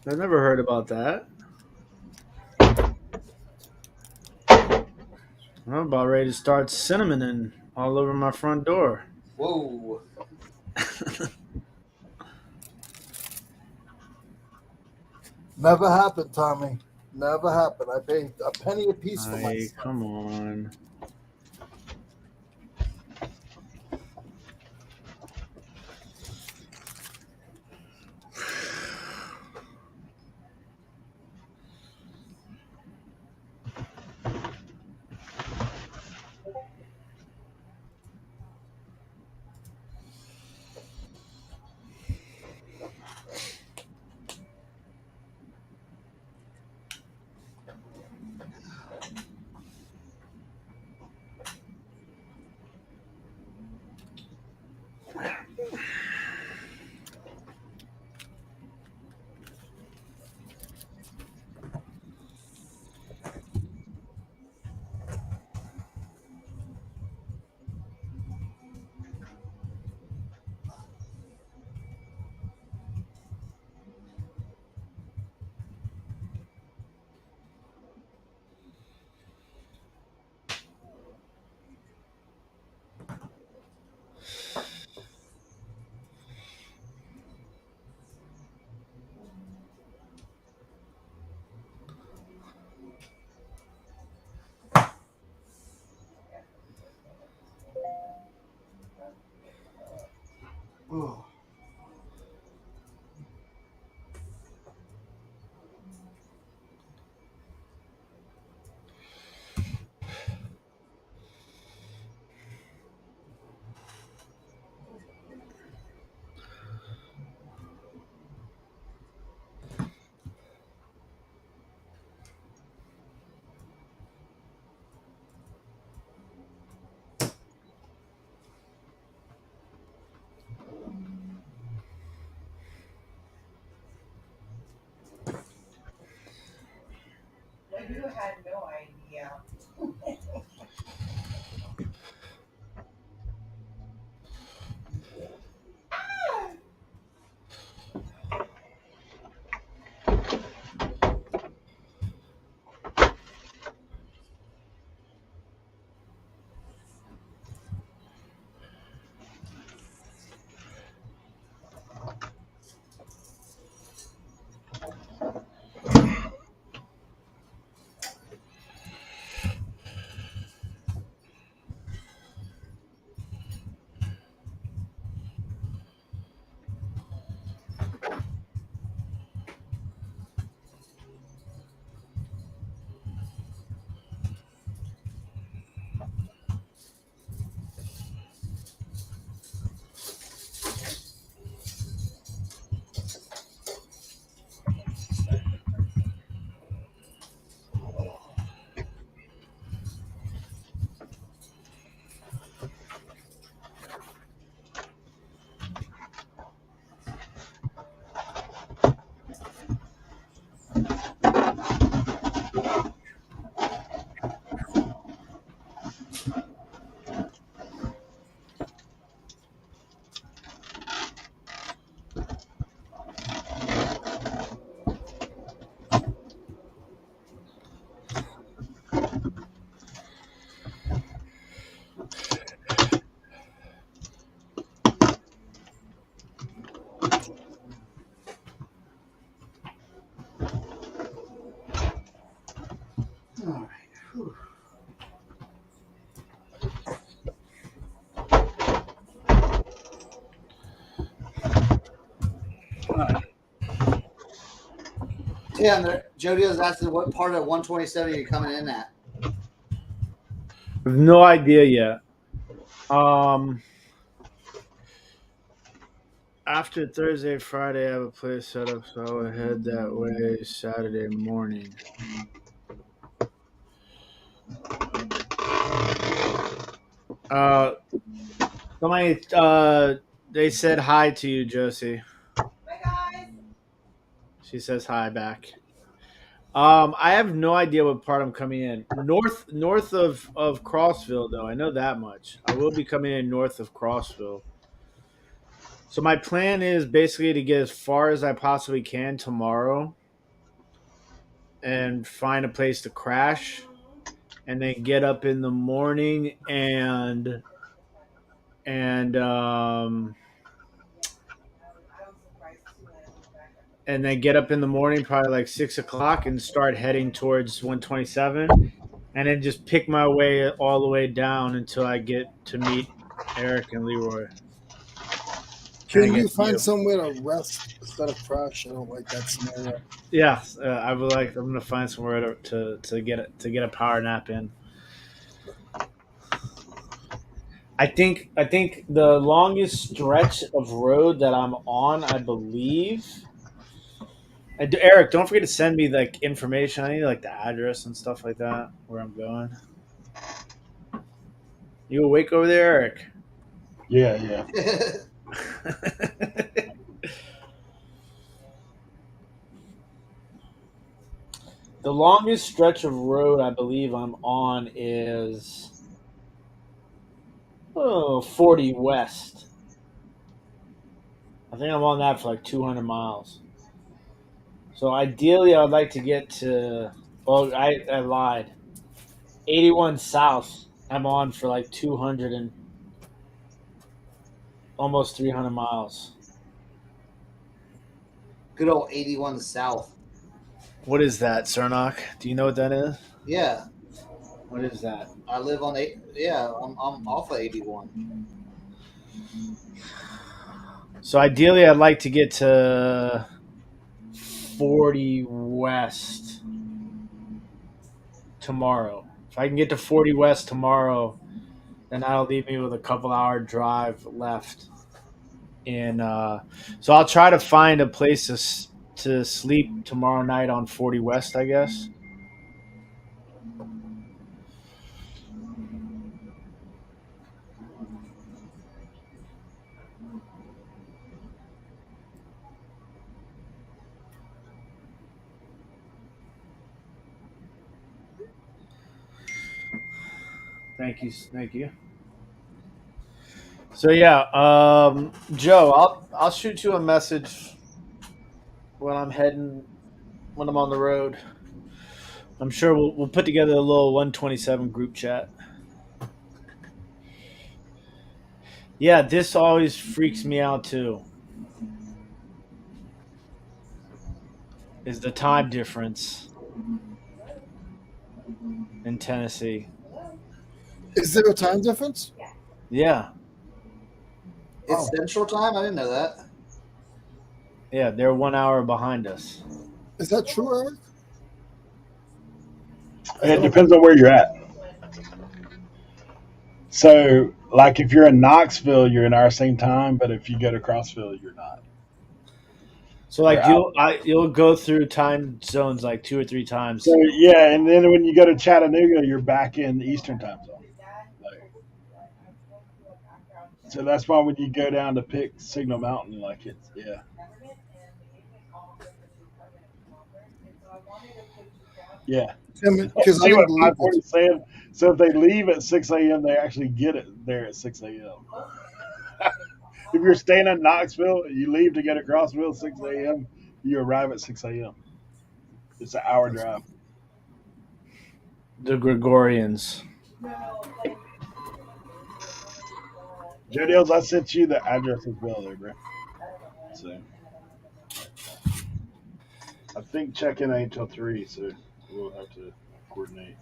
I've never heard about that. I'm about ready to start cinnamoning all over my front door. Whoa. Never happened, Tommy. Never happened. I paid a penny a piece for my Hey, stuff. come on. Ugh. You had no idea. All right. Whew. Tim, Jody was asking what part of 127 are you coming in at? I have no idea yet. After Thursday, Friday, I have a place set up, so I will head that way Saturday morning. Somebody, they said hi to you, Josie. Hi guys. She says hi back. I have no idea what part I'm coming in. North of Crossville, though. I know that much. I will be coming in north of Crossville. So my plan is basically to get as far as I possibly can tomorrow and find a place to crash and then get up in the morning and then get up in the morning probably like 6 o'clock and start heading towards 127 and then just pick my way all the way down until I get to meet Eric and Leroy. Can you find somewhere to rest instead of crash? I don't like that scenario. Yeah, I'm gonna find somewhere to get a power nap in. I think the longest stretch of road that I'm on, I believe. Eric, don't forget to send me like information. I need like the address and stuff like that where I'm going. You awake over there, Eric? Yeah. The longest stretch of road I believe I'm on is 40 west. I think I'm on that for like 200 miles. So ideally, I'd like to get to. Well, I lied. 81 south. I'm on for like 200 and almost 300 miles. Good old 81 south. What is that, Cernoch? Do you know what that is? Yeah. What is that? I live on I'm off of 81. So ideally, I'd like to get to 40 west tomorrow. If I can get to 40 west tomorrow, then that'll leave me with a couple-hour drive left. And so I'll try to find a place to sleep tomorrow night on 40 west, I guess. Thank you. So yeah, Joe, I'll shoot you a message when I'm on the road. I'm sure we'll put together a little 127 group chat. Yeah, this always freaks me out too. Is the time difference in Tennessee? Is there a time difference? Yeah. It's Central Time? I didn't know that. Yeah, they're 1 hour behind us. Is that true, Eric? It depends on where you're at. So, like if you're in Knoxville, you're in our same time, but if you go to Crossville, you're not. So like you'll go through time zones like 2 or 3 times. So yeah, and then when you go to Chattanooga, you're back in the Eastern Time zone. So that's why when you go down to pick Signal Mountain, like it's yeah. Because See what 540 is saying. So if they leave at 6 a.m., they actually get it there at 6 a.m. If you're staying in Knoxville, you leave to get to Crossville at 6 a.m., you arrive at 6 a.m. It's an hour drive. The Gregorians. Joe Deals, I sent you the address as well there, bro. So I think check-in ain't till 3, so we'll have to coordinate.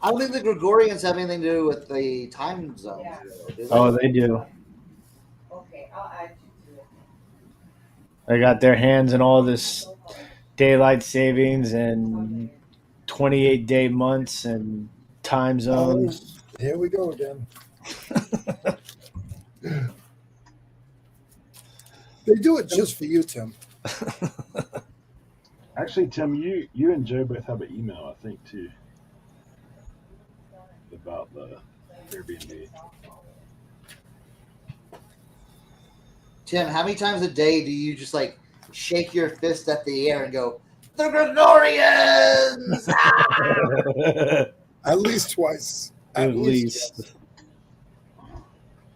I don't think the Gregorians have anything to do with the time zones. Yeah. Though, do they? Oh, they do. Okay, I'll add you to it. They got their hands in all this daylight savings and 28-day months and time zones. Here we go again. They do it just for you, Tim. Actually, Tim, you and Joe both have an email, I think, too, about the Airbnb. Tim, how many times a day do you just like shake your fist at the air and go, "The Gregorians"? At least twice. At least. twice.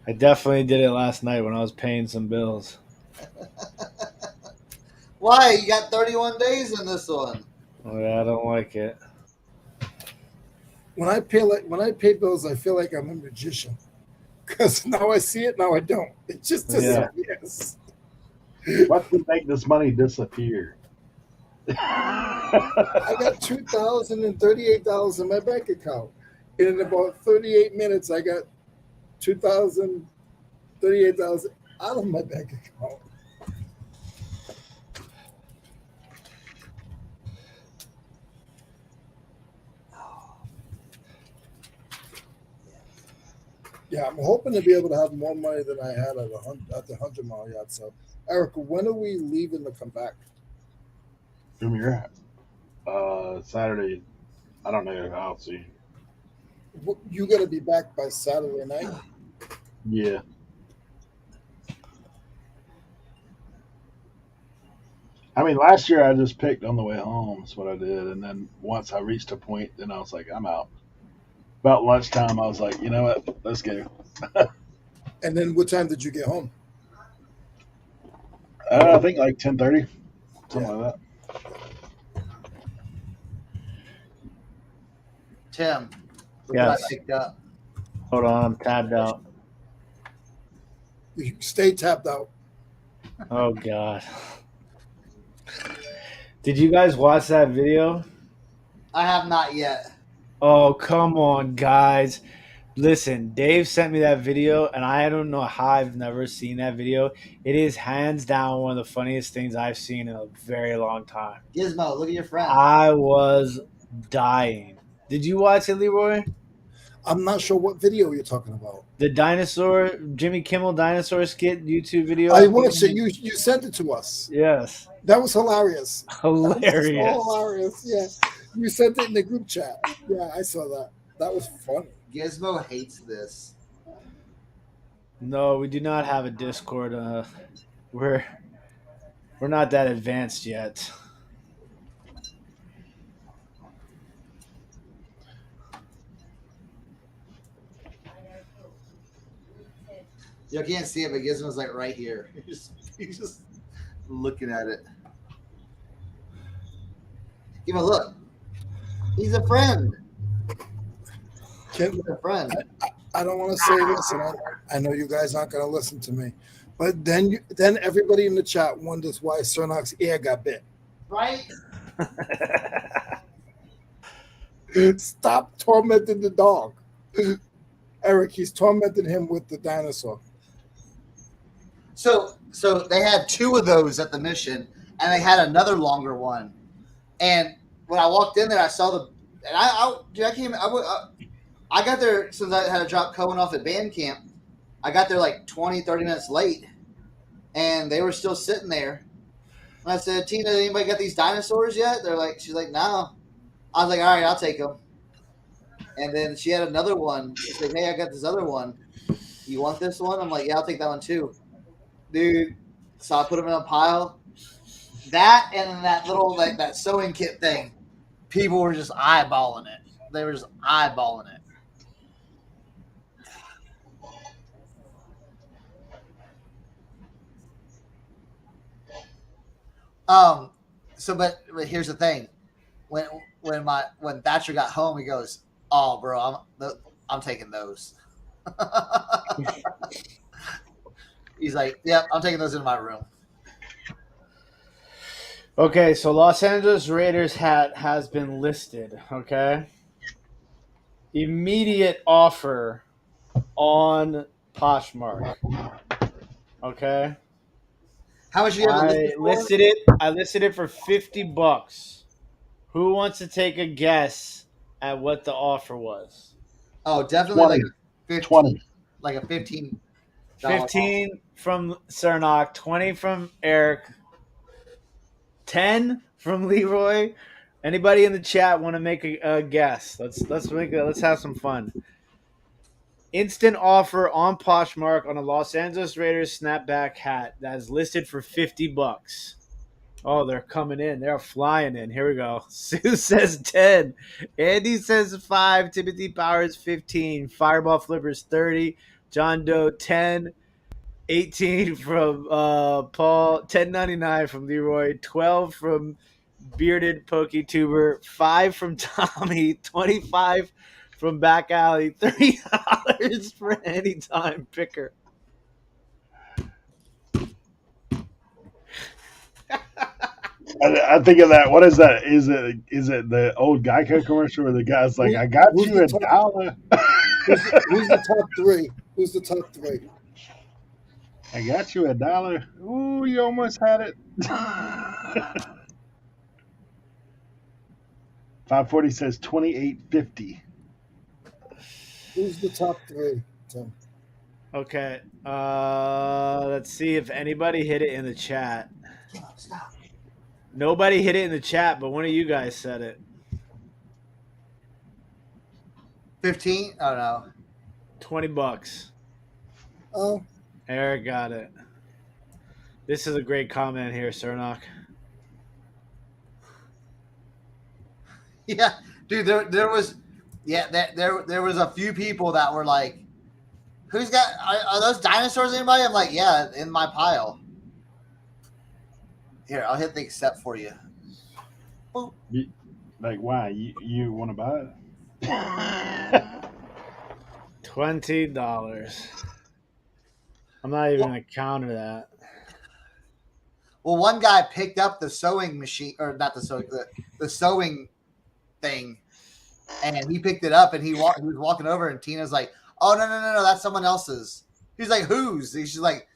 I definitely did it last night when I was paying some bills. Why? You got 31 days in this one. Oh, yeah, I don't like it. When I pay bills, I feel like I'm a magician. Because now I see it, now I don't. It just disappears. What would make this money disappear? I got $2,038 in my bank account. And in about 38 minutes, I got $2,038 out of my bank account. Yeah, I'm hoping to be able to have more money than I had at the 100 Mile Yacht Sale. Erica, when are we leaving to come back? From your at? Saturday. I don't know. I'll see. You got to be back by Saturday night. Yeah. I mean, last year I just picked on the way home. That's what I did. And then once I reached a point, then I was like, I'm out. About lunchtime, I was like, you know what? Let's go. And then what time did you get home? I think like 10:30, something like that. Tim, look Yes. what I picked up. Hold on, I'm tabbed out. You stay tapped out. Oh, God. Did you guys watch that video? I have not yet. Oh, come on, guys. Listen, Dave sent me that video, and I don't know how I've never seen that video. It is hands down one of the funniest things I've seen in a very long time. Gizmo, look at your friend. I was dying. Did you watch it, Leroy? I'm not sure what video you're talking about. The dinosaur, Jimmy Kimmel dinosaur skit YouTube video? I watched it. You sent it to us. Yes. That was hilarious. Hilarious. That was so hilarious. Yeah. You sent it in the group chat. Yeah, I saw that. That was funny. Gizmo hates this. No, we do not have a Discord. We're not that advanced yet. You can't see it, but Gizmo's like right here. He's just looking at it. Give him a look. He's a friend. Ken, He's a friend. I don't want to say this, and I know you guys aren't going to listen to me, but then everybody in the chat wonders why Cernoch's ear got bit. Right? Stop tormenting the dog. Eric, he's tormenting him with the dinosaur. So they had two of those at the mission, and they had another longer one. And when I walked in there, I saw the, and I got there since I had to drop Cohen off at band camp. I got there like 20, 30 minutes late, and they were still sitting there. And I said, Tina, anybody got these dinosaurs yet? She's like, no. I was like, all right, I'll take them. And then she had another one. She's like, hey, I got this other one. You want this one? I'm like, yeah, I'll take that one too. Dude, so I put them in a pile. That and that little, like, that sewing kit thing, people were just eyeballing it. They were just eyeballing it. But here's the thing. When Thatcher got home, he goes, "Oh, bro, I'm taking those." He's like, "Yep, I'm taking those into my room." Okay, so Los Angeles Raiders hat has been listed. Okay, immediate offer on Poshmark. Okay, How much do you have it listed for? I listed it for $50. Who wants to take a guess at what the offer was? Oh, definitely 20. like a 15, 20. like a $15. 15 from Cernoch, 20 from Eric, 10 from Leroy. Anybody in the chat want to make a guess? Let's have some fun. Instant offer on Poshmark on a Los Angeles Raiders snapback hat that is listed for $50. Oh, they're coming in. They're flying in. Here we go. Sue says 10. Andy says 5. Timothy Powers 15. Fireball Flippers 30. John Doe 10. 18 from Paul. 10.99 from Leroy. 12 from Bearded PokeTuber. 5 from Tommy. 25 from Back Alley. $30 for Anytime Picker. I think of that. What is that? Is it the old Geico commercial where the guy's like, "I got Who's you the a top- dollar. Who's the top three? Who's the top three? I got you a dollar. Ooh, you almost had it." 540 says 28.50. Who's the top three? Tim? Okay. Let's see if anybody hit it in the chat. Stop. Nobody hit it in the chat, but one of you guys said it. 15? Oh, no. $20. Oh, Eric got it. This is a great comment here, Cernoch. Yeah, dude, there was, there was a few people that were like, "Who's got? Are those dinosaurs? Anybody?" I'm like, "Yeah, in my pile." Here, I'll hit the accept for you. Boop. Like, why? You want to buy it? $20. I'm not even gonna counter that. Well, one guy picked up the sewing machine, or not the sewing, the sewing thing, and he picked it up, and he was walking over, and Tina's like, "Oh, no, that's someone else's." He's like, "Whose?" He's like,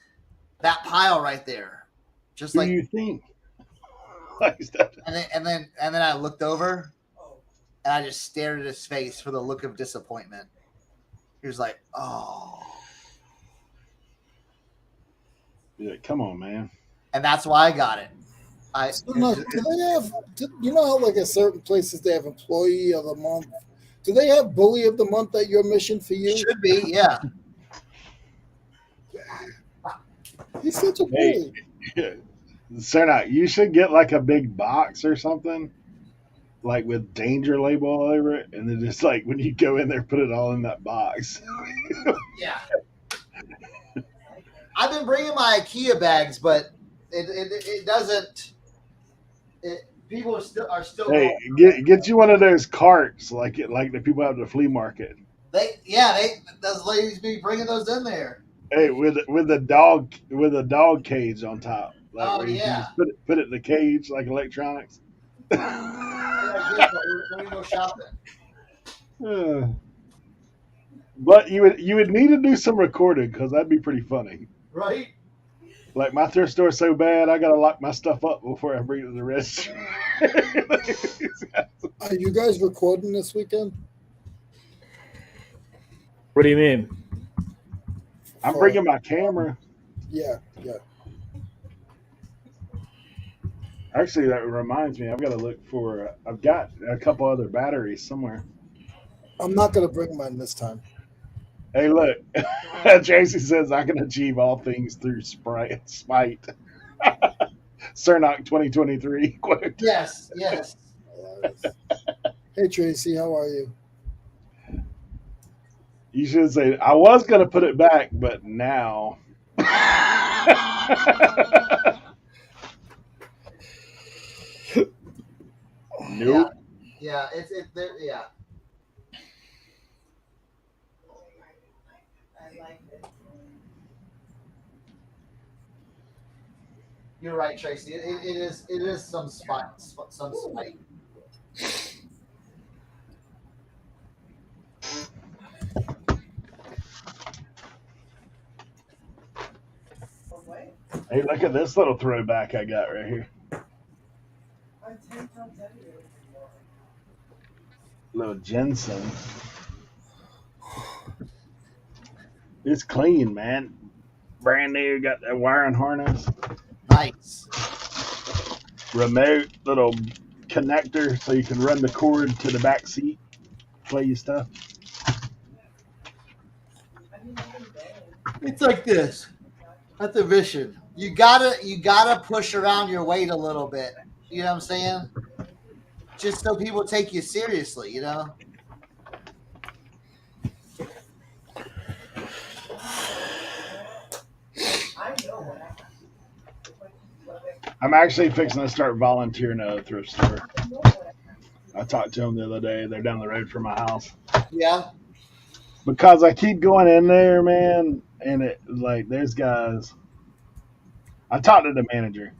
"That pile right there," just Who like. do you think? Like, And then I looked over, and I just stared at his face for the look of disappointment. He was like, "Oh," yeah, come on, man. and that's why I got it. so no, do they have? You know how like at certain places they have employee of the month. Do they have bully of the month at your mission for you? Should be, yeah. He's such a bully. Hey, Cernoch, you should get like a big box or something, like with danger label all over it, and then just like when you go in there, put it all in that box. Yeah. I've been bringing my IKEA bags, but it doesn't. People are still. Hey, get you one of those carts like the people have at the flea market. Those ladies be bringing those in there. Hey, with a dog cage on top. Like Oh, where you yeah. can just put it in the cage like electronics. When we go shopping. But you would need to do some recording because that'd be pretty funny. Right? Like my thrift store's so bad, I gotta lock my stuff up before I bring it to the register. Are you guys recording this weekend? What do you mean? I'm bringing my camera. Yeah. Actually, that reminds me, I've got to look for. I've got a couple other batteries somewhere. I'm not gonna bring mine this time. Hey, look, Tracy says I can achieve all things through spite. Cernoch 2023 quote. Yes. Hey Tracy, how are you? You should say I was gonna put it back, but now. Nope. Yeah. Yeah. I like it. You're right, Tracy. It is some spike. Some spike. For what? Hey, look at this little throwback I got right here. I'm 10 times heavier. Little ginseng. It's clean, man. Brand new. Got that wiring harness. Nice. Remote little connector so you can run the cord to the back seat. Play your stuff. It's like this. That's the vision. You gotta push around your weight a little bit. You know what I'm saying? Just so people take you seriously, you know? I know what I'm actually fixing to start volunteering at a thrift store. I talked to them the other day. They're down the road from my house. Yeah. Because I keep going in there, man, and it like there's guys. I talked to the manager.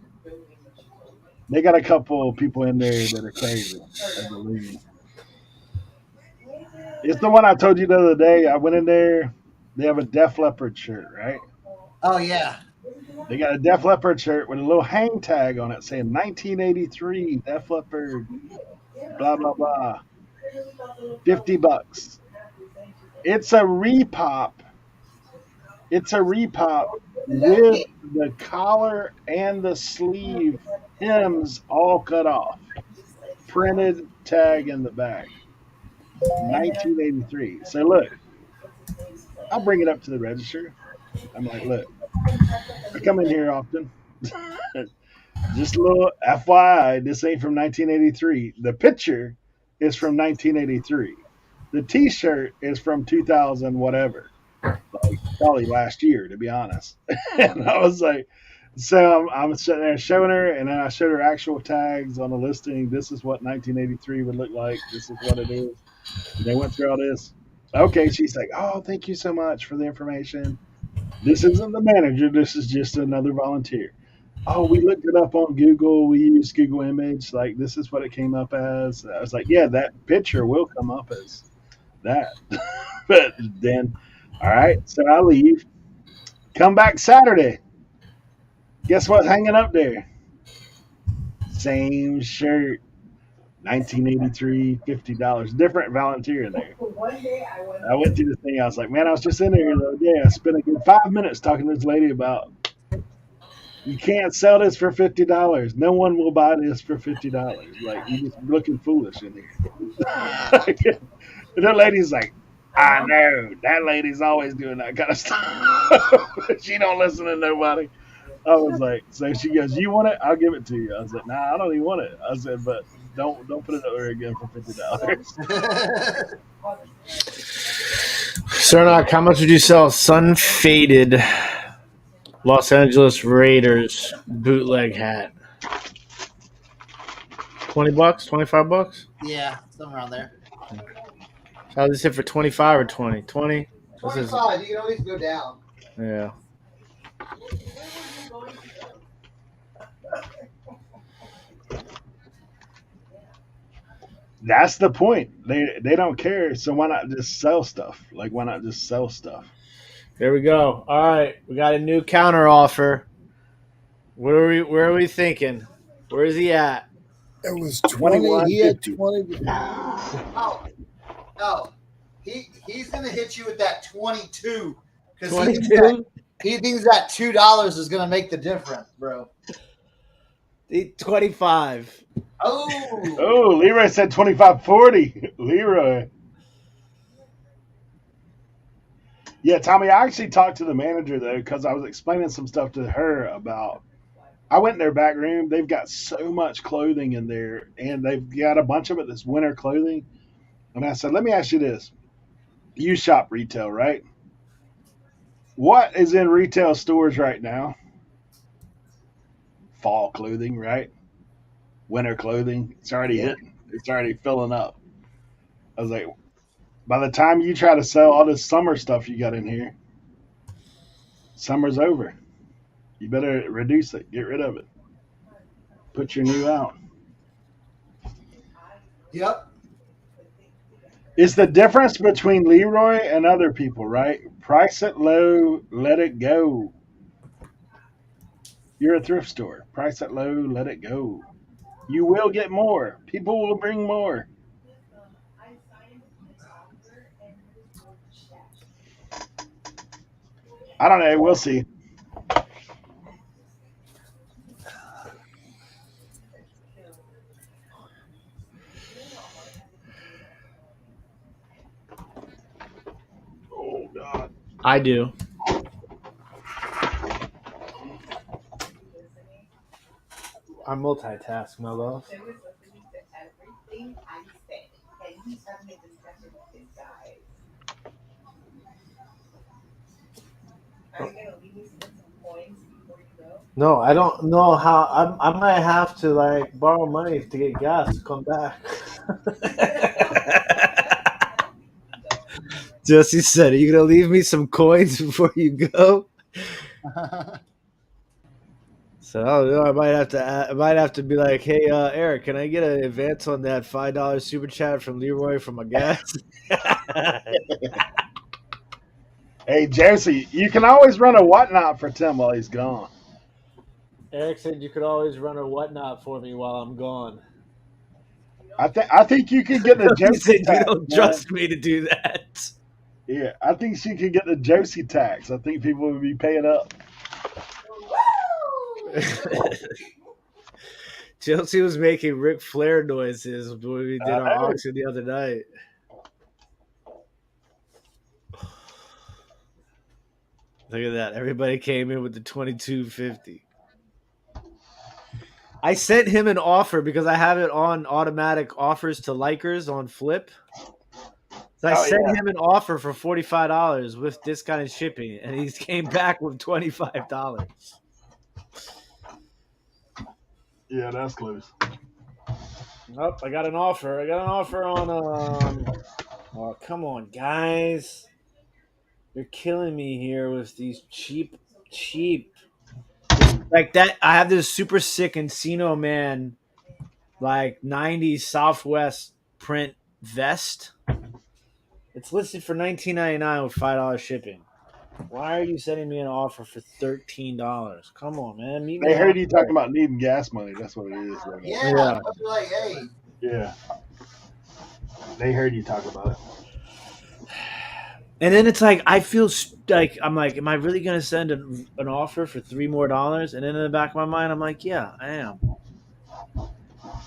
They got a couple of people in there that are crazy, I believe. It's the one I told you the other day. I went in there. They have a Def Leppard shirt, right? Oh yeah. They got a Def Leppard shirt with a little hang tag on it saying 1983 Def Leppard, blah blah blah. $50. It's a repop. It's a repop with the collar and the sleeve hems all cut off. Printed tag in the back. 1983. So look, I'll bring it up to the register. I'm like, look, I come in here often. Just a little FYI, this ain't from 1983. The picture is from 1983. The T-shirt is from 2000 whatever, like probably last year, to be honest. And I was like, so I'm sitting there showing her, and then I showed her actual tags on the listing. This is what 1983 would look like. This is what it is. And they went through all this. Okay, she's like, oh, thank you so much for the information. This isn't the manager. This is just another volunteer. Oh, we looked it up on Google. We used Google Image. Like, this is what it came up as. I was like, yeah, that picture will come up as that. But then, all right, so I leave. Come back Saturday. Guess what's hanging up there? Same shirt. 1983, $50. Different volunteer in there. one day I went through the thing. I was like, man, I was just in there the other day. I spent a good 5 minutes talking to this lady about you can't sell this for $50. No one will buy this for $50. Like, you're just looking foolish in here. And that lady's like, I know. That lady's always doing that kind of stuff. She don't listen to nobody. I was like, so she goes, you want it? I'll give it to you. I was like, nah, I don't even want it. I said, but don't put it up there again for $50. Cernoch, how much would you sell sun faded Los Angeles Raiders bootleg hat? $20, $25? Yeah, somewhere around there. So I'll just hit for 25 or 20? 20? 25. You can always go down. Yeah. That's the point. They don't care. So why not just sell stuff? Like, why not just sell stuff? There we go. All right, we got a new counter offer. Where are we thinking? Where is he at? It was 20. He had 20. Oh, he's gonna hit you with that 22 because 22? he thinks that $2 is gonna make the difference, bro. 25. Oh, Leroy said 25.40. Leroy. Yeah, Tommy, I actually talked to the manager, though, because I was explaining some stuff to her about I went in their back room. They've got so much clothing in there, and they've got a bunch of it that's winter clothing. And I said, let me ask you this. You shop retail, right? What is in retail stores right now? Fall clothing, right? Winter clothing. It's already hitting. It's already filling up. I was like, by the time you try to sell all this summer stuff you got in here, summer's over. You better reduce it. Get rid of it. Put your new out. Yep. It's the difference between Leroy and other people, right? Price it low, let it go. You're a thrift store. Price it low, let it go. You will get more. People will bring more. I don't know. We'll see. Oh, God. I do. I multitask, my love. No, I don't know how. I might have to like borrow money to get gas to come back. Josie said, "Are you gonna leave me some coins before you go?" So I don't know. I might have to be like, "Hey, Eric, can I get an advance on that $5 super chat from Leroy for my gas?" Hey, Josie, you can always run a whatnot for Tim while he's gone. Eric said you could always run a whatnot for me while I'm gone. I think you could get the He Josie said you tax. don't Man. trust me to do that. Yeah, I think she could get the Josie tax. I think people would be paying up. Chelsea was making Ric Flair noises when we did our auction the other night. Look at that. Everybody came in with the $22.50. I sent him an offer because I have it on automatic offers to likers on Flip. So I sent him an offer for $45 with discounted shipping, and he came back with $25. Yeah, that's close. Oh, I got an offer. I got an offer on oh, come on, guys. You're killing me here with these cheap. Like that, I have this super sick Encino Man, like 90s Southwest print vest. It's listed for $19.99 with $5 shipping. Why are you sending me an offer for $13? Come on, man. Meet me They heard you halfway. talking about needing gas money. That's what it is. Yeah. Like, hey. Yeah. They heard you talk about it. And then it's like I feel like I'm like, am I really gonna send an offer for $3 more? And then in the back of my mind, I'm like, yeah, I am.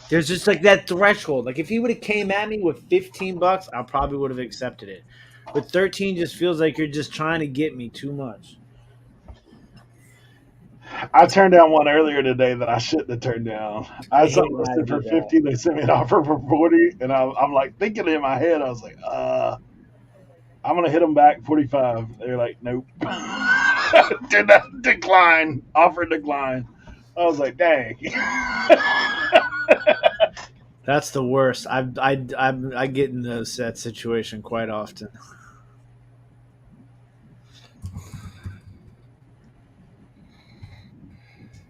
There's just like that threshold. Like if he would have came at me with $15, I probably would have accepted it. But 13 just feels like you're just trying to get me too much. I turned down one earlier today that I shouldn't have turned down. I saw it listed for 50. They sent me an offer for 40, and I'm like thinking in my head, I was like, I'm gonna hit them back 45. They're like, nope. Did not decline. Offer decline. I was like, dang. That's the worst. I get in that situation quite often.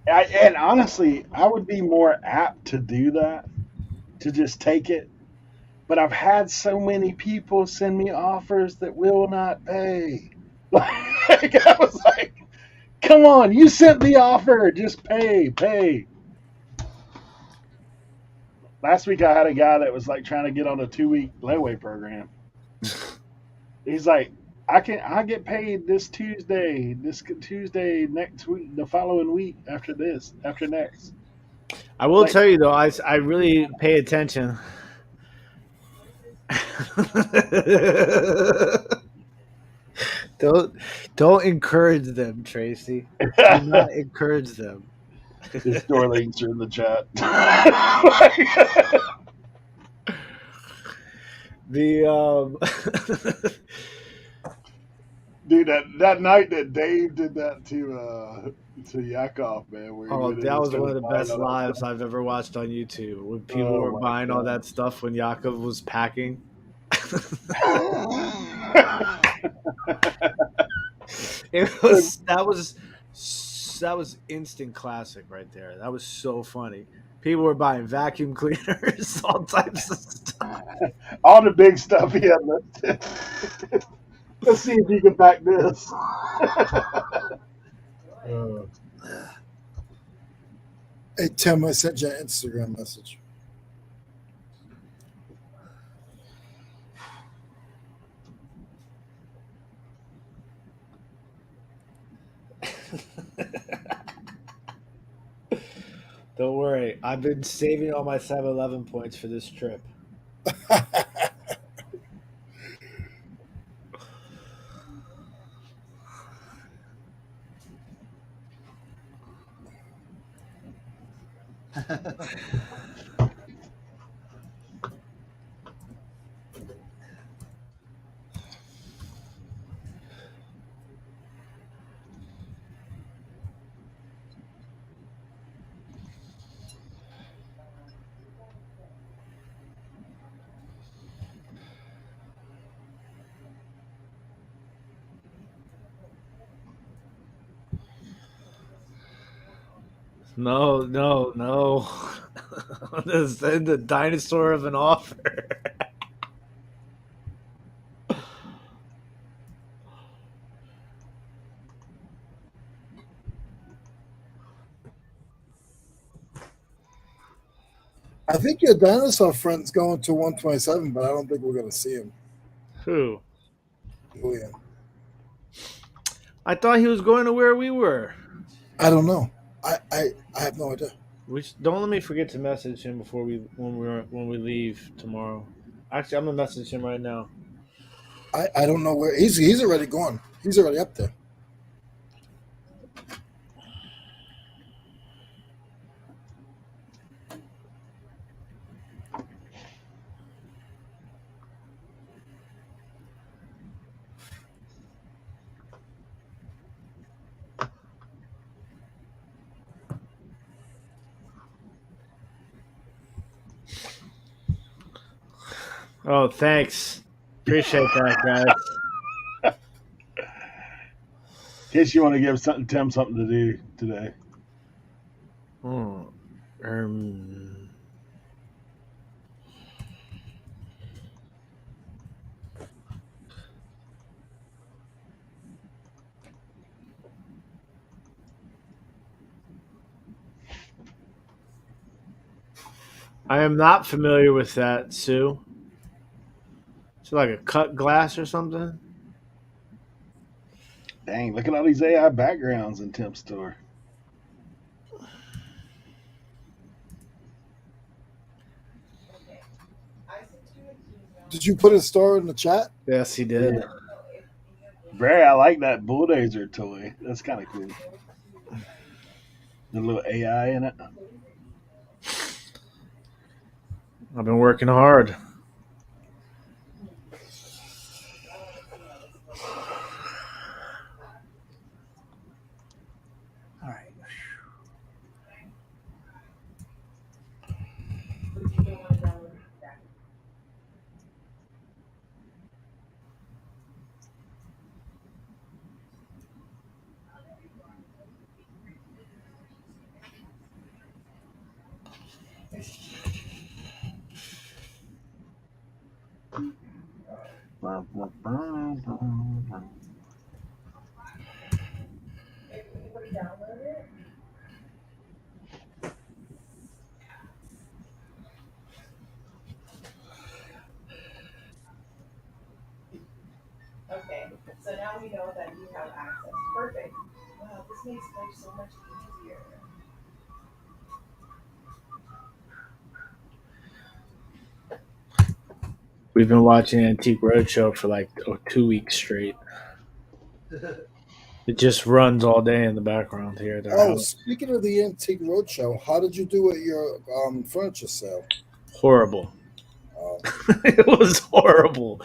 And honestly, I would be more apt to do that, to just take it. But I've had so many people send me offers that will not pay. Like, I was like, come on, you sent the offer, just pay. Last week I had a guy that was like trying to get on a 2-week layaway program. He's like, I get paid this Tuesday next week, the following week after next. I will tell you though, I really pay attention. Don't encourage them, Tracy. Do not encourage them. The store links are in the chat. Dude, that night that Dave did that to Yakov, man. That was one of the best lives I've ever watched on YouTube. When people were buying all that stuff when Yakov was packing. That was instant classic right there. That was so funny. People were buying vacuum cleaners, all types of stuff. All the big stuff he had listed. Let's see if you can back this. Hey Tim, I sent you an Instagram message. Don't worry, I've been saving all my 7-Eleven points for this trip. No. The dinosaur of an offer. I think your dinosaur friend's going to 127, but I don't think we're going to see him. Who? Julian. I thought he was going to where we were. I don't know. I have no idea. Don't let me forget to message him before when we leave tomorrow. Actually, I'm gonna message him right now. I don't know where he's already gone. He's already up there. Oh, thanks. Appreciate that, guys. In case you want to give Tim something to do today. Oh, I am not familiar with that, Sue. Is it like a cut glass or something? Dang, look at all these AI backgrounds in Tim's store. Did you put his store in the chat? Yes, he did. Bray, I like that bulldozer toy. That's kind of cool. The little AI in it. I've been working hard. All right. Okay, so now we know that you have access. Perfect. Wow, this makes life so much easier. We've been watching Antique Roadshow for like 2 weeks straight. It just runs all day in the background here. Speaking of the Antique Roadshow, how did you do at your furniture sale? Horrible. It was horrible.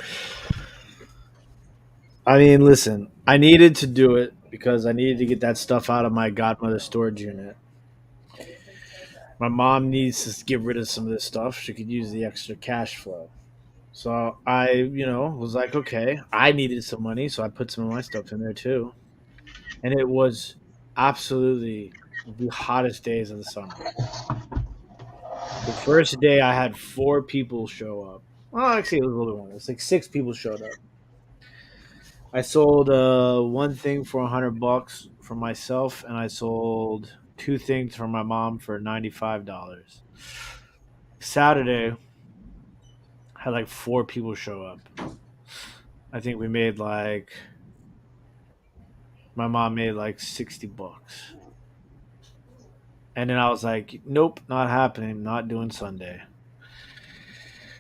I mean, listen, I needed to do it because I needed to get that stuff out of my godmother's storage unit. My mom needs to get rid of some of this stuff. She could use the extra cash flow. So I, was like, okay, I needed some money, so I put some of my stuff in there too. And it was absolutely the hottest days of the summer. The first day I had 4 people show up. Well, actually, it was a little more. It's like 6 people showed up. I sold one thing for $100 for myself, and I sold 2 things for my mom for $95. Saturday, I had like 4 people show up. I think we made like my mom made like $60. And then I was like, nope, not happening, not doing Sunday.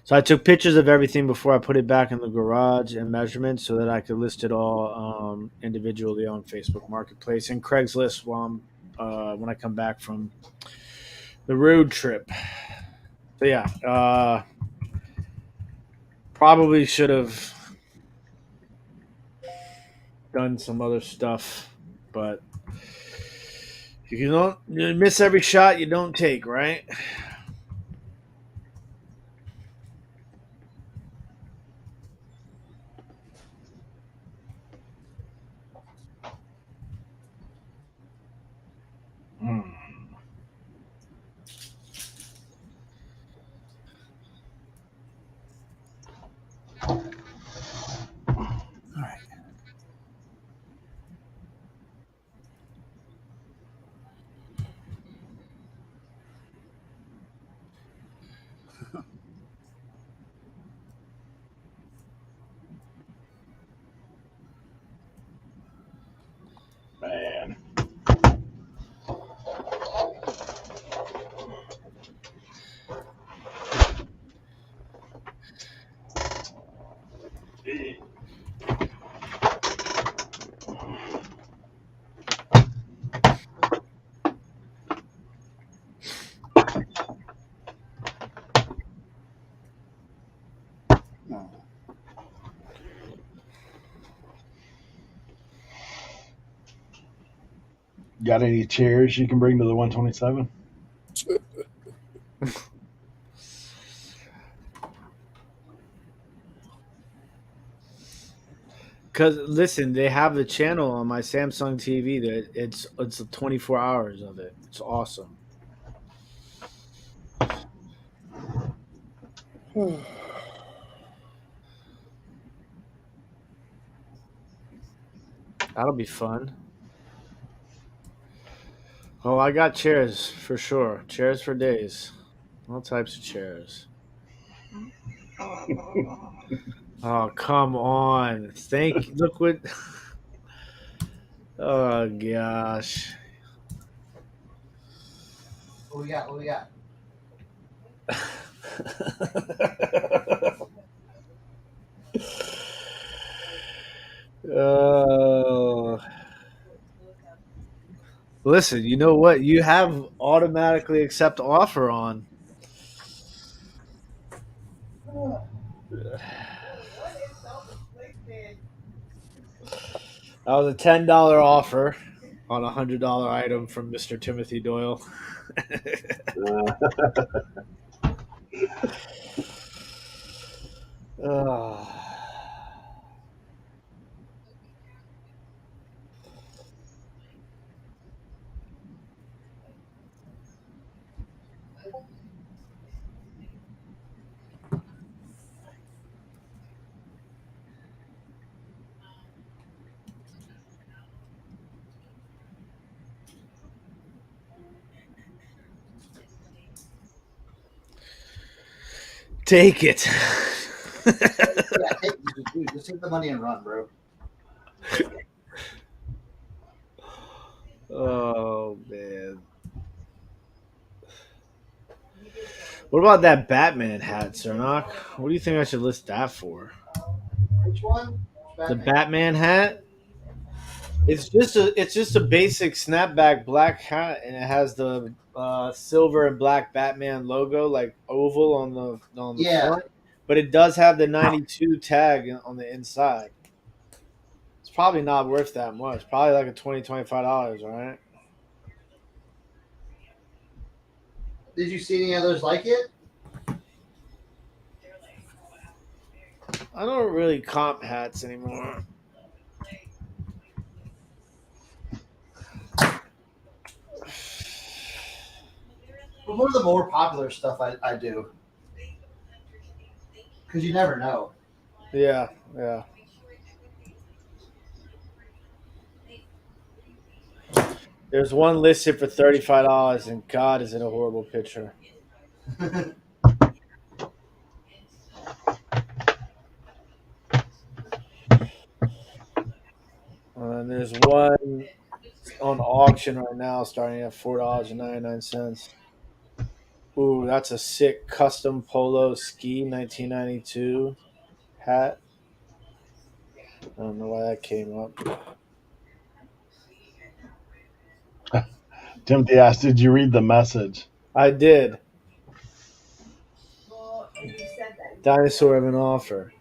So I took pictures of everything before I put it back in the garage and measurements so that I could list it all individually on Facebook Marketplace and Craigslist while when I come back from the road trip. So yeah, probably should have done some other stuff, but you miss every shot you don't take, right? Mm. All right. Man. No. Got any chairs you can bring to the 127? Because listen, they have the channel on my Samsung TV that it's 24 hours of it. It's awesome. That'll be fun. Oh, I got chairs for sure. Chairs for days. All types of chairs. Oh, come on. Look what. Oh, gosh. What we got? What we got? Oh. Listen, you know what? You have automatically accept offer on. That was a $10 offer on a $100 item from Mr. Timothy Doyle. Oh. Take it. Yeah, just take the money and run, bro. Oh, man. What about that Batman hat, Cernoch? What do you think I should list that for? Which one? The Batman. Batman hat? It's just a basic snapback black hat, and it has the silver and black Batman logo, like oval on the Yeah. front. But it does have the 92 tag on the inside. It's probably not worth that much. Probably like a $25, right? Did you see any others like it? I don't really comp hats anymore. But one of the more popular stuff I do. Because you never know. Yeah, yeah. There's one listed for $35, and God, is it a horrible picture. And there's one on auction right now starting at $4.99. Ooh, that's a sick custom polo ski 1992 hat. I don't know why that came up. Timothy asked, "Did you read the message?" I did. Well, and you said that. Dinosaur of an offer.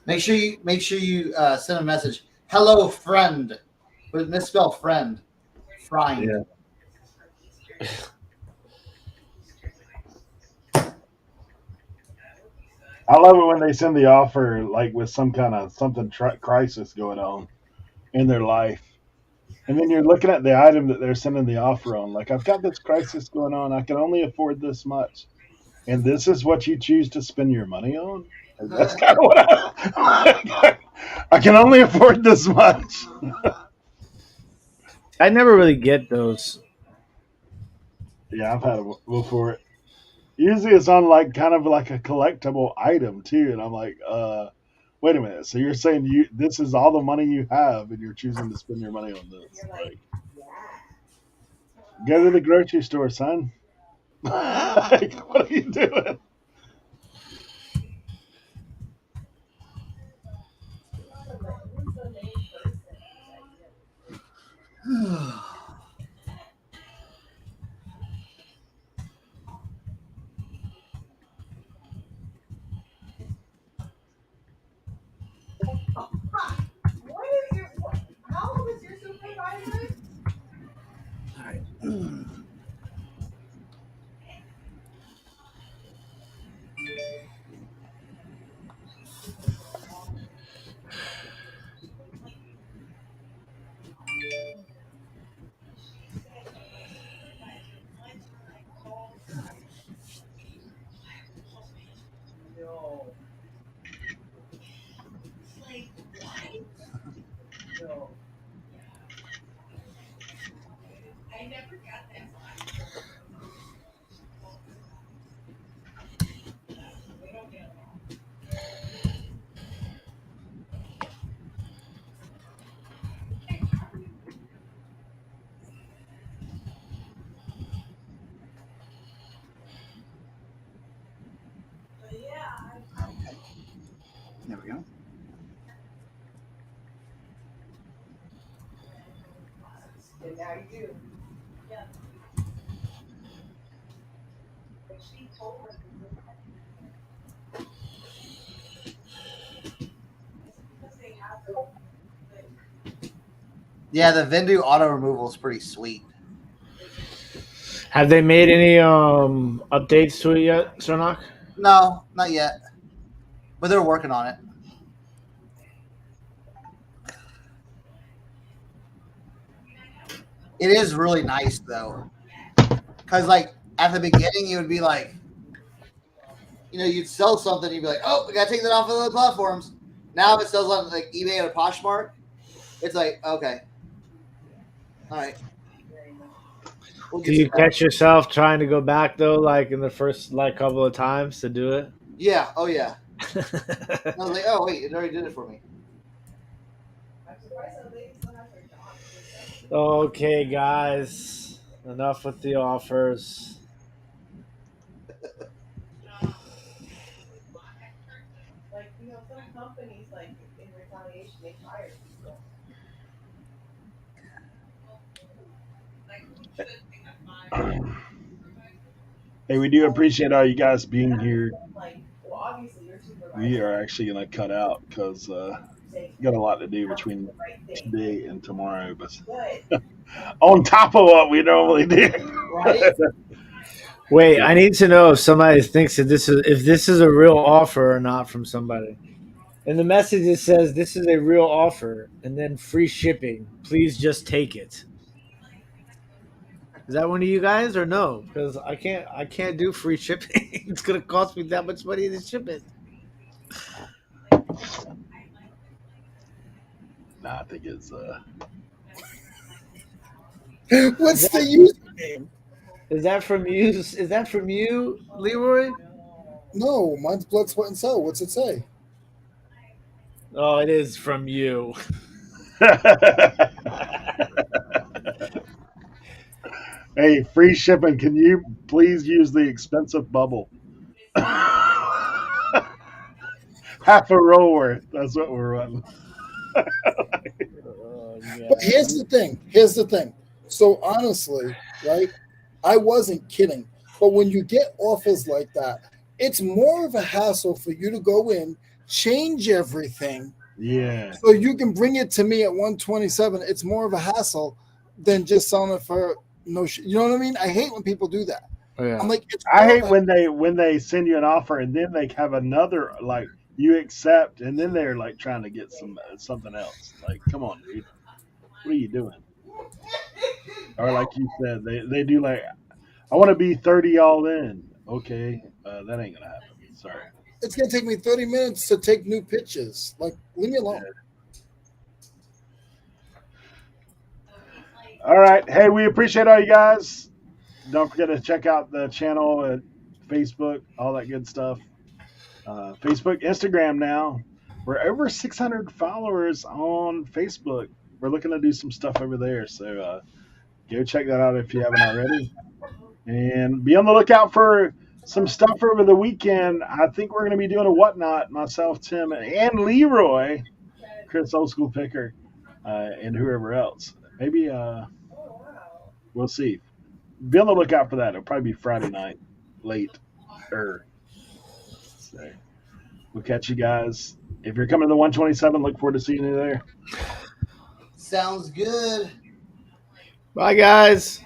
Make sure you send a message. Hello, friend, but misspell friend. Friend. Yeah. I love it when they send the offer like with some kind of crisis going on in their life. And then you're looking at the item that they're sending the offer on. Like, I've got this crisis going on. I can only afford this much. And this is what you choose to spend your money on? That's kind of what I can only afford this much. I never really get those. Yeah, I've had it before. Usually it's on like kind of like a collectible item too. And I'm like, wait a minute. So you're saying this is all the money you have and you're choosing to spend your money on this. Like, go to the grocery store, son. Like, what are you doing? How old is your supervisor? All right. No. No. There we go. And now you do. Yeah. But she told us. Because they have the. Yeah, the Vendoo auto removal is pretty sweet. Have they made any updates to it yet, Cernoch? No, not yet. But they're working on it. It is really nice though. Because like at the beginning you would be like, you'd sell something, you'd be like, oh, we gotta take that off of the platforms. Now if it sells on like eBay or Poshmark, it's like, okay. All right. Do you catch yourself trying to go back though, like in the first couple of times to do it? Yeah. Oh yeah. I was like, oh wait, it already did it for me. Okay, guys, enough with the offers. Like, some companies, like, in retaliation, they hire people. Hey, we do appreciate all you guys being here. Like, well, obviously, you're supervisor. We are actually going to cut out because got a lot to do between today and tomorrow. But on top of what we normally do. Right? Wait, I need to know if somebody thinks that this is a real offer or not from somebody. And the message it says, "This is a real offer," and then free shipping. Please just take it. Is that one of you guys or no? Because I can't do free shipping. It's gonna cost me that much money to ship it. Nah, I think it's What's the username? Is that from you? Is that from you, Leroy? No, mine's Blood, Sweat, and Soul. What's it say? Oh, it is from you. Hey, free shipping. Can you please use the expensive bubble? Half a roll worth. That's what we're running. But here's the thing. Here's the thing. So honestly, right? I wasn't kidding. But when you get offers like that, it's more of a hassle for you to go in, change everything, Yeah. so you can bring it to me at 127. It's more of a hassle than just selling it for no shit. You know what I mean? I hate when people do that. Yeah. I'm like, it's I more hate of when they send you an offer and then they have another like you accept and then they're like trying to get something else. Like, come on, dude. What are you doing? Or like you said, they do like I want to be 30 all in. Okay, that ain't gonna happen. Sorry. it's gonna take me 30 minutes to take new pictures. Like, leave me alone. All right. Hey, we appreciate all you guys. Don't forget to check out the channel at Facebook, all that good stuff. Facebook, Instagram now. We're over 600 followers on Facebook. We're looking to do some stuff over there. So go check that out if you haven't already. And be on the lookout for some stuff over the weekend. I think we're going to be doing a whatnot, myself, Tim, and Leroy, Chris Old School Picker, and whoever else. Maybe we'll see. Be on the lookout for that. It'll probably be Friday night, late. So we'll catch you guys. If you're coming to the 127, look forward to seeing you there. Sounds good. Bye, guys.